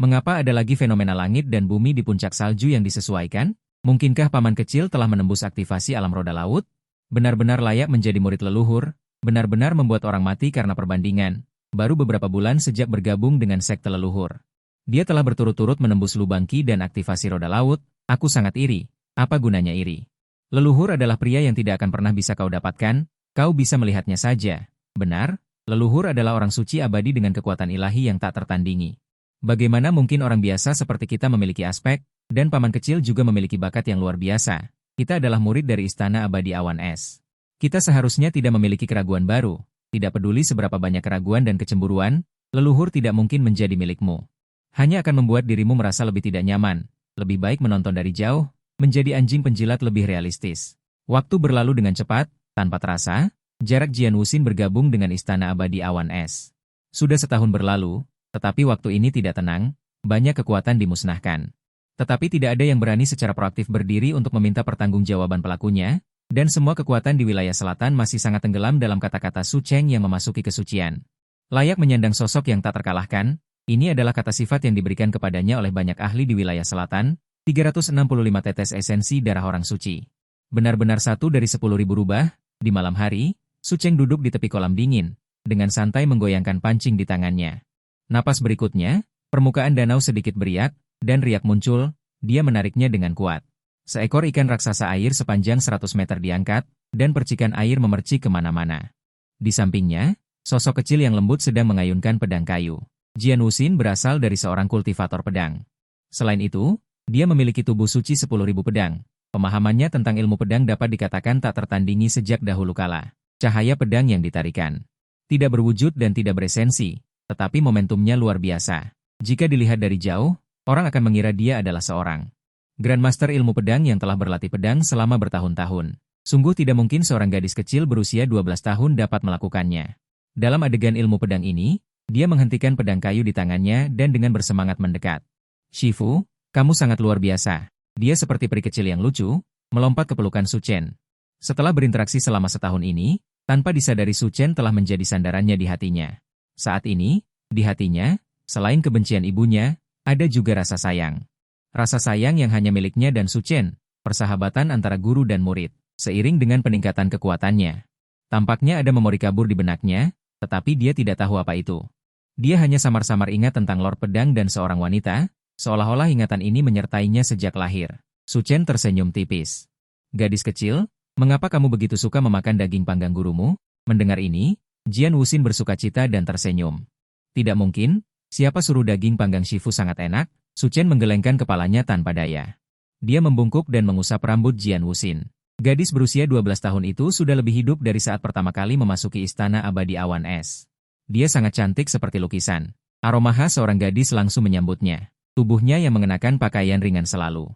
Mengapa ada lagi fenomena langit dan bumi di puncak salju yang disesuaikan? Mungkinkah paman kecil telah menembus aktivasi alam roda laut? Benar-benar layak menjadi murid leluhur, benar-benar membuat orang mati karena perbandingan. Baru beberapa bulan sejak bergabung dengan sekte leluhur. Dia telah berturut-turut menembus lubang Ki dan aktivasi roda laut. Aku sangat iri. Apa gunanya iri? Leluhur adalah pria yang tidak akan pernah bisa kau dapatkan, kau bisa melihatnya saja. Benar? Leluhur adalah orang suci abadi dengan kekuatan ilahi yang tak tertandingi. Bagaimana mungkin orang biasa seperti kita memiliki aspek, dan paman kecil juga memiliki bakat yang luar biasa? Kita adalah murid dari Istana Abadi Awan Es. Kita seharusnya tidak memiliki keraguan baru. Tidak peduli seberapa banyak keraguan dan kecemburuan, leluhur tidak mungkin menjadi milikmu. Hanya akan membuat dirimu merasa lebih tidak nyaman. Lebih baik menonton dari jauh, menjadi anjing penjilat lebih realistis. Waktu berlalu dengan cepat, tanpa terasa, jarak Jian Wuxin bergabung dengan Istana Abadi Awan Es. Sudah setahun berlalu, tetapi waktu ini tidak tenang, banyak kekuatan dimusnahkan. Tetapi tidak ada yang berani secara proaktif berdiri untuk meminta pertanggungjawaban pelakunya, dan semua kekuatan di wilayah selatan masih sangat tenggelam dalam kata-kata Su Cheng yang memasuki kesucian. Layak menyandang sosok yang tak terkalahkan, ini adalah kata sifat yang diberikan kepadanya oleh banyak ahli di wilayah selatan, 365 tetes esensi darah orang suci. Benar-benar 1 dari 10.000 rubah, di malam hari, Su Cheng duduk di tepi kolam dingin, dengan santai menggoyangkan pancing di tangannya. Napas berikutnya, permukaan danau sedikit beriak, dan riak muncul, dia menariknya dengan kuat. Seekor ikan raksasa air sepanjang 100 meter diangkat, dan percikan air memercik kemana-mana. Di sampingnya, sosok kecil yang lembut sedang mengayunkan pedang kayu. Jian Wuxin berasal dari seorang kultivator pedang. Selain itu, dia memiliki tubuh suci 10.000 pedang. Pemahamannya tentang ilmu pedang dapat dikatakan tak tertandingi sejak dahulu kala. Cahaya pedang yang ditarikan tidak berwujud dan tidak beresensi, tetapi momentumnya luar biasa. Jika dilihat dari jauh, orang akan mengira dia adalah seorang Grandmaster ilmu pedang yang telah berlatih pedang selama bertahun-tahun. Sungguh tidak mungkin seorang gadis kecil berusia 12 tahun dapat melakukannya. Dalam adegan ilmu pedang ini, dia menghentikan pedang kayu di tangannya dan dengan bersemangat mendekat. Shifu, kamu sangat luar biasa. Dia seperti peri kecil yang lucu, melompat ke pelukan Su Chen. Setelah berinteraksi selama setahun ini, tanpa disadari Su Chen telah menjadi sandarannya di hatinya. Saat ini, di hatinya, selain kebencian ibunya, ada juga rasa sayang. Rasa sayang yang hanya miliknya dan Su Chen, persahabatan antara guru dan murid, seiring dengan peningkatan kekuatannya. Tampaknya ada memori kabur di benaknya, tetapi dia tidak tahu apa itu. Dia hanya samar-samar ingat tentang Lord Pedang dan seorang wanita, seolah-olah ingatan ini menyertainya sejak lahir. Su Chen tersenyum tipis. Gadis kecil, mengapa kamu begitu suka memakan daging panggang gurumu? Mendengar ini, Jian Wuxin bersukacita dan tersenyum. Tidak mungkin, siapa suruh daging panggang Shifu sangat enak? Su Chen menggelengkan kepalanya tanpa daya. Dia membungkuk dan mengusap rambut Jian Wuxin. Gadis berusia 12 tahun itu sudah lebih hidup dari saat pertama kali memasuki Istana Abadi Awan Es. Dia sangat cantik seperti lukisan. Aroma khas seorang gadis langsung menyambutnya. Tubuhnya yang mengenakan pakaian ringan selalu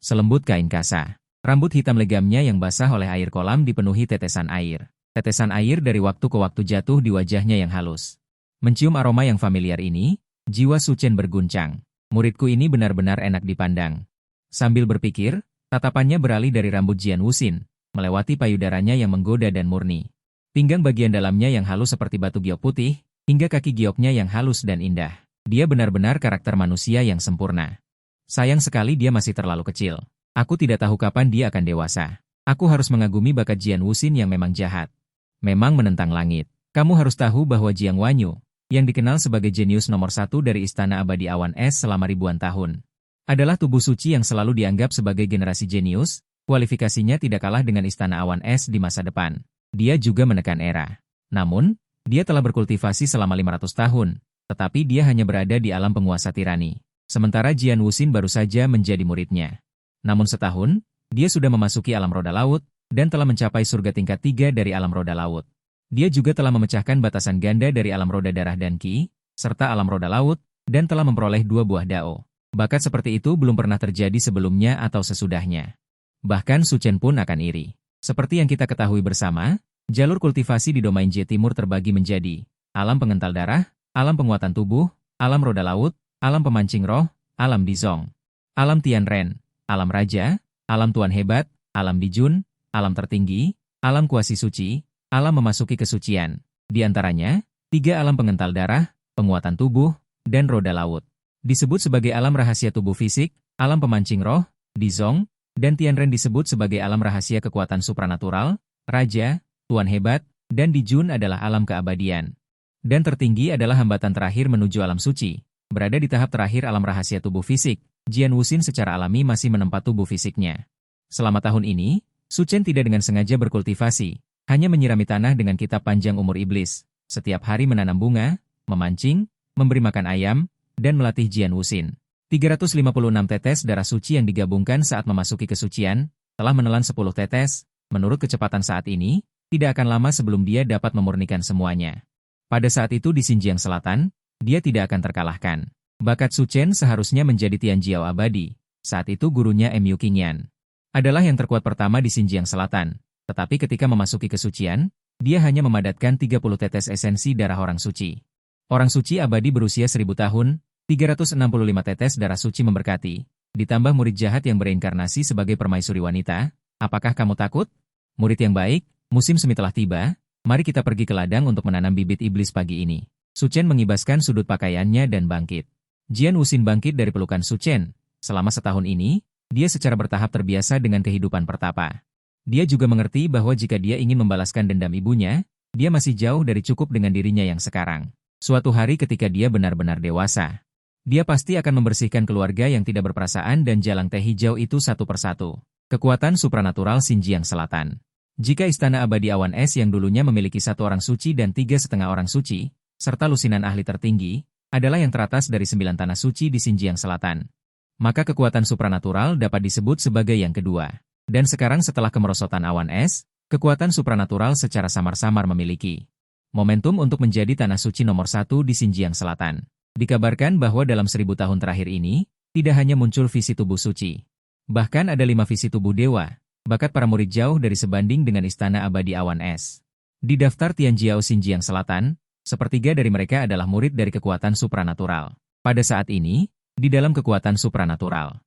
selembut kain kasa. Rambut hitam legamnya yang basah oleh air kolam dipenuhi tetesan air. Tetesan air dari waktu ke waktu jatuh di wajahnya yang halus. Mencium aroma yang familiar ini, jiwa Su Chen berguncang. Muridku ini benar-benar enak dipandang. Sambil berpikir, tatapannya beralih dari rambut Jian Wuxin, melewati payudaranya yang menggoda dan murni. Pinggang bagian dalamnya yang halus seperti batu giok putih, hingga kaki gioknya yang halus dan indah. Dia benar-benar karakter manusia yang sempurna. Sayang sekali dia masih terlalu kecil. Aku tidak tahu kapan dia akan dewasa. Aku harus mengagumi bakat Jian Wuxin yang memang jahat. Memang menentang langit. Kamu harus tahu bahwa Jiang Wanyu, yang dikenal sebagai jenius nomor 1 dari Istana Abadi Awan Es selama ribuan tahun, adalah tubuh suci yang selalu dianggap sebagai generasi jenius. Kualifikasinya tidak kalah dengan Istana Awan Es di masa depan. Dia juga menekan era. Namun, dia telah berkultivasi selama 500 tahun, tetapi dia hanya berada di alam penguasa tirani. Sementara Jian Wuxin baru saja menjadi muridnya. Namun setahun, dia sudah memasuki alam roda laut, dan telah mencapai surga tingkat 3 dari alam roda laut. Dia juga telah memecahkan batasan ganda dari alam roda darah dan ki, serta alam roda laut, dan telah memperoleh 2 buah dao. Bakat seperti itu belum pernah terjadi sebelumnya atau sesudahnya. Bahkan Su Chen pun akan iri. Seperti yang kita ketahui bersama, jalur kultivasi di domain J Timur terbagi menjadi alam pengental darah, alam penguatan tubuh, alam roda laut, alam pemancing roh, alam Dizong, alam Tianren, alam raja, alam tuan hebat, alam Dijun, alam tertinggi, alam kuasi suci, alam memasuki kesucian. Di antaranya, 3 alam pengental darah, penguatan tubuh, dan roda laut. Disebut sebagai alam rahasia tubuh fisik, alam pemancing roh, Dizong, dan Tianren disebut sebagai alam rahasia kekuatan supranatural, raja, tuan hebat, dan Dijun adalah alam keabadian. Dan tertinggi adalah hambatan terakhir menuju alam suci. Berada di tahap terakhir alam rahasia tubuh fisik, Jian Wuxin secara alami masih menempat tubuh fisiknya. Selama tahun ini, Su Chen tidak dengan sengaja berkultivasi, hanya menyirami tanah dengan kitab panjang umur iblis, setiap hari menanam bunga, memancing, memberi makan ayam, dan melatih Jian Wuxin. 356 tetes darah suci yang digabungkan saat memasuki kesucian, Setelah menelan 10 tetes, menurut kecepatan saat ini, tidak akan lama sebelum dia dapat memurnikan semuanya. Pada saat itu di Xinjiang Selatan, dia tidak akan terkalahkan. Bakat Su Chen seharusnya menjadi Tianjiao abadi. Saat itu gurunya Mu Qingyan adalah yang terkuat pertama di Xinjiang Selatan. Tetapi ketika memasuki kesucian, dia hanya memadatkan 30 tetes esensi darah orang suci. Orang suci abadi berusia 1000 tahun, 365 tetes darah suci memberkati. Ditambah murid jahat yang bereinkarnasi sebagai permaisuri wanita, apakah kamu takut? Murid yang baik, musim semi telah tiba, mari kita pergi ke ladang untuk menanam bibit iblis pagi ini. Su Chen mengibaskan sudut pakaiannya dan bangkit. Jian Wuxin bangkit dari pelukan Su Chen. Selama setahun ini, dia secara bertahap terbiasa dengan kehidupan pertapa. Dia juga mengerti bahwa jika dia ingin membalaskan dendam ibunya, dia masih jauh dari cukup dengan dirinya yang sekarang. Suatu hari ketika dia benar-benar dewasa, dia pasti akan membersihkan keluarga yang tidak berperasaan dan jalang teh hijau itu satu persatu. Kekuatan supranatural Xinjiang Selatan. Jika Istana Abadi Awan Es yang dulunya memiliki 1 orang suci dan 3,5 orang suci, serta lusinan ahli tertinggi, adalah yang teratas dari 9 tanah suci di Xinjiang Selatan, maka kekuatan supranatural dapat disebut sebagai yang kedua. Dan sekarang setelah kemerosotan Awan Es, kekuatan supranatural secara samar-samar memiliki momentum untuk menjadi tanah suci nomor 1 di Xinjiang Selatan. Dikabarkan bahwa dalam 1000 tahun terakhir ini, tidak hanya muncul visi tubuh suci. Bahkan ada 5 visi tubuh dewa. Bakat para murid jauh dari sebanding dengan Istana Abadi Awan Es. Di daftar Tianjiao Xinjiang Selatan, sepertiga dari mereka adalah murid dari kekuatan supranatural. Pada saat ini, di dalam kekuatan supranatural,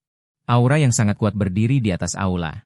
aura yang sangat kuat berdiri di atas aula.